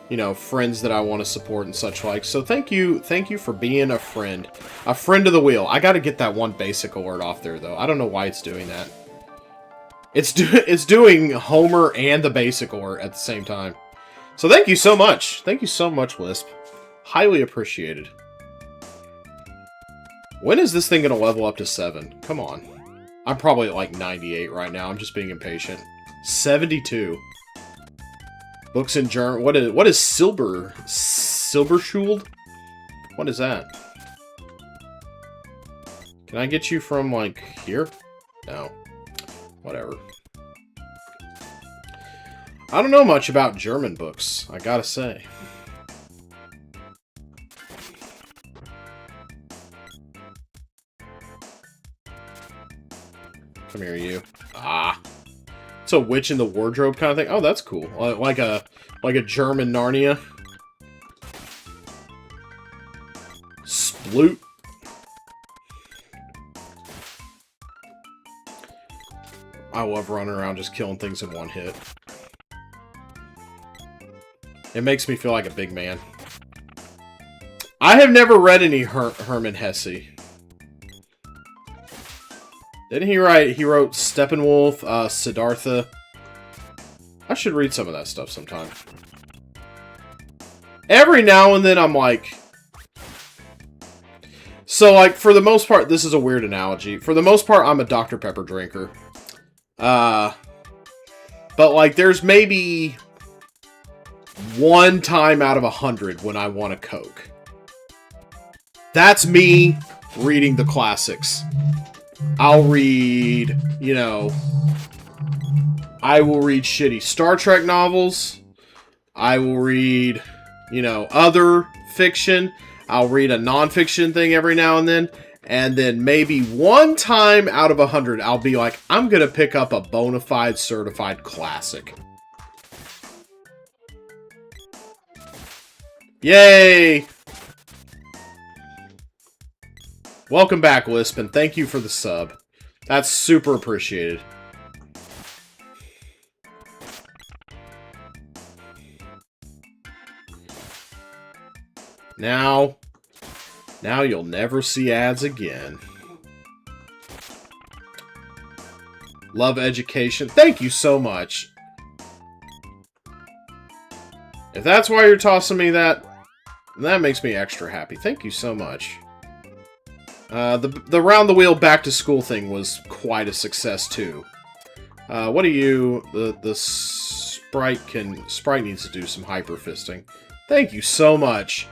You know, friends that I want to support and such like. So thank you for being a friend. A friend of the wheel. I gotta get that one basic alert off there though. I don't know why it's doing that. It's doing Homer and the basic alert at the same time. So thank you so much. Thank you so much, Lisp. Highly appreciated. When is this thing going to level up to 7? Come on. I'm probably at like 98 right now. I'm just being impatient. 72. Books in German. What is Silber? Silberschuld? What is that? Can I get you from, like, here? No. Whatever. I don't know much about German books, I gotta say. Come here, you. Ah. It's a witch in the wardrobe kind of thing. Oh, that's cool. Like a German Narnia. Sploot. I love running around just killing things in one hit. It makes me feel like a big man. I have never read any Hermann Hesse. Didn't he write? He wrote Steppenwolf, Siddhartha. I should read some of that stuff sometime. Every now and then I'm like... So, like, for the most part, this is a weird analogy. For the most part, I'm a Dr. Pepper drinker. But, like, there's maybe 1 time out of 100 when I want a Coke. That's me reading the classics. I'll read, you know... I will read shitty Star Trek novels. I will read, you know, other fiction. I'll read a non-fiction thing every now and then. And then maybe 1 time out of 100, I'll be like, I'm going to pick up a bona fide certified classic. Yay! Welcome back, Lisp, and thank you for the sub. That's super appreciated. Now you'll never see ads again. Love education. Thank you so much. If that's why you're tossing me that, that makes me extra happy. Thank you so much. The round the wheel back to school thing was quite a success too. What do you... The Sprite needs to do some hyper fisting. Thank you so much.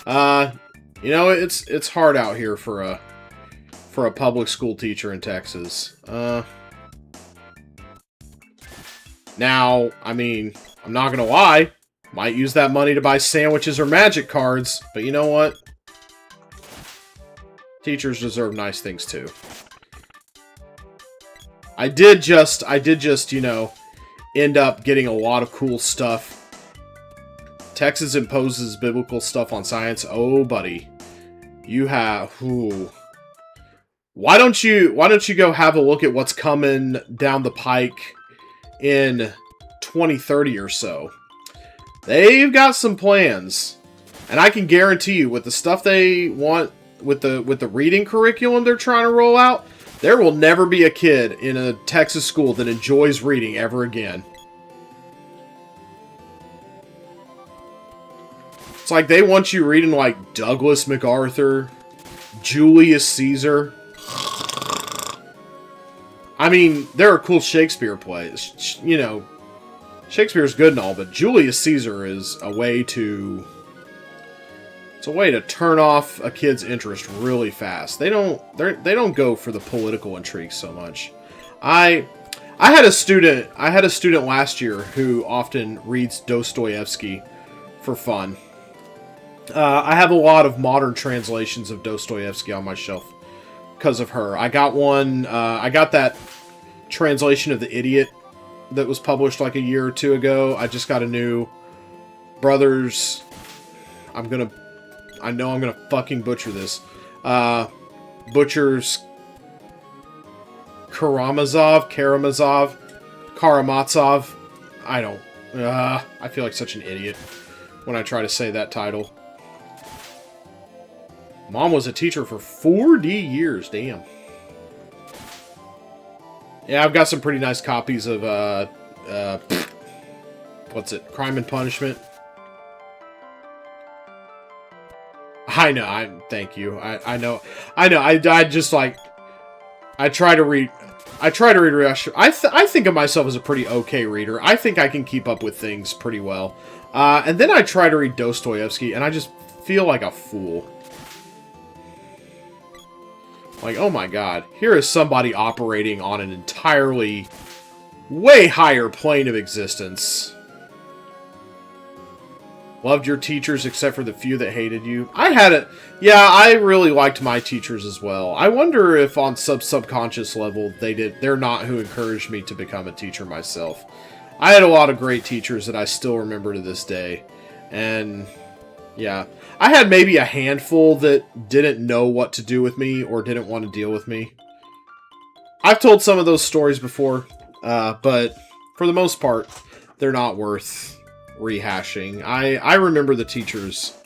You know, it's hard out here for a public school teacher in Texas. Now, I mean, I'm not gonna lie. Might use that money to buy sandwiches or magic cards, but you know what? Teachers deserve nice things too. I did just, you know, end up getting a lot of cool stuff. Texas imposes biblical stuff on science. Oh, buddy. You have... Ooh. Why don't you go have a look at what's coming down the pike in 2030 or so? They've got some plans. And I can guarantee you, with the stuff they want, with the reading curriculum they're trying to roll out, there will never be a kid in a Texas school that enjoys reading ever again. It's like they want you reading like Douglas MacArthur, Julius Caesar. I mean, there are cool Shakespeare plays. You know, Shakespeare's good and all, but Julius Caesar is a way to... It's a way to turn off a kid's interest really fast. They don't go for the political intrigue so much. I had a student last year who often reads Dostoevsky for fun. I have a lot of modern translations of Dostoevsky on my shelf because of her. I got one. I got that translation of The Idiot that was published like a year or two ago. I just got a new Brothers. I know I'm gonna fucking butcher this. Butchers Karamazov. I don't. I feel like such an idiot when I try to say that title. Mom was a teacher for 40 years. Damn. Yeah, I've got some pretty nice copies of what's it? Crime and Punishment. I know. Thank you. I know. I just like. I try to read. I think of myself as a pretty okay reader. I think I can keep up with things pretty well. And then I try to read Dostoevsky, and I just feel like a fool. Like, oh my god, here is somebody operating on an entirely way higher plane of existence. Loved your teachers except for the few that hated you. Yeah, I really liked my teachers as well. I wonder if on subconscious level they're not who encouraged me to become a teacher myself. I had a lot of great teachers that I still remember to this day. And yeah, I had maybe a handful that didn't know what to do with me or didn't want to deal with me. I've told some of those stories before, but for the most part, they're not worth rehashing. I remember the teachers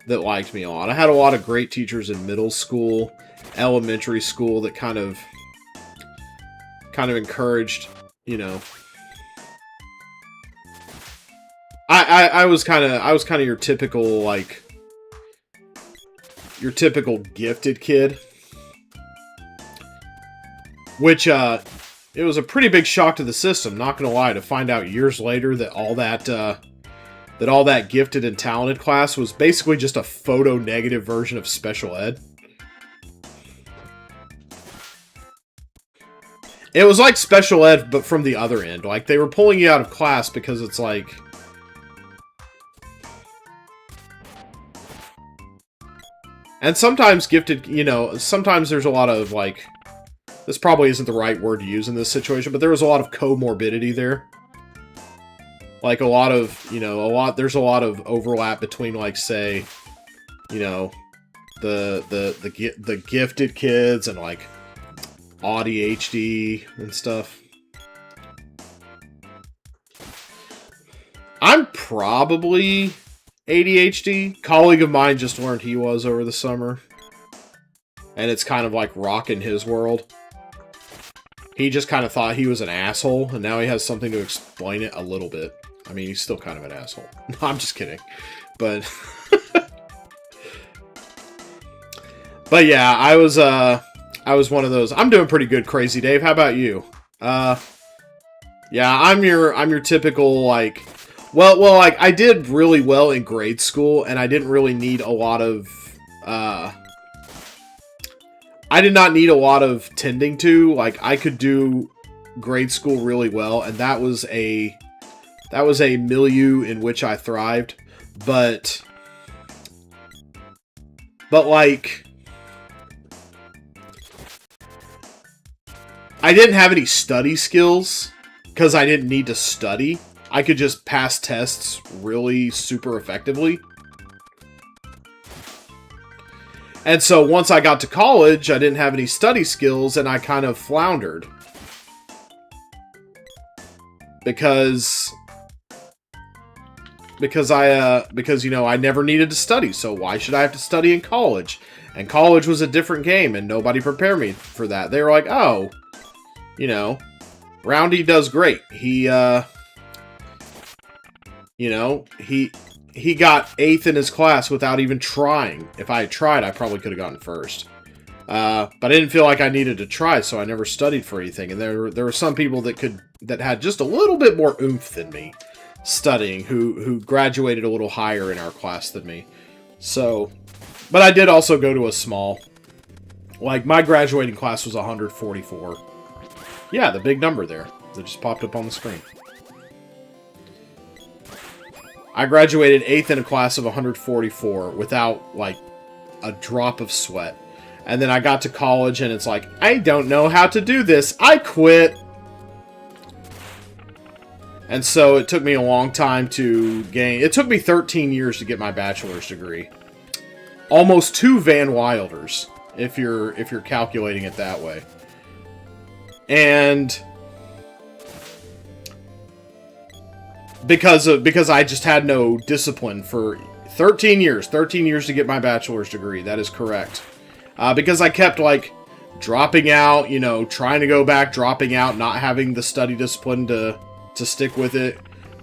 that liked me a lot. I had a lot of great teachers in middle school, elementary school that kind of encouraged, you know. I was kind of your typical gifted kid, which it was a pretty big shock to the system, not gonna lie, to find out years later that all that gifted and talented class was basically just a photo-negative version of special ed. It was like special ed, but from the other end. Like, they were pulling you out of class because it's like... And sometimes gifted, you know, sometimes there's a lot of, like... This probably isn't the right word to use in this situation, but there was a lot of comorbidity there. Like, a lot of, you know, there's a lot of overlap between, like, say, you know, the gifted kids and, like, ADHD and stuff. I'm probably ADHD. Colleague of mine just learned he was over the summer. And it's kind of like rocking his world. He just kind of thought he was an asshole, and now he has something to explain it a little bit. I mean, he's still kind of an asshole. No, I'm just kidding. But... But yeah, I was one of those. I'm doing pretty good, Crazy Dave. How about you? Yeah, I'm your typical, like, well, like, I did really well in grade school, and I didn't really need a lot of, I did not need a lot of tending to. Like, I could do grade school really well, and that was a milieu in which I thrived. But like, I didn't have any study skills because I didn't need to study. I could just pass tests really super effectively. And so once I got to college, I didn't have any study skills, and I kind of floundered. Because you know, I never needed to study, so why should I have to study in college? And college was a different game, and nobody prepared me for that. They were like, oh, you know, Roundy does great. He, you know, he got 8th in his class without even trying. If I had tried, I probably could have gotten first. But I didn't feel like I needed to try, so I never studied for anything. And there were some people that had just a little bit more oomph than me studying, who graduated a little higher in our class than me. So, but I did also go to a small. Like, my graduating class was 144. Yeah, the big number there that just popped up on the screen. I graduated 8th in a class of 144 without, like, a drop of sweat. And then I got to college, and it's like, I don't know how to do this. I quit. And so it took me a long time to gain... It took me 13 years to get my bachelor's degree. Almost 2 Van Wilders, if you're calculating it that way. And... Because I just had no discipline for 13 years. 13 years to get my bachelor's degree. That is correct. Because I kept, like, dropping out, you know, trying to go back, dropping out, not having the study discipline to stick with it.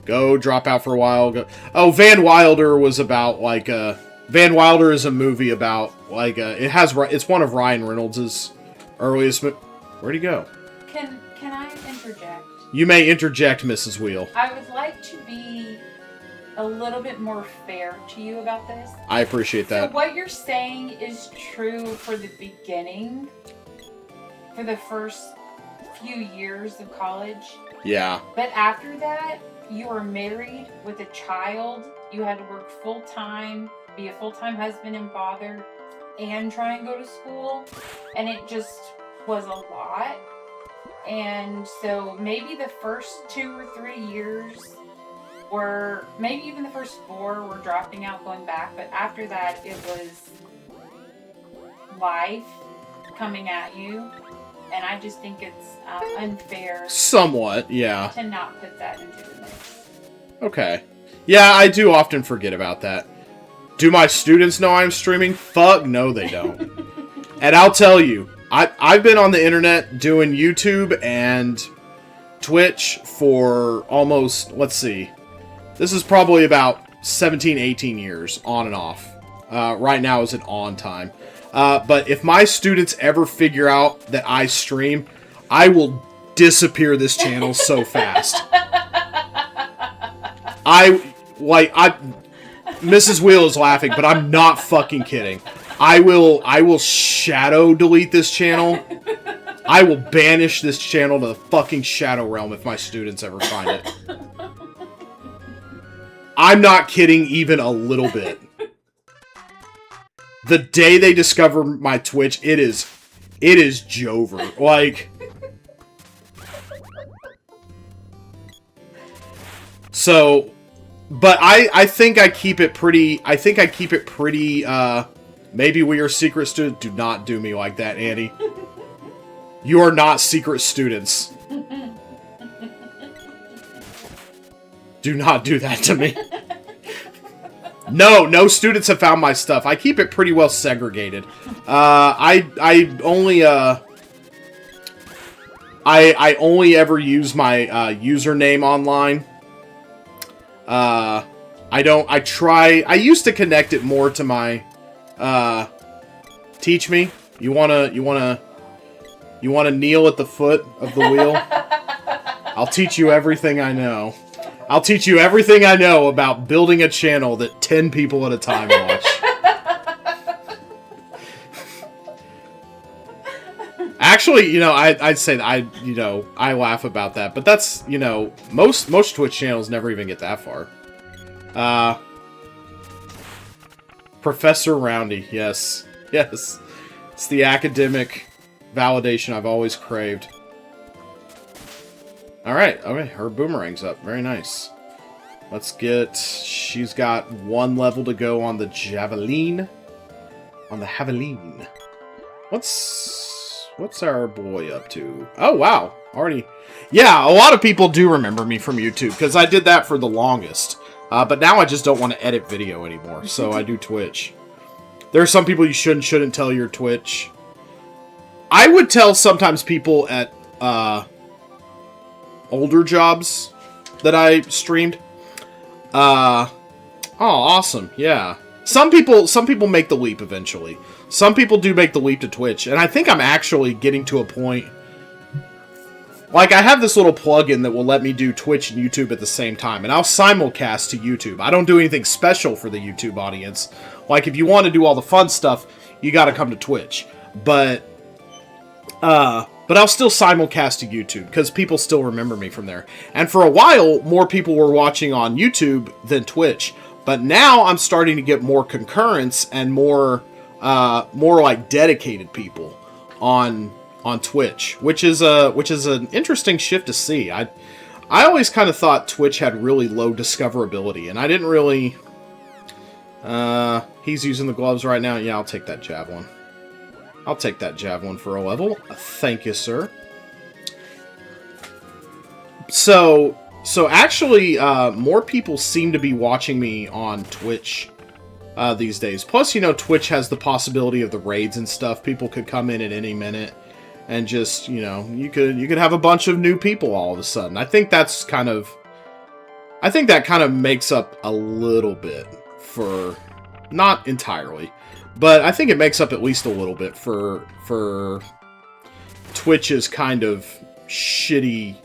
Go, drop out for a while. Go. Oh, Van Wilder was about, like, Van Wilder is a movie about, like, it's one of Ryan Reynolds' earliest... Where'd he go? Can I interject? You may interject, Mrs. Wheel. I would like to be a little bit more fair to you about this. I appreciate that. So what you're saying is true for the beginning, for the first few years of college. Yeah. But after that, you are married with a child. You had to work full-time, be a full-time husband and father, and try and go to school. And it just was a lot. And so maybe the first 2 or 3 years were, maybe even the first 4 were dropping out, going back. But after that, it was life coming at you. And I just think it's unfair. Somewhat, yeah. To not put that into the mix. Okay. Yeah, I do often forget about that. Do my students know I'm streaming? Fuck no, they don't. And I'll tell you, I've been on the internet doing YouTube and Twitch for almost, let's see, this is probably about 17, 18 years, on and off. Right now is an on time. But if my students ever figure out that I stream, I will disappear this channel so fast. Mrs. Wheel is laughing, but I'm not fucking kidding. I will shadow delete this channel. I will banish this channel to the fucking Shadow Realm if my students ever find it. I'm not kidding even a little bit. The day they discover my Twitch, it is Jover. Like, so, but I think I keep it pretty, maybe we are secret students. Do not do me like that, Annie. You are not secret students. Do not do that to me. No students have found my stuff. I keep it pretty well segregated. I only ever use my username online. I used to connect it more to my Teach me. You wanna kneel at the foot of the wheel? I'll teach you everything I know. I'll teach you everything I know about building a channel that 10 people at a time watch. Actually, you know, I'd say that I laugh about that, but that's, you know, most Twitch channels never even get that far. Professor Roundy, yes. Yes. It's the academic validation I've always craved. Alright, okay, her boomerang's up. Very nice. Let's get... She's got 1 level to go on the javelin. On the javelin. What's our boy up to? Oh, wow. Already... Yeah, a lot of people do remember me from YouTube, because I did that for the longest. But now I just don't want to edit video anymore, so I do Twitch. There are some people you shouldn't tell your Twitch. I would tell sometimes people at older jobs that I streamed. Oh, awesome. Yeah. Some people make the leap eventually. Some people do make the leap to Twitch, and I think I'm actually getting to a point. Like, I have this little plugin that will let me do Twitch and YouTube at the same time, and I'll simulcast to YouTube. I don't do anything special for the YouTube audience. Like, if you want to do all the fun stuff, you gotta come to Twitch. But I'll still simulcast to YouTube, because people still remember me from there. And for a while, more people were watching on YouTube than Twitch. But now I'm starting to get more concurrence and more like dedicated people on Twitch, which is an interesting shift to see. I always kind of thought Twitch had really low discoverability, and I didn't really... he's using the gloves right now. Yeah, I'll take that javelin. I'll take that javelin for a level. Thank you, sir. So actually, more people seem to be watching me on Twitch these days. Plus, you know, Twitch has the possibility of the raids and stuff. People could come in at any minute and just, you know, you could have a bunch of new people all of a sudden. I think that kind of makes up a little bit for, not entirely, but I think it makes up at least a little bit for Twitch's kind of shitty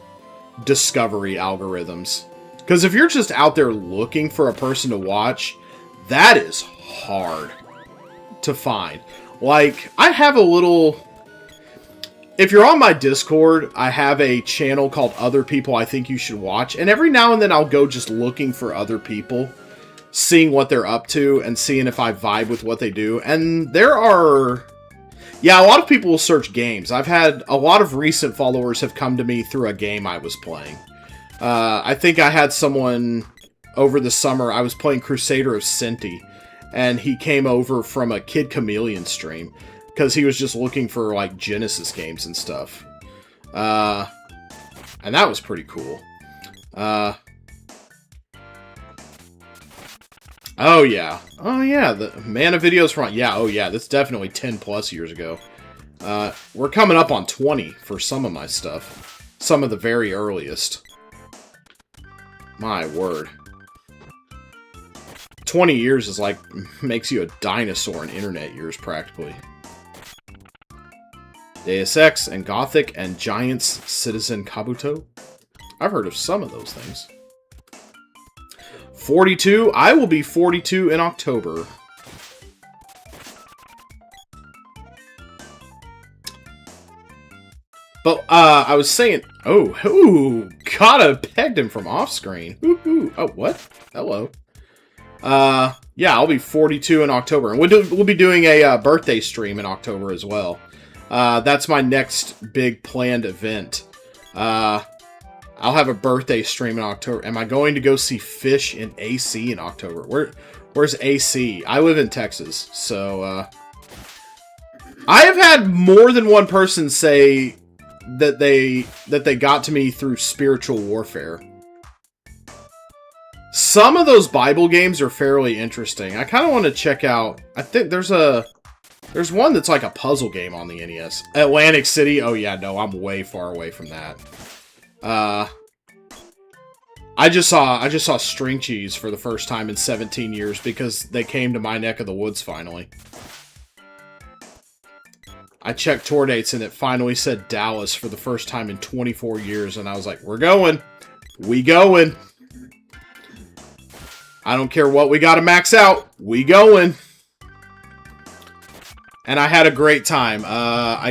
discovery algorithms. Because if you're just out there looking for a person to watch, that is hard to find. Like, I have a little... If you're on my Discord, I have a channel called Other People I Think You Should Watch, and every now and then I'll go just looking for other people, seeing what they're up to, and seeing if I vibe with what they do. And there are... Yeah, a lot of people will search games. I've had a lot of recent followers have come to me through a game I was playing. I think I had someone over the summer, I was playing Crusader of Sinti, and he came over from a Kid Chameleon stream, because he was just looking for, like, Genesis games and stuff. And that was pretty cool. Oh, yeah. Oh, yeah, the Mana videos from... Yeah, oh, yeah, that's definitely 10 plus years ago. We're coming up on 20 for some of my stuff. Some of the very earliest. My word. 20 years is like... makes you a dinosaur in internet years, practically. Deus Ex and Gothic and Giants Citizen Kabuto. I've heard of some of those things. 42. I will be 42 in October. But, I was saying... Oh, ooh, gotta pegged him from off-screen. Ooh. Oh, what? Hello. Yeah, I'll be 42 in October. And we'll be doing a birthday stream in October as well. That's my next big planned event. I'll have a birthday stream in October. Am I going to go see Fish in AC in October? Where's AC? I live in Texas, so, I have had more than one person say that they got to me through spiritual warfare. Some of those Bible games are fairly interesting. I kind of want to check out... I think there's one that's like a puzzle game on the NES. Atlantic City? Oh yeah, no, I'm way far away from that. I just saw String Cheese for the first time in 17 years because they came to my neck of the woods finally. I checked tour dates and it finally said Dallas for the first time in 24 years. And I was like, we're going. We going. I don't care what we got to max out. We going. And I had a great time. I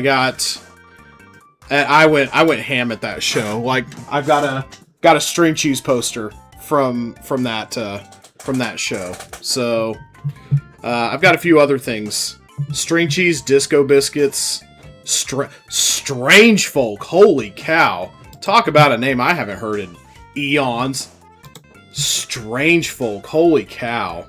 went ham at that show. Like, I've got a string cheese poster from that show. So I've got a few other things. String cheese, disco biscuits, strange folk. Holy cow! Talk about a name I haven't heard in eons. Strange folk. Holy cow!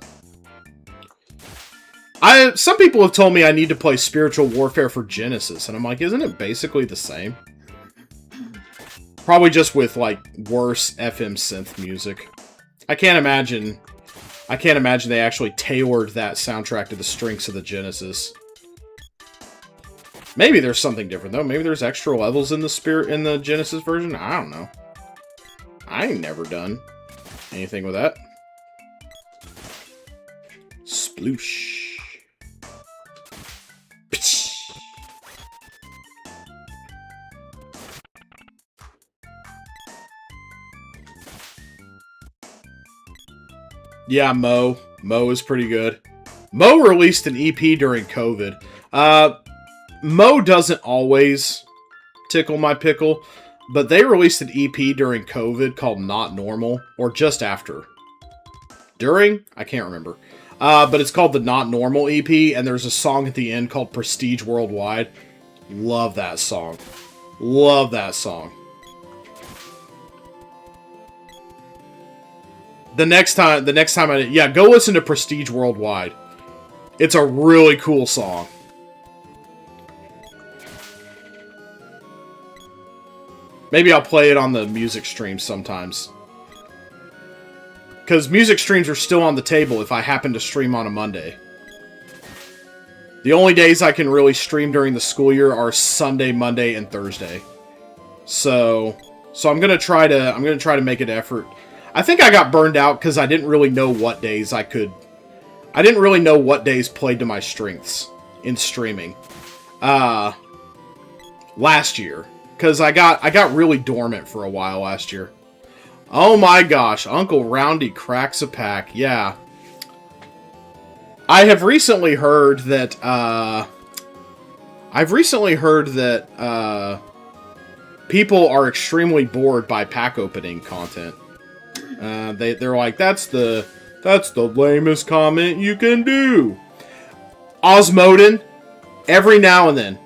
Some people have told me I need to play Spiritual Warfare for Genesis, and I'm like, isn't it basically the same? Probably just with, like, worse FM synth music. I can't imagine they actually tailored that soundtrack to the strengths of the Genesis. Maybe there's something different, though. Maybe there's extra levels in the Genesis version. I don't know. I ain't never done anything with that. Sploosh. Yeah, Mo. Mo is pretty good. Mo released an EP during COVID. Mo doesn't always tickle my pickle, but they released an EP during COVID called Not Normal, or just after. During? I can't remember. But it's called the Not Normal EP, and there's a song at the end called Prestige Worldwide. Love that song. Love that song. The next time go listen to Prestige Worldwide. It's a really cool song. Maybe I'll play it on the music stream sometimes. Because music streams are still on the table if I happen to stream on a Monday. The only days I can really stream during the school year are Sunday, Monday, and Thursday. So I'm gonna try to make an effort. I think I got burned out because I didn't really know what days I didn't really know what days played to my strengths in streaming. Last year. Because I got really dormant for a while last year. Oh my gosh, Uncle Roundy cracks a pack. Yeah. I've recently heard that people are extremely bored by pack opening content. They're like, that's the lamest comment you can do. Osmodin, every now and then,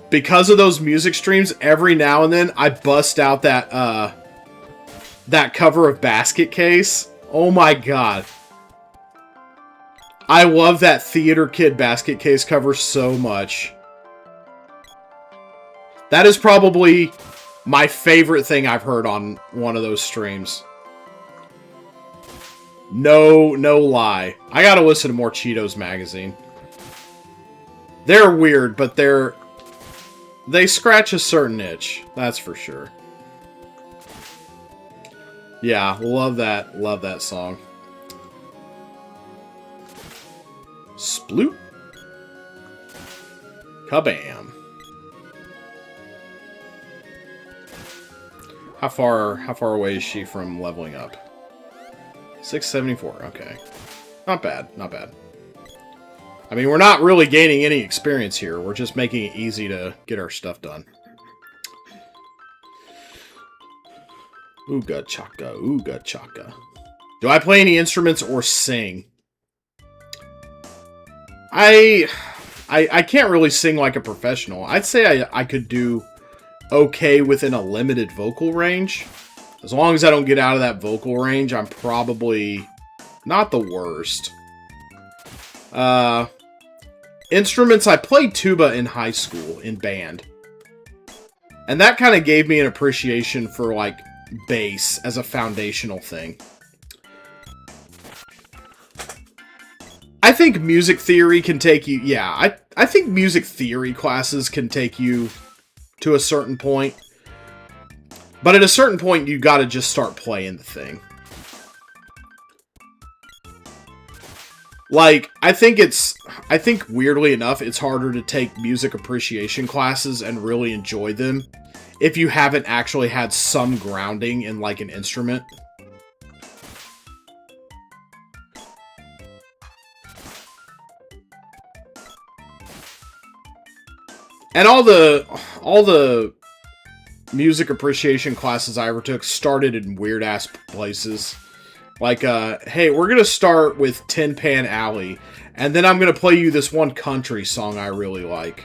because of those music streams, every now and then I bust out that cover of Basket Case. Oh my god. I love that Theater Kid Basket Case cover so much. That is probably my favorite thing I've heard on one of those streams. No lie. I gotta listen to more Cheetos Magazine. They're weird, but they scratch a certain itch. That's for sure. Yeah, love that. Love that song. Sploot. Kabam. How far away is she from leveling up? 674, okay. Not bad, not bad. I mean, we're not really gaining any experience here. We're just making it easy to get our stuff done. Ooga chaka, ooga chaka. Do I play any instruments or sing? I can't really sing like a professional. I'd say I could do okay within a limited vocal range. As long as I don't get out of that vocal range, I'm probably not the worst. Instruments, I played tuba in high school, in band. And that kind of gave me an appreciation for, like, bass as a foundational thing. I think music theory can take you... Yeah, I think music theory classes can take you to a certain point. But at a certain point, you gotta just start playing the thing. Like, I think weirdly enough, it's harder to take music appreciation classes and really enjoy them if you haven't actually had some grounding in, like, an instrument. And all the music appreciation classes I ever took started in weird-ass places. Like, hey, we're gonna start with Tin Pan Alley, and then I'm gonna play you this one country song I really like.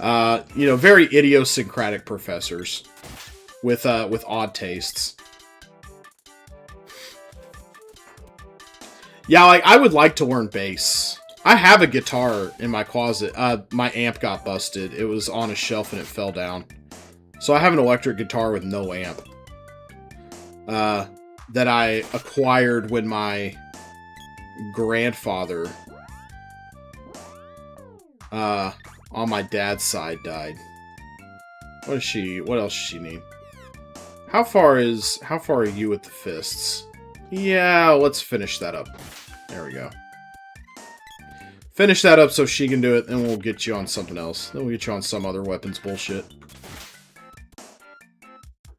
You know, very idiosyncratic professors with odd tastes. Yeah, like, I would like to learn bass. I have a guitar in my closet. My amp got busted. It was on a shelf and it fell down. So I have an electric guitar with no amp. That I acquired when my grandfather on my dad's side died. What else does she need? How far are you with the fists? Yeah, let's finish that up. There we go. Finish that up so she can do it, and we'll get you on something else. Then we'll get you on some other weapons bullshit.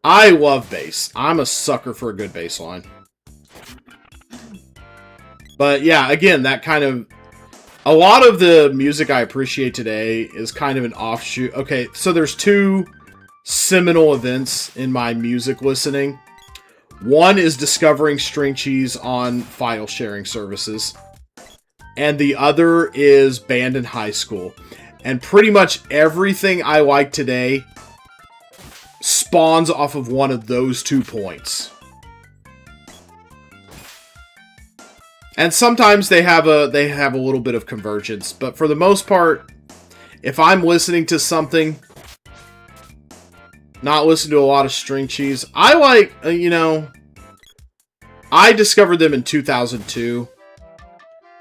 I love bass. I'm a sucker for a good bass line. But yeah, again, that kind of... A lot of the music I appreciate today is kind of an offshoot. Okay, so there's two seminal events in my music listening. One is discovering string cheese on file sharing services. And the other is band in high school. And pretty much everything I like today spawns off of one of those 2 points. And sometimes they have a little bit of convergence, but for the most part, if I'm listening to something, not listen to a lot of string cheese, I like, you know, I discovered them in 2002.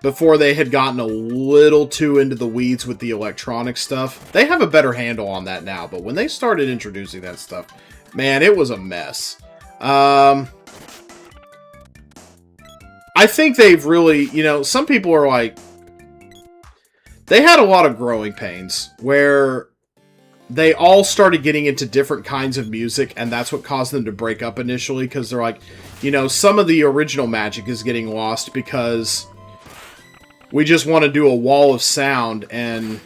Before they had gotten a little too into the weeds with the electronic stuff. They have a better handle on that now, but when they started introducing that stuff, man, it was a mess. I think they've really, you know, some people are like, they had a lot of growing pains where they all started getting into different kinds of music, and that's what caused them to break up initially, because they're like, you know, some of the original magic is getting lost because... we just want to do a wall of sound and,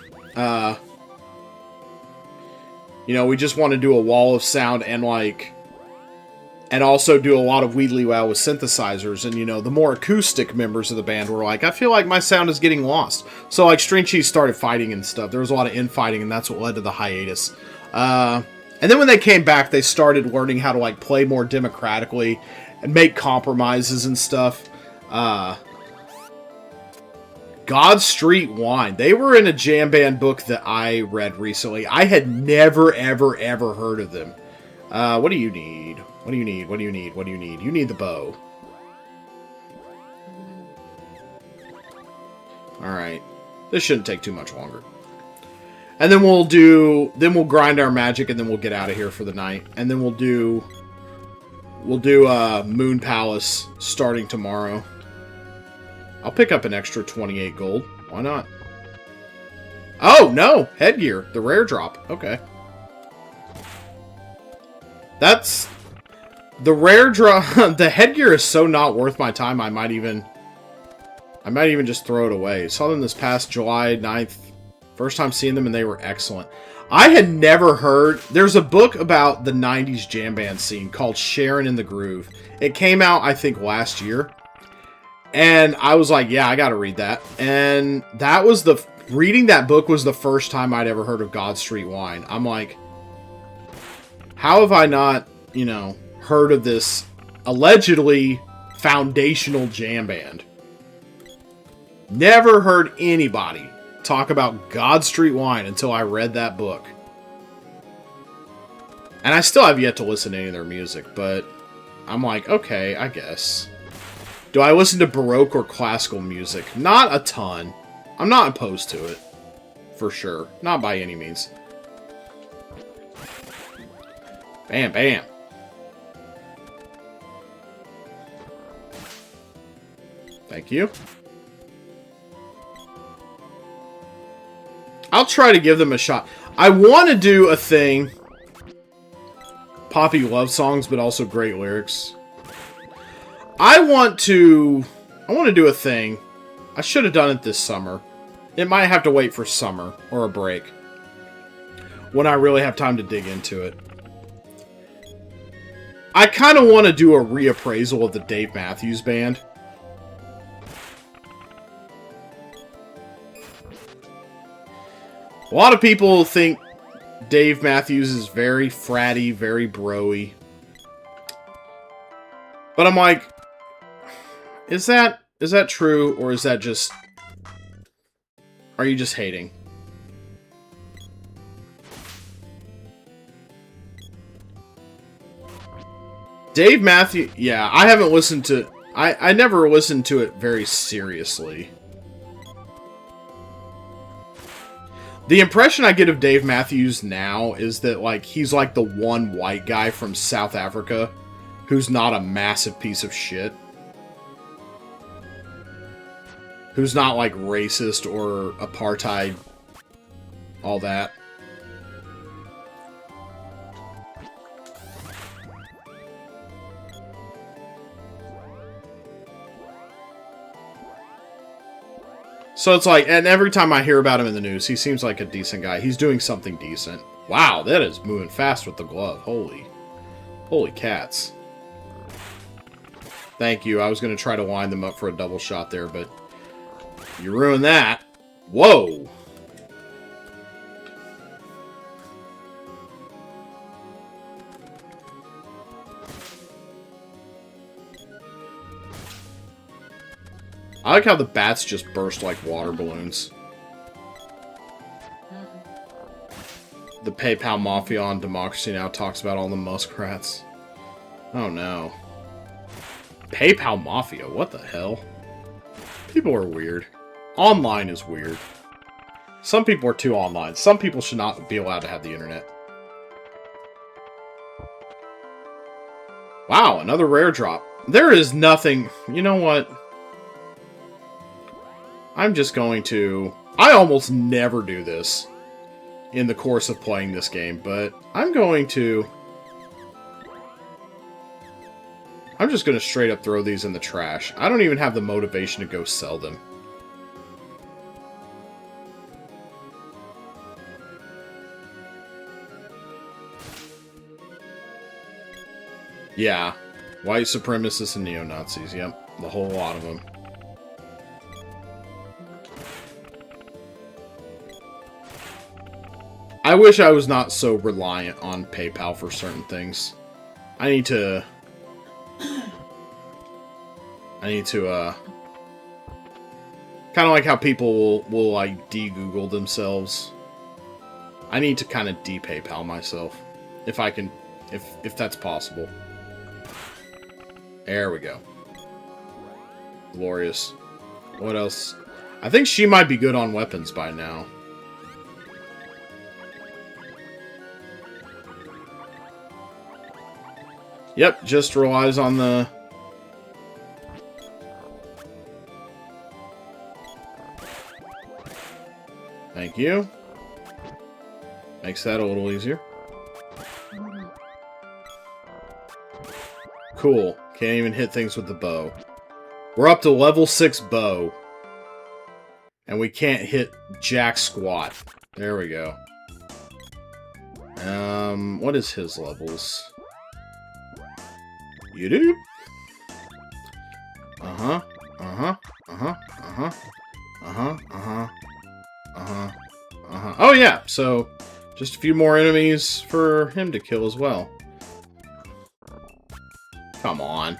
you know, we just want to do a wall of sound and, like, and also do a lot of wheedly wow with synthesizers. And, you know, the more acoustic members of the band were like, I feel like my sound is getting lost. So, like, String Cheese started fighting and stuff. There was a lot of infighting, and that's what led to the hiatus. And then when they came back, they started learning how to, like, play more democratically and make compromises and stuff. God Street Wine. They were in a jam band book that I read recently. I had never, ever, ever heard of them. What do you need? What do you need? What do you need? What do you need? You need the bow. Alright. This shouldn't take too much longer. And then we'll grind our magic and then we'll get out of here for the night. And then we'll do Moon Palace starting tomorrow. I'll pick up an extra 28 gold. Why not? Oh, no! Headgear. The rare drop. Okay. That's... The rare drop... The headgear is so not worth my time, I might even just throw it away. Saw them this past July 9th. First time seeing them, and they were excellent. I had never heard... There's a book about the 90s jam band scene called Sharon in the Groove. It came out, I think, last year. And I was like, yeah, I gotta read that. And that was reading that book was the first time I'd ever heard of God Street Wine. I'm like, how have I not, you know, heard of this allegedly foundational jam band? Never heard anybody talk about God Street Wine until I read that book. And I still have yet to listen to any of their music, but I'm like, okay, I guess. Do I listen to Baroque or classical music? Not a ton. I'm not opposed to it. For sure. Not by any means. Bam, bam. Thank you. I'll try to give them a shot. I want to do a thing. Poppy love songs, but also great lyrics. I want to do a thing. I should have done it this summer. It might have to wait for summer or a break. When I really have time to dig into it. I kind of want to do a reappraisal of the Dave Matthews Band. A lot of people think Dave Matthews is very fratty, very bro-y. But I'm like, is that true, or is that just... Are you just hating? Dave Matthews... Yeah, I haven't listened to... I never listened to it very seriously. The impression I get of Dave Matthews now is that, like, he's like the one white guy from South Africa who's not a massive piece of shit. Who's not, like, racist or apartheid. All that. So it's like, and every time I hear about him in the news, he seems like a decent guy. He's doing something decent. Wow, that is moving fast with the glove. Holy cats. Thank you. I was going to try to line them up for a double shot there, but you ruined that. Whoa. I like how the bats just burst like water balloons. The PayPal Mafia on Democracy Now! Talks about all the muskrats. Oh no. PayPal Mafia? What the hell? People are weird. Online is weird. Some people are too online. Some people should not be allowed to have the internet. Wow, another rare drop. There is nothing... You know what? I'm just going to... I almost never do this in the course of playing this game, but I'm going to... I'm just going to straight up throw these in the trash. I don't even have the motivation to go sell them. Yeah. White supremacists and neo-Nazis. Yep. The whole lot of them. I wish I was not so reliant on PayPal for certain things. I need to, kind of like how people will like, de-Google themselves. I need to kind of de-PayPal myself. If I can, if that's possible. There we go. Glorious. What else? I think she might be good on weapons by now. Yep, just relies on the... Thank you. Makes that a little easier. Cool. Can't even hit things with the bow. We're up to level 6 bow. And we can't hit jack squat. There we go. What is his levels? You do? Uh-huh. Uh-huh. Uh-huh. Uh-huh. Uh-huh. Uh-huh. Uh-huh. Uh-huh. Oh, yeah. So, just a few more enemies for him to kill as well. Come on.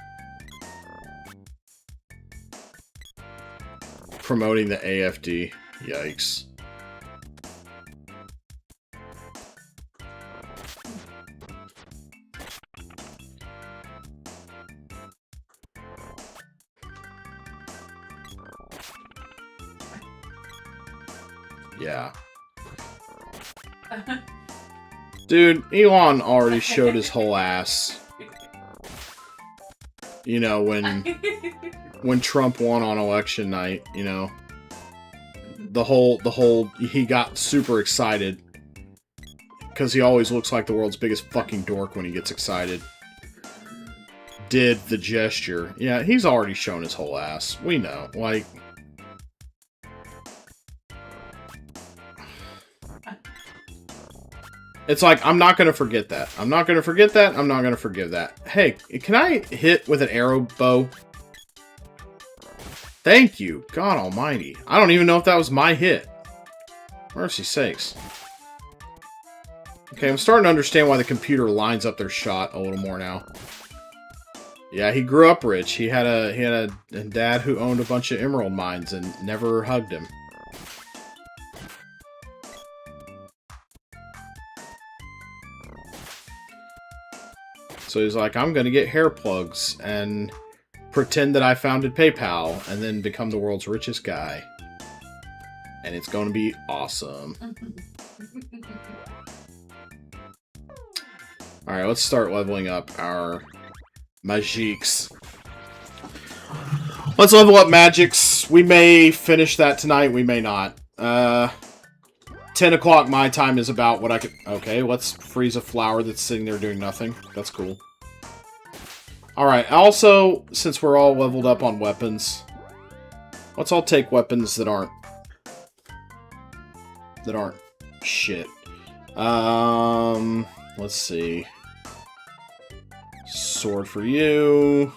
Promoting the AFD. Yikes. Yeah. Dude, Elon already showed his whole ass. You know, when Trump won on election night, you know. the whole he got super excited because he always looks like the world's biggest fucking dork when he gets excited. Did the gesture. Yeah, he's already shown his whole ass. We know. Like, it's like, I'm not going to forget that. I'm not going to forget that. I'm not going to forgive that. Hey, can I hit with an arrow bow? Thank you. God almighty. I don't even know if that was my hit. Mercy sakes. Okay, I'm starting to understand why the computer lines up their shot a little more now. Yeah, he grew up rich. He had a dad who owned a bunch of emerald mines and never hugged him. So he's like, I'm gonna get hair plugs and pretend that I founded PayPal and then become the world's richest guy. And it's gonna be awesome. Alright, let's start leveling up our magiques. Let's level up magics. We may finish that tonight, we may not. 10 o'clock my time is about what I could... Okay, let's freeze a flower that's sitting there doing nothing. That's cool. Alright, also, since we're all leveled up on weapons, let's all take weapons that aren't shit. Let's see. Sword for you.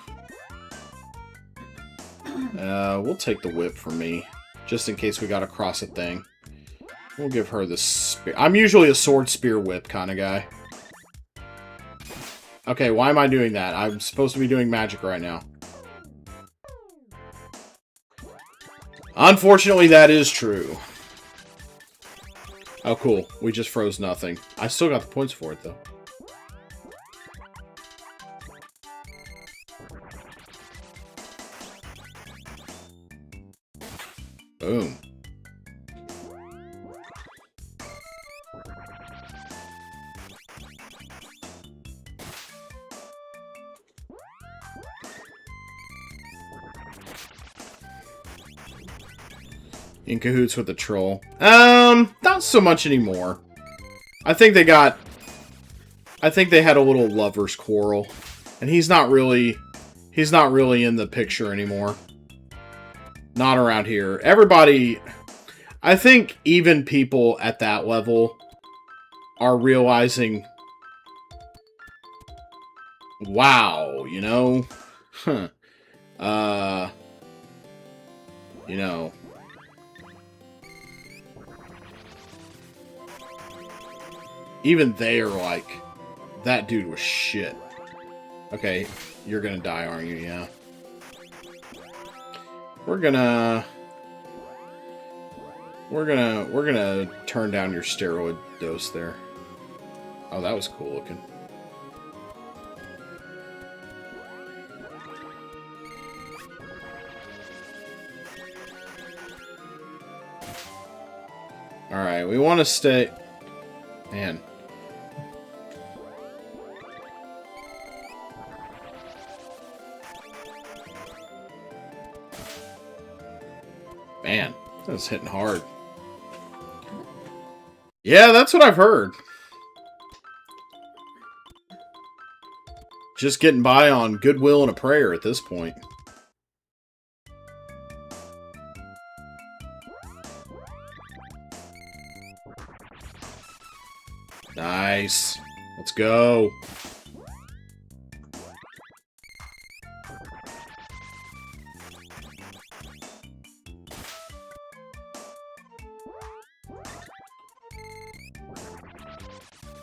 We'll take the whip for me, just in case we gotta cross a thing. We'll give her the spear. I'm usually a sword, spear, whip kind of guy. Okay, why am I doing that? I'm supposed to be doing magic right now. Unfortunately, that is true. Oh, cool. We just froze nothing. I still got the points for it, though. Boom. In cahoots with the troll. Not so much anymore. I think they had a little lover's quarrel. And he's not really in the picture anymore. Not around here. Everybody, I think even people at that level are realizing, wow, you know? You know. Even they are like, that dude was shit. Okay, you're gonna die, aren't you? Yeah. We're gonna turn down your steroid dose there. Oh, that was cool looking. Alright, we want to stay... Man. Man, that's hitting hard. Yeah, that's what I've heard. Just getting by on goodwill and a prayer at this point. Nice. Let's go.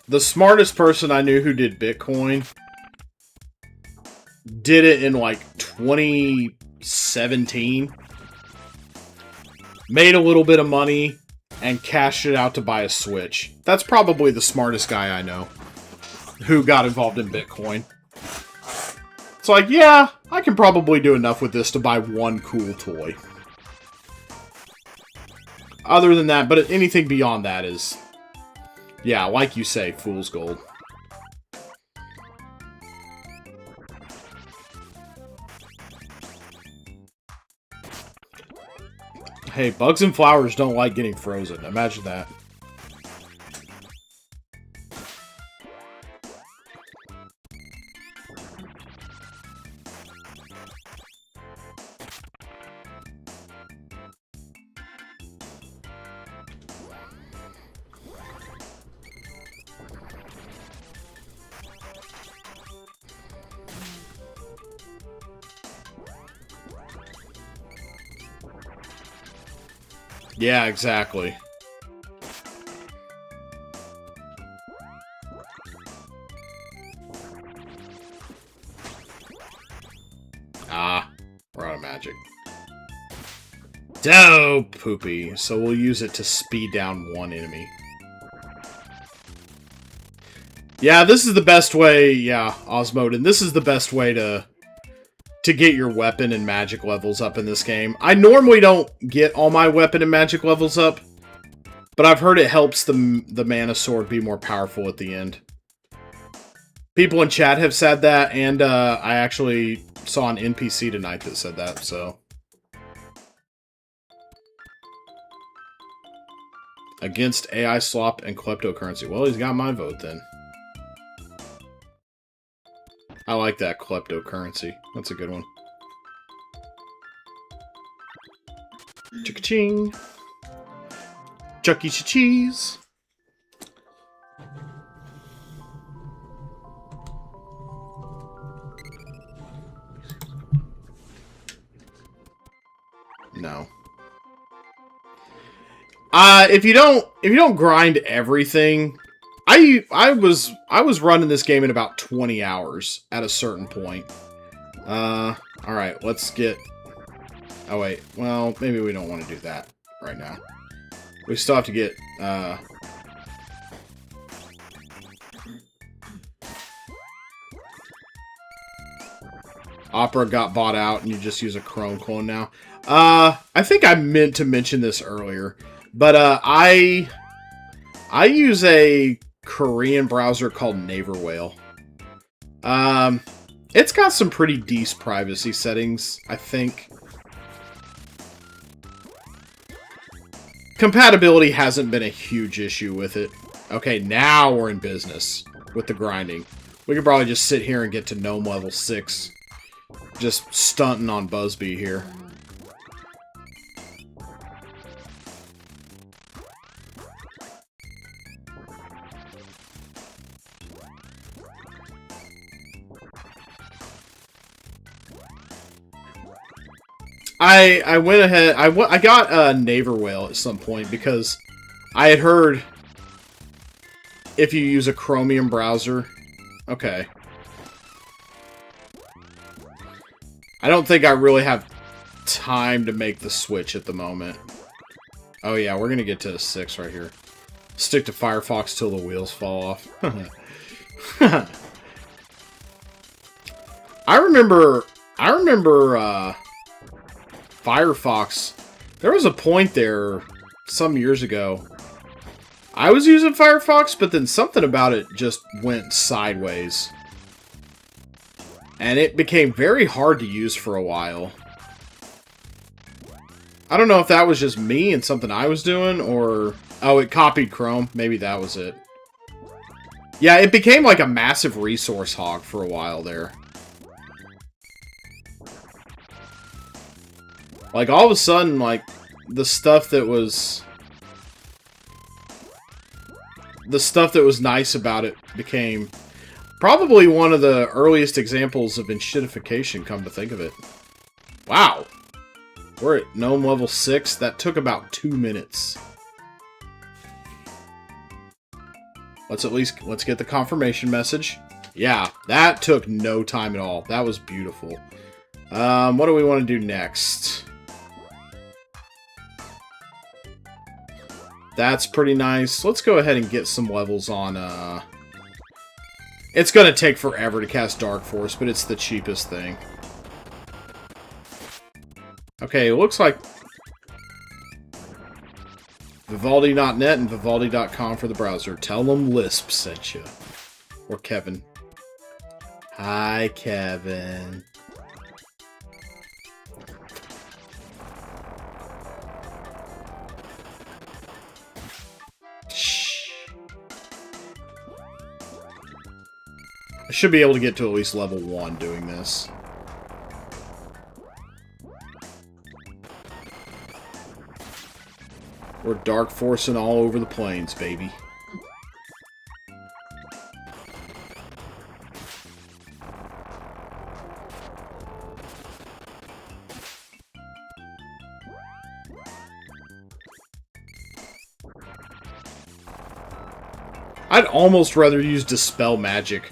The smartest person I knew who did Bitcoin did it in like 2017. Made a little bit of money and cashed it out to buy a Switch. That's probably the smartest guy I know who got involved in Bitcoin. It's like, yeah, I can probably do enough with this to buy one cool toy. Other than that, but anything beyond that is, yeah, like you say, fool's gold. Hey, bugs and flowers don't like getting frozen. Imagine that. Yeah, exactly. Ah, we're out of magic. Dope, Poopy. So we'll use it to speed down one enemy. Yeah, this is the best way, yeah, Osmoden. This is the best way to get your weapon and magic levels up in this game. I normally don't get all my weapon and magic levels up, but I've heard it helps the mana sword be more powerful at the end. People in chat have said that, and I actually saw an NPC tonight that said that, so. Against AI slop and kleptocurrency. Well, he's got my vote then. I like that kleptocurrency. That's a good one. Chicka-ching. Chuck E. Cheese. No. If you don't grind everything, I was running this game in about 20 hours at a certain point. All right, let's get. Oh wait, well maybe we don't want to do that right now. We still have to get. Opera got bought out, and you just use a Chrome clone now. I think I meant to mention this earlier, but I use a Korean browser called roundthewheel. It's got some pretty decent privacy settings, I think. Compatibility hasn't been a huge issue with it. Okay, now we're in business with the grinding. We could probably just sit here and get to Gnome level 6. Just stunting on Busby here. I went ahead. I got a roundthewheel at some point because I had heard if you use a Chromium browser. Okay. I don't think I really have time to make the switch at the moment. Oh yeah, we're gonna get to a 6 right here. Stick to Firefox till the wheels fall off. I remember Firefox. There was a point there some years ago. I was using Firefox, but then something about it just went sideways. And it became very hard to use for a while. I don't know if that was just me and something I was doing, or... Oh, it copied Chrome. Maybe that was it. Yeah, it became like a massive resource hog for a while there. Like, all of a sudden, like, the stuff that was nice about it became probably one of the earliest examples of enshittification, come to think of it. Wow. We're at Gnome level 6. That took about 2 minutes. Let's get the confirmation message. Yeah, that took no time at all. That was beautiful. What do we want to do next? That's pretty nice. Let's go ahead and get some levels on, It's gonna take forever to cast Dark Force, but it's the cheapest thing. Okay, it looks like Vivaldi.net and Vivaldi.com for the browser. Tell them Lisp sent you. Or Kevin. Hi, Kevin. I should be able to get to at least level 1 doing this. We're dark forcing all over the plains, baby. I'd almost rather use Dispel Magic.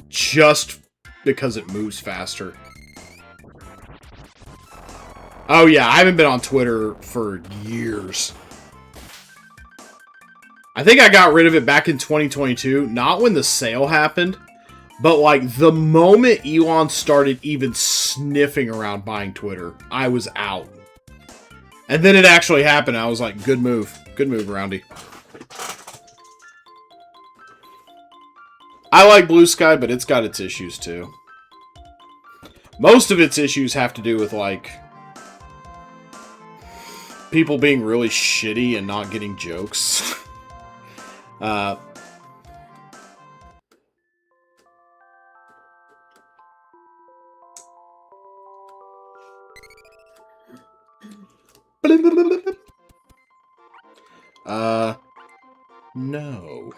Just because it moves faster. Oh yeah, I haven't been on Twitter for years. I think I got rid of it back in 2022. Not when the sale happened, but like the moment Elon started even sniffing around buying Twitter, I was out. And then it actually happened. I was like, good move. Good move, Roundy. I like Blue Sky, but it's got its issues too. Most of its issues have to do with like people being really shitty and not getting jokes. No.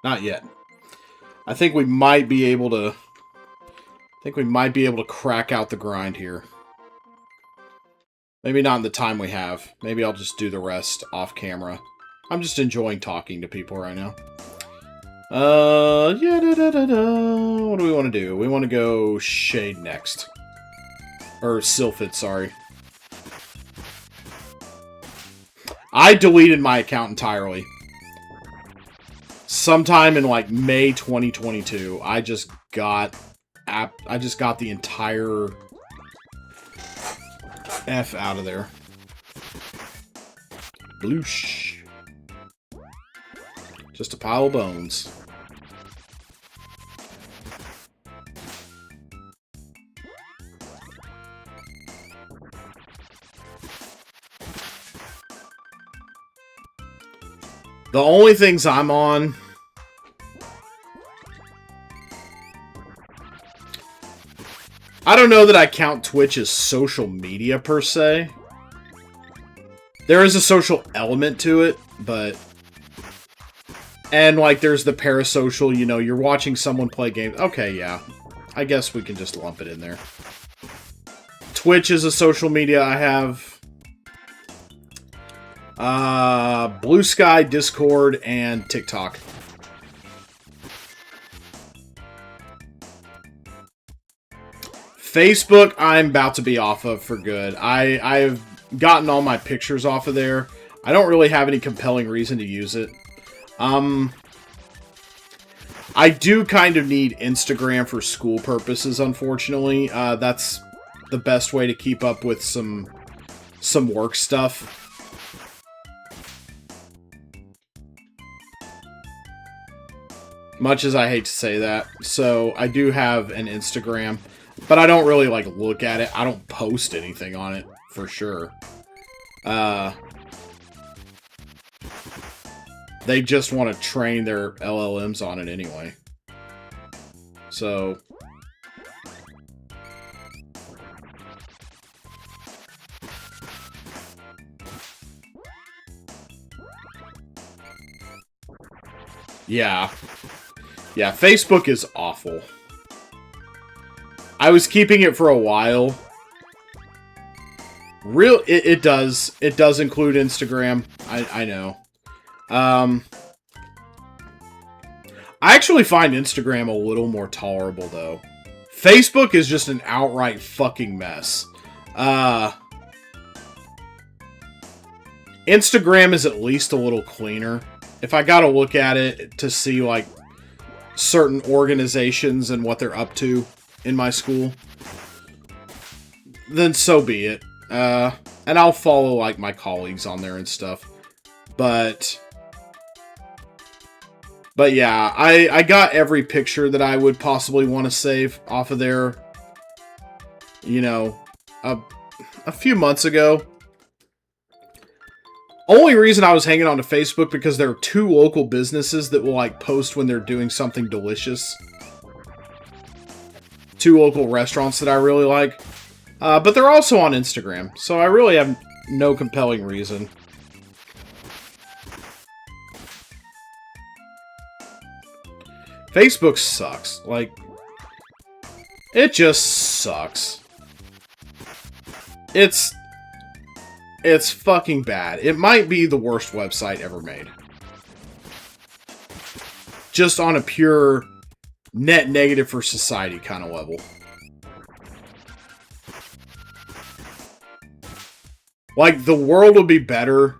Not yet. I think we might be able to... crack out the grind here. Maybe not in the time we have. Maybe I'll just do the rest off camera. I'm just enjoying talking to people right now. Yeah, what do we want to do? We want to go Shade next. Or Sylphid, sorry. I deleted my account entirely. Sometime in like May 2022, I just got the entire F out of there. Bloosh. Just a pile of bones. The only things I'm on... I don't know that I count Twitch as social media, per se. There is a social element to it, but... And, like, there's the parasocial, you know, you're watching someone play games. Okay, yeah. I guess we can just lump it in there. Twitch is a social media. I have... Blue Sky, Discord, and TikTok. Facebook, I'm about to be off of for good. I've gotten all my pictures off of there. I don't really have any compelling reason to use it. I do kind of need Instagram for school purposes, unfortunately. That's the best way to keep up with some work stuff. Much as I hate to say that. So, I do have an Instagram. But I don't really, like, look at it. I don't post anything on it, for sure. They just want to train their LLMs on it anyway. So... Yeah. Yeah, Facebook is awful. I was keeping it for a while. It does include Instagram. I know. I actually find Instagram a little more tolerable, though. Facebook is just an outright fucking mess. Instagram is at least a little cleaner. If I gotta look at it to see, like, certain organizations and what they're up to in my school, then so be it. And I'll follow, like, my colleagues on there and stuff. But yeah, I got every picture that I would possibly want to save off of there, you know, a few months ago. Only reason I was hanging on to Facebook because there are 2 local businesses that will like post when they're doing something delicious. 2 local restaurants that I really like. But they're also on Instagram, so I really have no compelling reason. Facebook sucks. Like, it just sucks. It's fucking bad. It might be the worst website ever made. Just on a pure net negative for society kind of level. Like, the world would be better.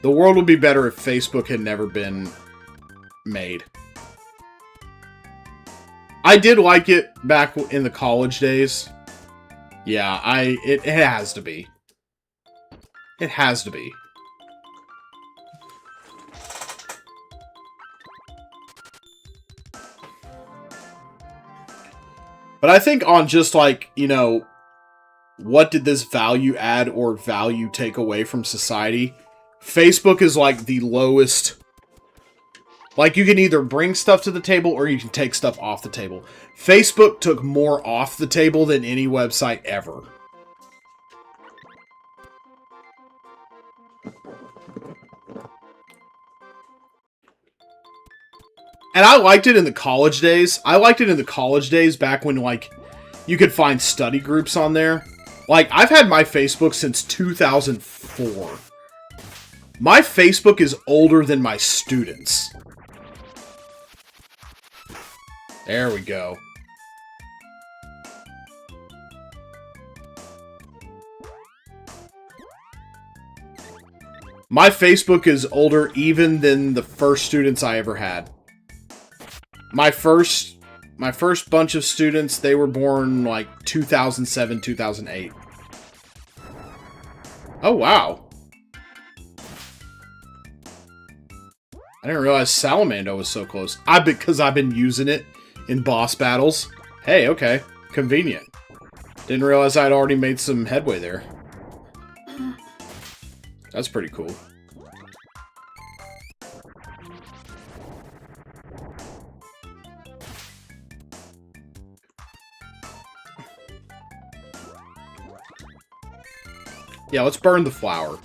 The world would be better if Facebook had never been made. I did like it back in the college days. Yeah, it has to be. It has to be. But I think on just like, you know, what did this value add or value take away from society? Facebook is like the lowest. Like, you can either bring stuff to the table or you can take stuff off the table. Facebook took more off the table than any website ever. And I liked it in the college days. I liked it in the college days back when, like, you could find study groups on there. Like, I've had my Facebook since 2004. My Facebook is older than my students. There we go. My Facebook is older even than the first students I ever had. My first bunch of students, they were born like 2007, 2008. Oh, wow. I didn't realize Salamando was so close. Because I've been using it in boss battles. Hey, okay. Convenient. Didn't realize I'd already made some headway there. That's pretty cool. Yeah, let's burn the flower.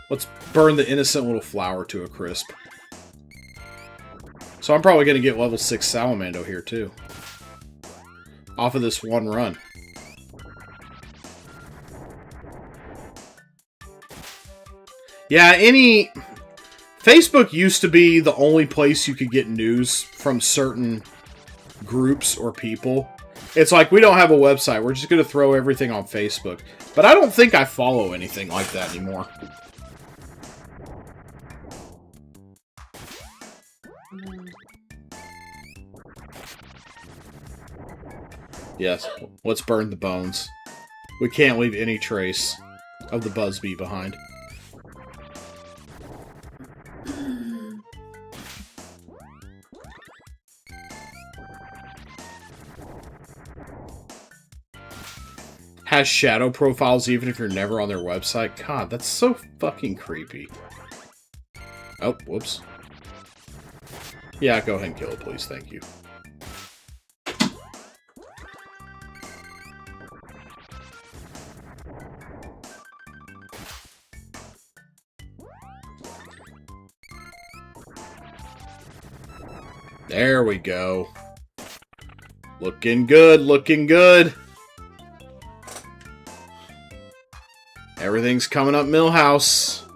Let's burn the innocent little flower to a crisp. So I'm probably going to get level 6 Salamando here, too. Off of this one run. Yeah, Facebook used to be the only place you could get news from certain groups or people. It's like, we don't have a website. We're just going to throw everything on Facebook. But I don't think I follow anything like that anymore. Yes, let's burn the bones. We can't leave any trace of the Buzzbee behind. Has shadow profiles even if you're never on their website? God, that's so fucking creepy. Oh, whoops. Yeah, go ahead and kill it, please. Thank you. There we go. Looking good, looking good. Everything's coming up Millhouse.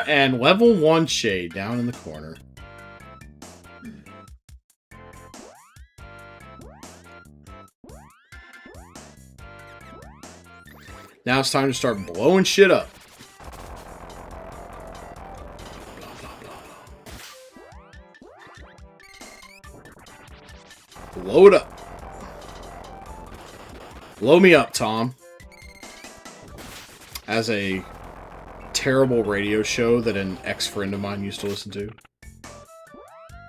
And level 1 shade down in the corner. Now it's time to start blowing shit up. Blow it up. Blow me up, Tom. As a terrible radio show that an ex-friend of mine used to listen to.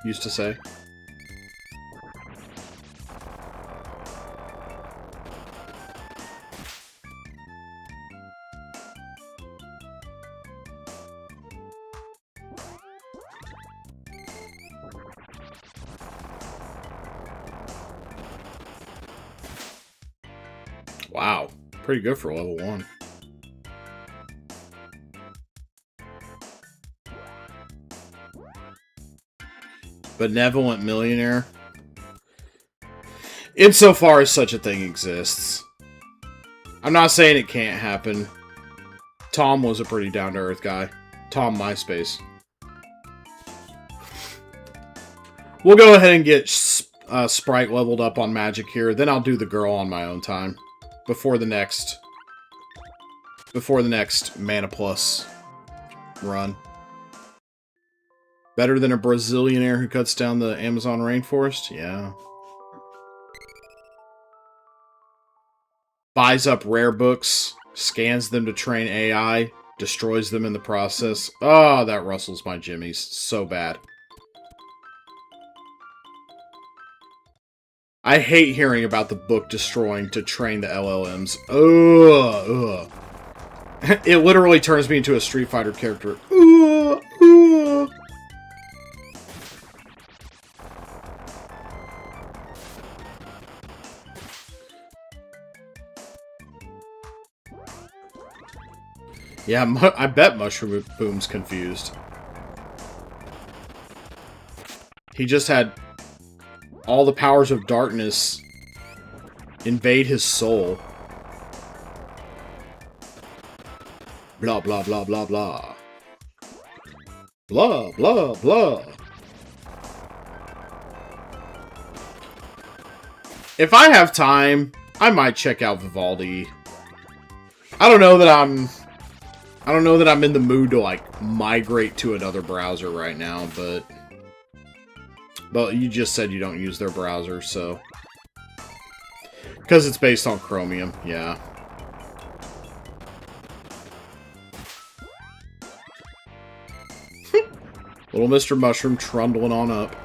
Used to say. Wow. Pretty good for level 1. Benevolent millionaire. Insofar as such a thing exists. I'm not saying it can't happen. Tom was a pretty down-to-earth guy. Tom MySpace. We'll go ahead and get Sprite leveled up on Magic here. Then I'll do the girl on my own time. Before the next Mana Plus run. Better than a Brazilianaire who cuts down the Amazon rainforest? Yeah. Buys up rare books, scans them to train AI, destroys them in the process. Oh, that rustles my jimmies. So bad. I hate hearing about the book destroying to train the LLMs. Ugh. It literally turns me into a Street Fighter character. Ugh. Yeah, I bet Mushroom Boom's confused. He just had all the powers of darkness invade his soul. Blah, blah, blah, blah, blah. Blah, blah, blah. If I have time, I might check out Vivaldi. I don't know that I'm in the mood to, like, migrate to another browser right now, but you just said you don't use their browser, so... Because it's based on Chromium, yeah. Little Mr. Mushroom trundling on up.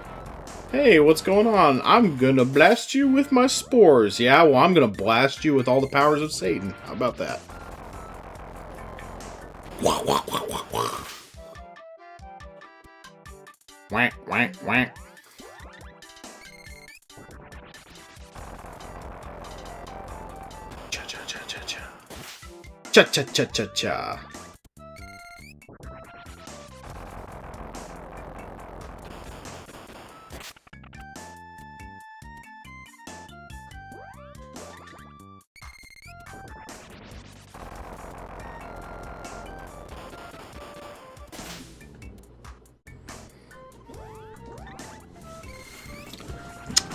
Hey, what's going on? I'm gonna blast you with my spores. Yeah, well, I'm gonna blast you with all the powers of Satan. How about that? Wah, wah, wah, wah, wah. Whack, whack, whack. Cha cha cha cha cha. Cha cha cha cha cha.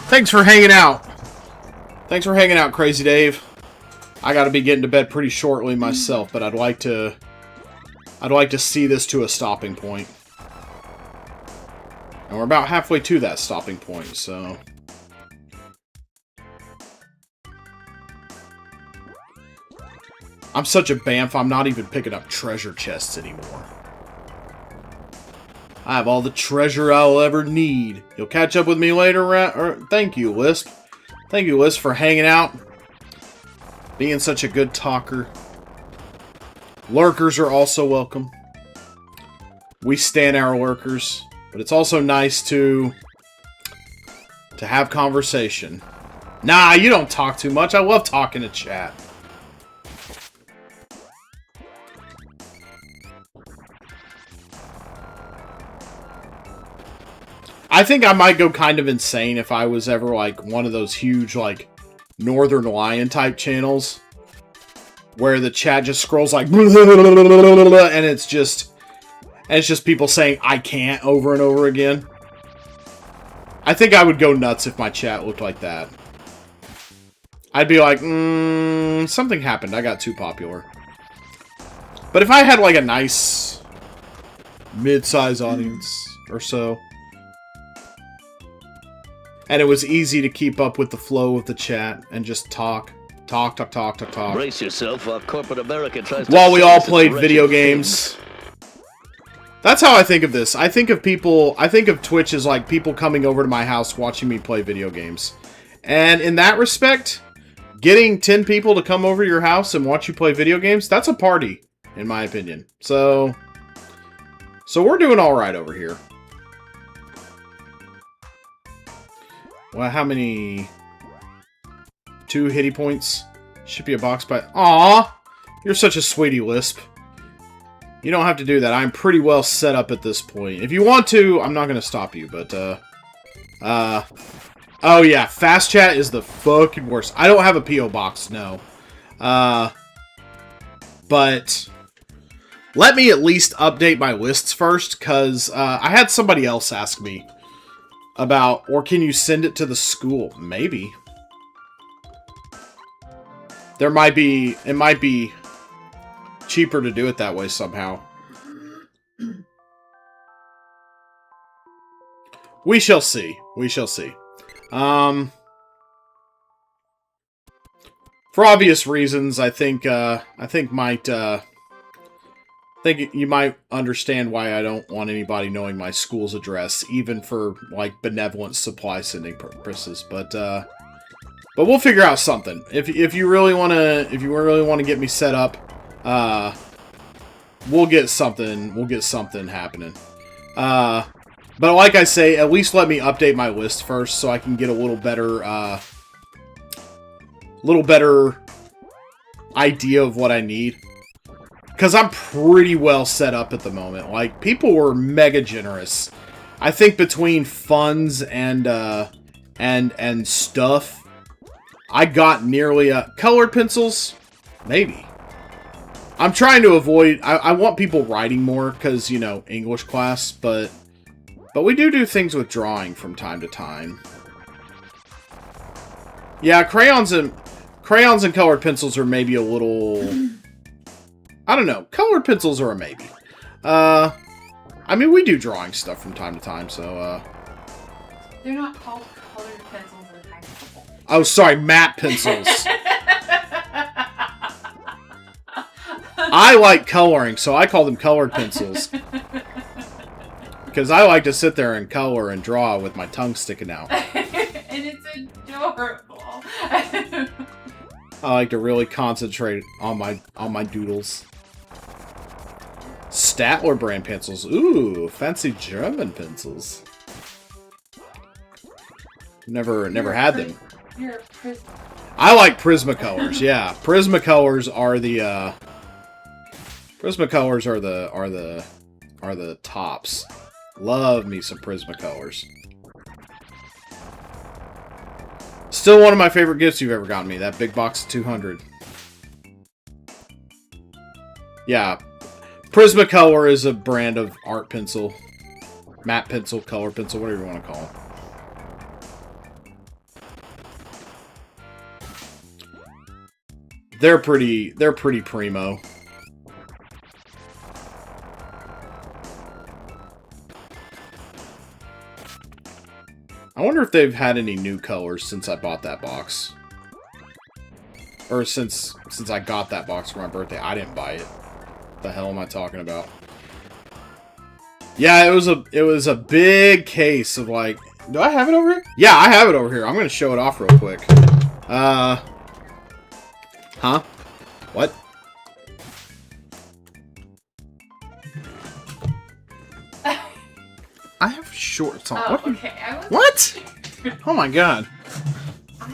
Thanks for hanging out. Thanks for hanging out, Crazy Dave. I gotta be getting to bed pretty shortly myself, but I'd like to see this to a stopping point. And we're about halfway to that stopping point, so... I'm such a bamf, I'm not even picking up treasure chests anymore. I have all the treasure I'll ever need. You'll catch up with me later, thank you, Lisp. Thank you, Lisp, for hanging out. Being such a good talker. Lurkers are also welcome. We stand our lurkers. But it's also nice to have conversation. Nah, you don't talk too much. I love talking to chat. I think I might go kind of insane if I was ever, like, one of those huge, like, Northern Lion type channels. Where the chat just scrolls like... And it's just people saying, I can't, over and over again. I think I would go nuts if my chat looked like that. I'd be like, something happened. I got too popular. But if I had, like, a nice mid-size audience or so... And it was easy to keep up with the flow of the chat and just talk. Talk. Brace yourself while corporate America tries to while we all silence its played wretched video things. games. That's how I think of this. I think of Twitch as like people coming over to my house watching me play video games. And in that respect, getting 10 people to come over to your house and watch you play video games, that's a party, in my opinion. So we're doing alright over here. Well, how many... 2 hitty points? Should be a box by... Aw! You're such a sweetie, Lisp. You don't have to do that. I'm pretty well set up at this point. If you want to, I'm not going to stop you, but, oh, yeah. Fast chat is the fucking worst. I don't have a P.O. box, no. But... let me at least update my lists first, because, I had somebody else ask me about, or can you send it to the school? Maybe. It might be cheaper to do it that way somehow. We shall see. We shall see. For obvious reasons, I think you might understand why I don't want anybody knowing my school's address, even for, like, benevolent supply sending purposes, but we'll figure out something. If you really want to get me set up, we'll get something happening. But like I say, at least let me update my list first so I can get a little better idea of what I need. Because I'm pretty well set up at the moment. Like, people were mega generous. I think between funds and stuff, I got nearly colored pencils, maybe. I'm trying to avoid... I want people writing more because, you know, English class, but we do things with drawing from time to time. Yeah, crayons and colored pencils are maybe a little... I don't know. Colored pencils are a maybe. I mean, we do drawing stuff from time to time, so, They're not called colored pencils in high school. Oh, sorry, matte pencils. I like coloring, so I call them colored pencils. Because I like to sit there and color and draw with my tongue sticking out. And it's adorable. I like to really concentrate on my doodles. Statler brand pencils. Ooh, fancy German pencils. Never had them. You're a Prisma. I like Prismacolors. Yeah, Prismacolors are the are the tops. Love me some Prismacolors. Still one of my favorite gifts you've ever gotten me. That big box of 200. Yeah. Prismacolor is a brand of art pencil. Matte pencil, color pencil, whatever you want to call it. They're pretty primo. I wonder if they've had any new colors since I bought that box. Or since I got that box for my birthday. I didn't buy it. What the hell am I talking about? Yeah, it was a big case of, like... Do I have it over here? Yeah, I have it over here. I'm gonna show it off real quick. Huh? What? I have shorts on. Oh, okay. What? Oh my god.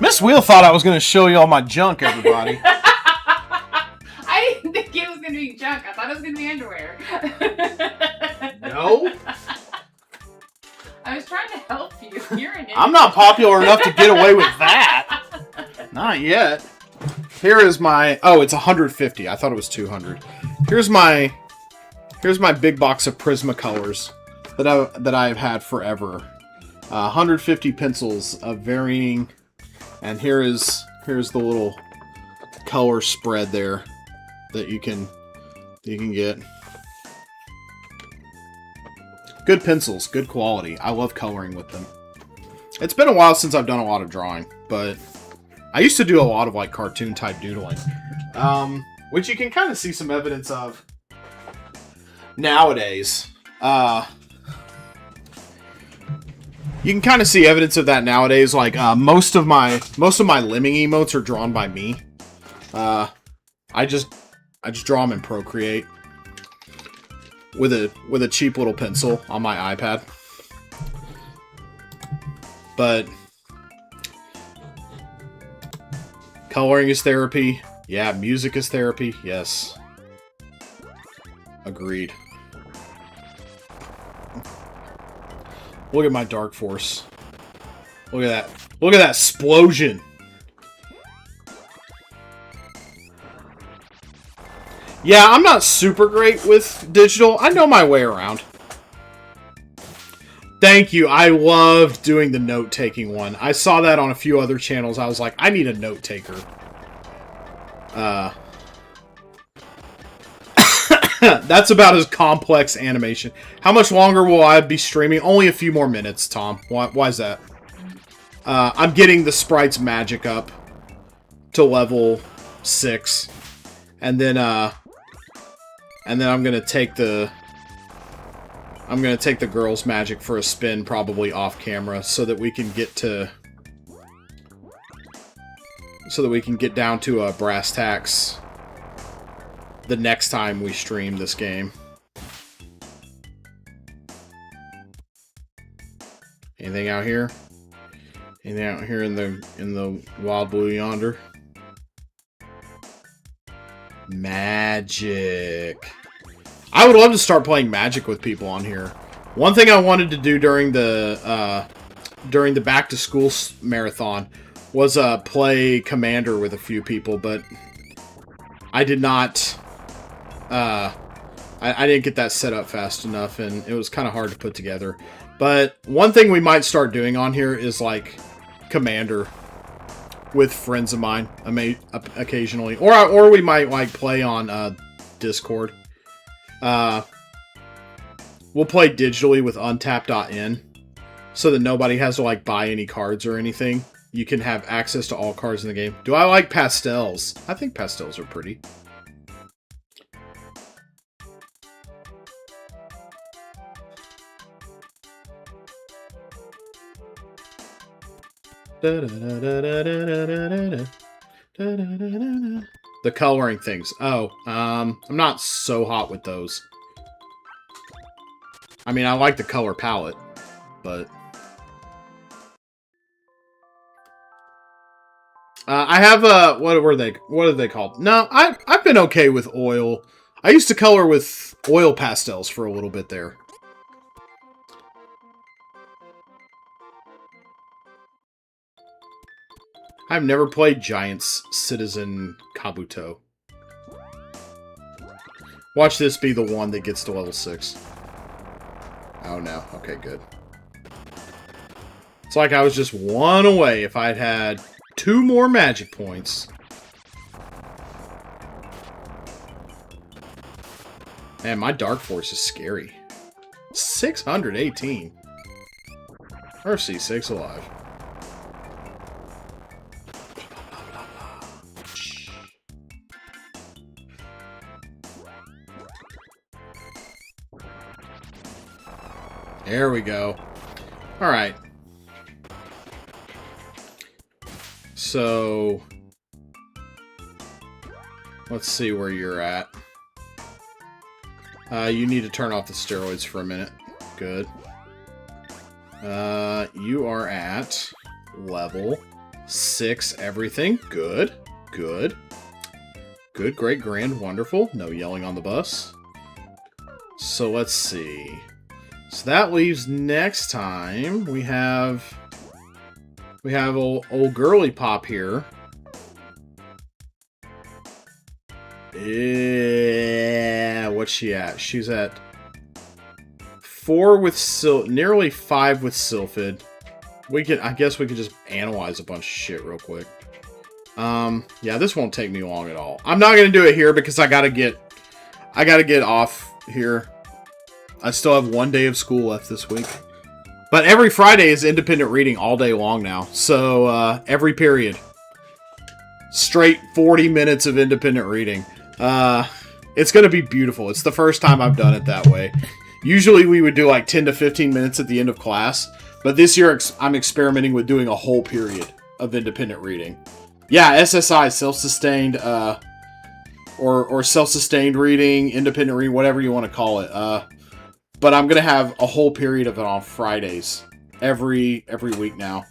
Miss Wheel thought I was going to show you all my junk, everybody. I didn't think it was going to be junk. I thought it was going to be underwear. No? I was trying to help you. You're an idiot. I'm not popular enough to get away with that. Not yet. Here is my... Oh, it's 150. I thought it was 200. Here's my big box of Prismacolors that I've had forever. 150 pencils of varying... And here's the little color spread there that you can get. Good pencils, good quality. I love coloring with them. It's been a while since I've done a lot of drawing, but I used to do a lot of like cartoon type doodling, which you can kind of see some evidence of nowadays. You can kind of see evidence of that nowadays. Like most of my lemming emotes are drawn by me. I just draw them in Procreate with a cheap little pencil on my iPad. But Coloring is therapy. Yeah, music is therapy. Yes. Agreed. Look at my Dark Force. Look at that. Look at that explosion. Yeah, I'm not super great with digital. I know my way around. Thank you. I loved doing the note-taking one. I saw that on a few other channels. I was like, I need a note-taker. That's about as complex animation. How much longer will I be streaming? Only a few more minutes, Tom. Why is that? I'm getting the sprites magic up to level 6. And then I'm gonna take the girls' magic for a spin, probably off camera, so that we can get down to brass tacks the next time we stream this game. Anything out here? Anything out here in the wild blue yonder? Magic. I would love to start playing Magic with people on here. One thing I wanted to do during the back to school marathon was play Commander with a few people, but I did not. I didn't get that set up fast enough, and it was kind of hard to put together. But one thing we might start doing on here is like Commander with friends of mine, occasionally, or we might like play on Discord. We'll play digitally with untap.in, so that nobody has to like buy any cards or anything. You can have access to all cards in the game. Do I like pastels? I think pastels are pretty. The coloring things. Oh, I'm not so hot with those. I mean, I like the color palette, but I have what are they called? No, I've been okay with oil. I used to color with oil pastels for a little bit there. I've never played Giants Citizen Kabuto. Watch this be the one that gets to level 6. Oh no. Okay, good. It's like I was just one away if I'd had 2 more magic points. Man, my Dark Force is scary. 618. Mercy sakes alive. There we go. Alright. So, let's see where you're at. You need to turn off the steroids for a minute. Good. You are at level 6 everything. Good. Good. Good, great, grand, wonderful. No yelling on the bus. So let's see. So that leaves next time we have old girly pop here. Yeah, what's she at? She's at 4 with nearly 5 with Sylphid. I guess we could just analyze a bunch of shit real quick. Yeah, this won't take me long at all. I'm not gonna do it here because I gotta get off here. I still have 1 day of school left this week. But every Friday is independent reading all day long now. So, every period. Straight 40 minutes of independent reading. It's going to be beautiful. It's the first time I've done it that way. Usually we would do like 10 to 15 minutes at the end of class. But this year I'm experimenting with doing a whole period of independent reading. Yeah, SSI, self-sustained, or self-sustained reading, independent reading, whatever you want to call it. But I'm going to have a whole period of it on Fridays. Every week now.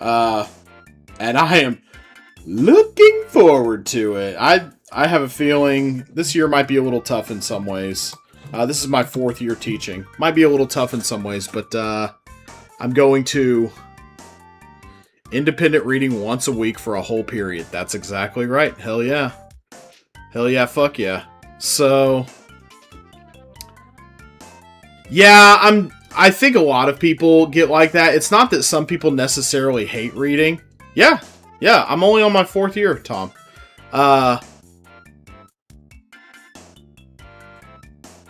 And I am Looking forward to it. I have a feeling this year might be a little tough in some ways. This is my 4th year teaching. Might be a little tough in some ways, but I'm going to independent reading once a week for a whole period. That's exactly right. Hell yeah. Hell yeah, fuck yeah. So, yeah, I think a lot of people get like that. It's not that some people necessarily hate reading. Yeah, I'm only on my 4th year, Tom.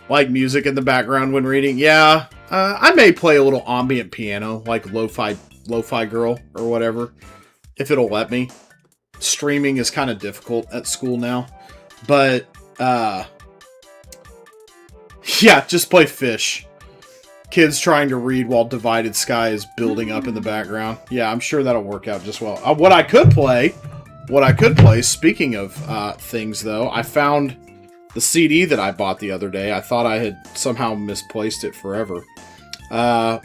Like music in the background when reading. Yeah, I may play a little ambient piano, like Lo-Fi Girl or whatever, if it'll let me. Streaming is kind of difficult at school now. But, yeah, just play Fish. Kids trying to read while Divided Sky is building up in the background. Yeah, I'm sure that'll work out just well. What I could play, speaking of things, though, I found the CD that I bought the other day. I thought I had somehow misplaced it forever. And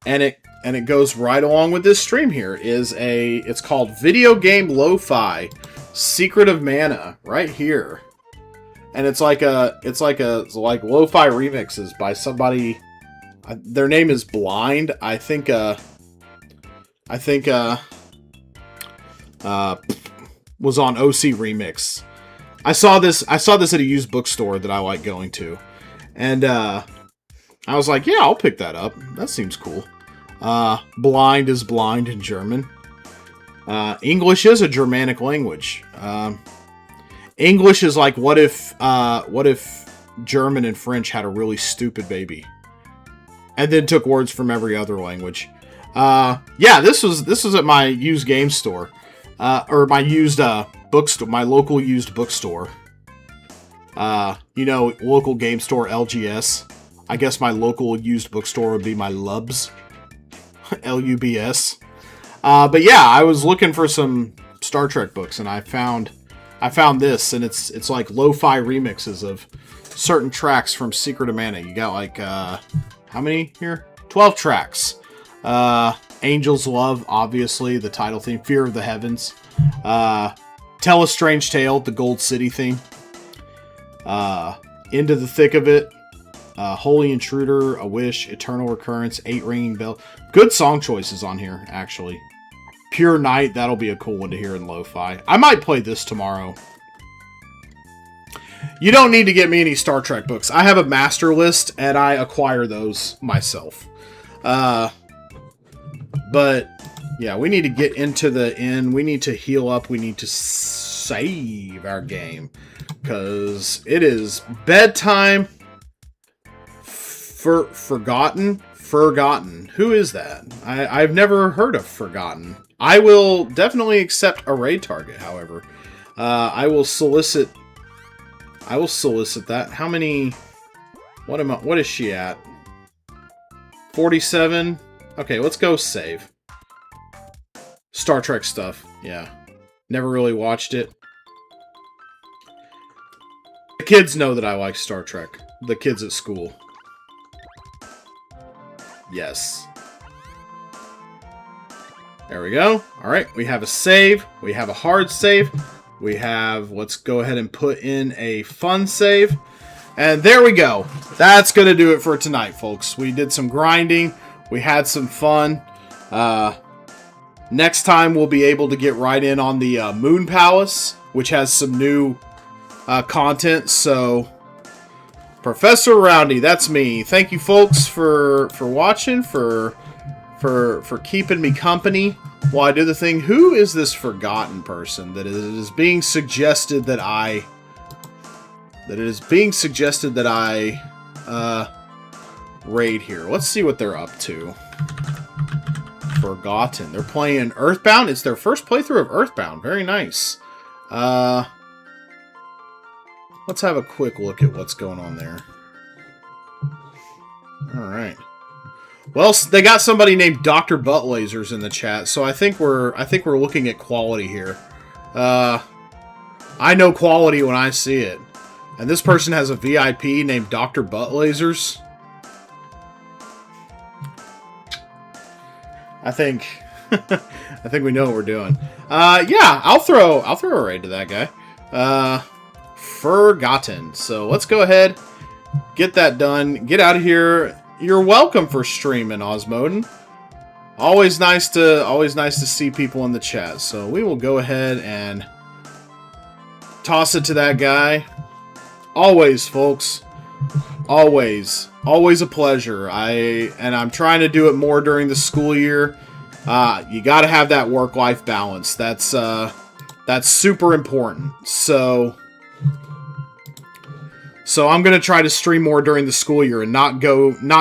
it goes right along with this stream here, it's called Video Game Lo-Fi Secret of Mana, right here. And it's like lo-fi remixes by somebody. Their name is Blind. I think was on OC Remix. I saw this at a used bookstore that I like going to. And I was like, yeah, I'll pick that up. That seems cool. Blind is blind in German. English is a Germanic language. English is like, what if German and French had a really stupid baby, and then took words from every other language. Yeah, this was at my used game store, or my used bookstore, my local used bookstore. Local game store LGS. I guess my local used bookstore would be my Lubs, LUBS. But yeah, I was looking for some Star Trek books, and I found this, and it's like lo-fi remixes of certain tracks from Secret of Mana. You got like, how many here? 12 tracks. Angel's Love, obviously, the title theme. Fear of the Heavens. Tell a Strange Tale, the Gold City theme. Into the Thick of It. Holy Intruder, A Wish, Eternal Recurrence, 8 Ringing Bell. Good song choices on here, actually. Pure Night, that'll be a cool one to hear in lo-fi. I might play this tomorrow. You don't need to get me any Star Trek books. I have a master list, and I acquire those myself. But, yeah, we need to get into the end. We need to heal up. We need to save our game. Because it is bedtime. Forgotten? Who is that? I've never heard of Forgotten. I will definitely accept a raid target, however. I will solicit that. How many... What is she at? 47? Okay, let's go save. Star Trek stuff. Yeah. Never really watched it. The kids know that I like Star Trek. The kids at school. Yes. There we go. Alright, we have a save. We have a hard save. We have, let's go ahead and put in a fun save. And there we go. That's going to do it for tonight, folks. We did some grinding. We had some fun. Next time, we'll be able to get right in on the Moon Palace, which has some new content. So, Professor Roundy, that's me. Thank you, folks, for watching, for keeping me company while I do the thing. Who is this forgotten person that it is being suggested that I raid here? Let's see what they're up to. Forgotten. They're playing Earthbound. It's their first playthrough of Earthbound. Very nice. Let's have a quick look at what's going on there. Alright. Well, they got somebody named Dr. Butt Lasers in the chat, so I think we're looking at quality here. I know quality when I see it. And this person has a VIP named Dr. Butt Lasers. I think I think we know what we're doing. Yeah, I'll throw a raid to that guy. Forgotten. So let's go ahead, get that done, get out of here. You're welcome for streaming, Osmoden. Always nice to see people in the chat. So we will go ahead and toss it to that guy. Always, folks. Always a pleasure. I'm trying to do it more during the school year. You got to have that work-life balance. That's super important. So I'm gonna try to stream more during the school year and not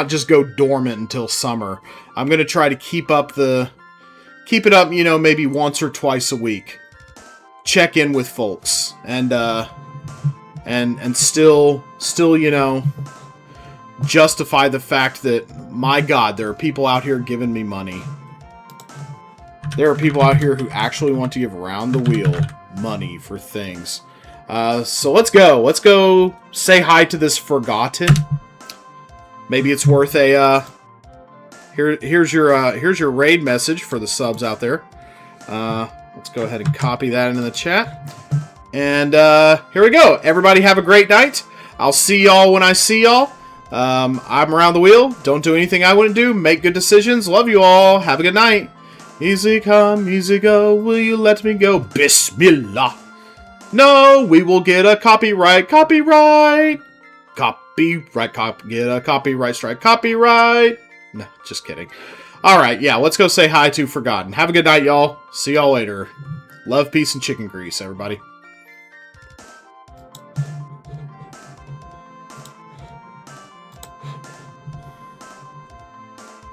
just go dormant until summer. I'm gonna try to keep it up, you know, maybe once or twice a week. Check in with folks and still, you know, justify the fact that, my God, there are people out here giving me money. There are people out here who actually want to give round the wheel money for things. So let's go. Let's go say hi to this Forgotten. Maybe it's worth a, here's your raid message for the subs out there. Let's go ahead and copy that into the chat. And, here we go. Everybody have a great night. I'll see y'all when I see y'all. I'm Around the Wheel. Don't do anything I wouldn't do. Make good decisions. Love you all. Have a good night. Easy come, easy go. Will you let me go? Bismillah. No, we will get a copyright. Get a copyright strike. Copyright. No, just kidding. Alright, yeah, let's go say hi to Forgotten. Have a good night, y'all. See y'all later. Love, peace, and chicken grease, everybody.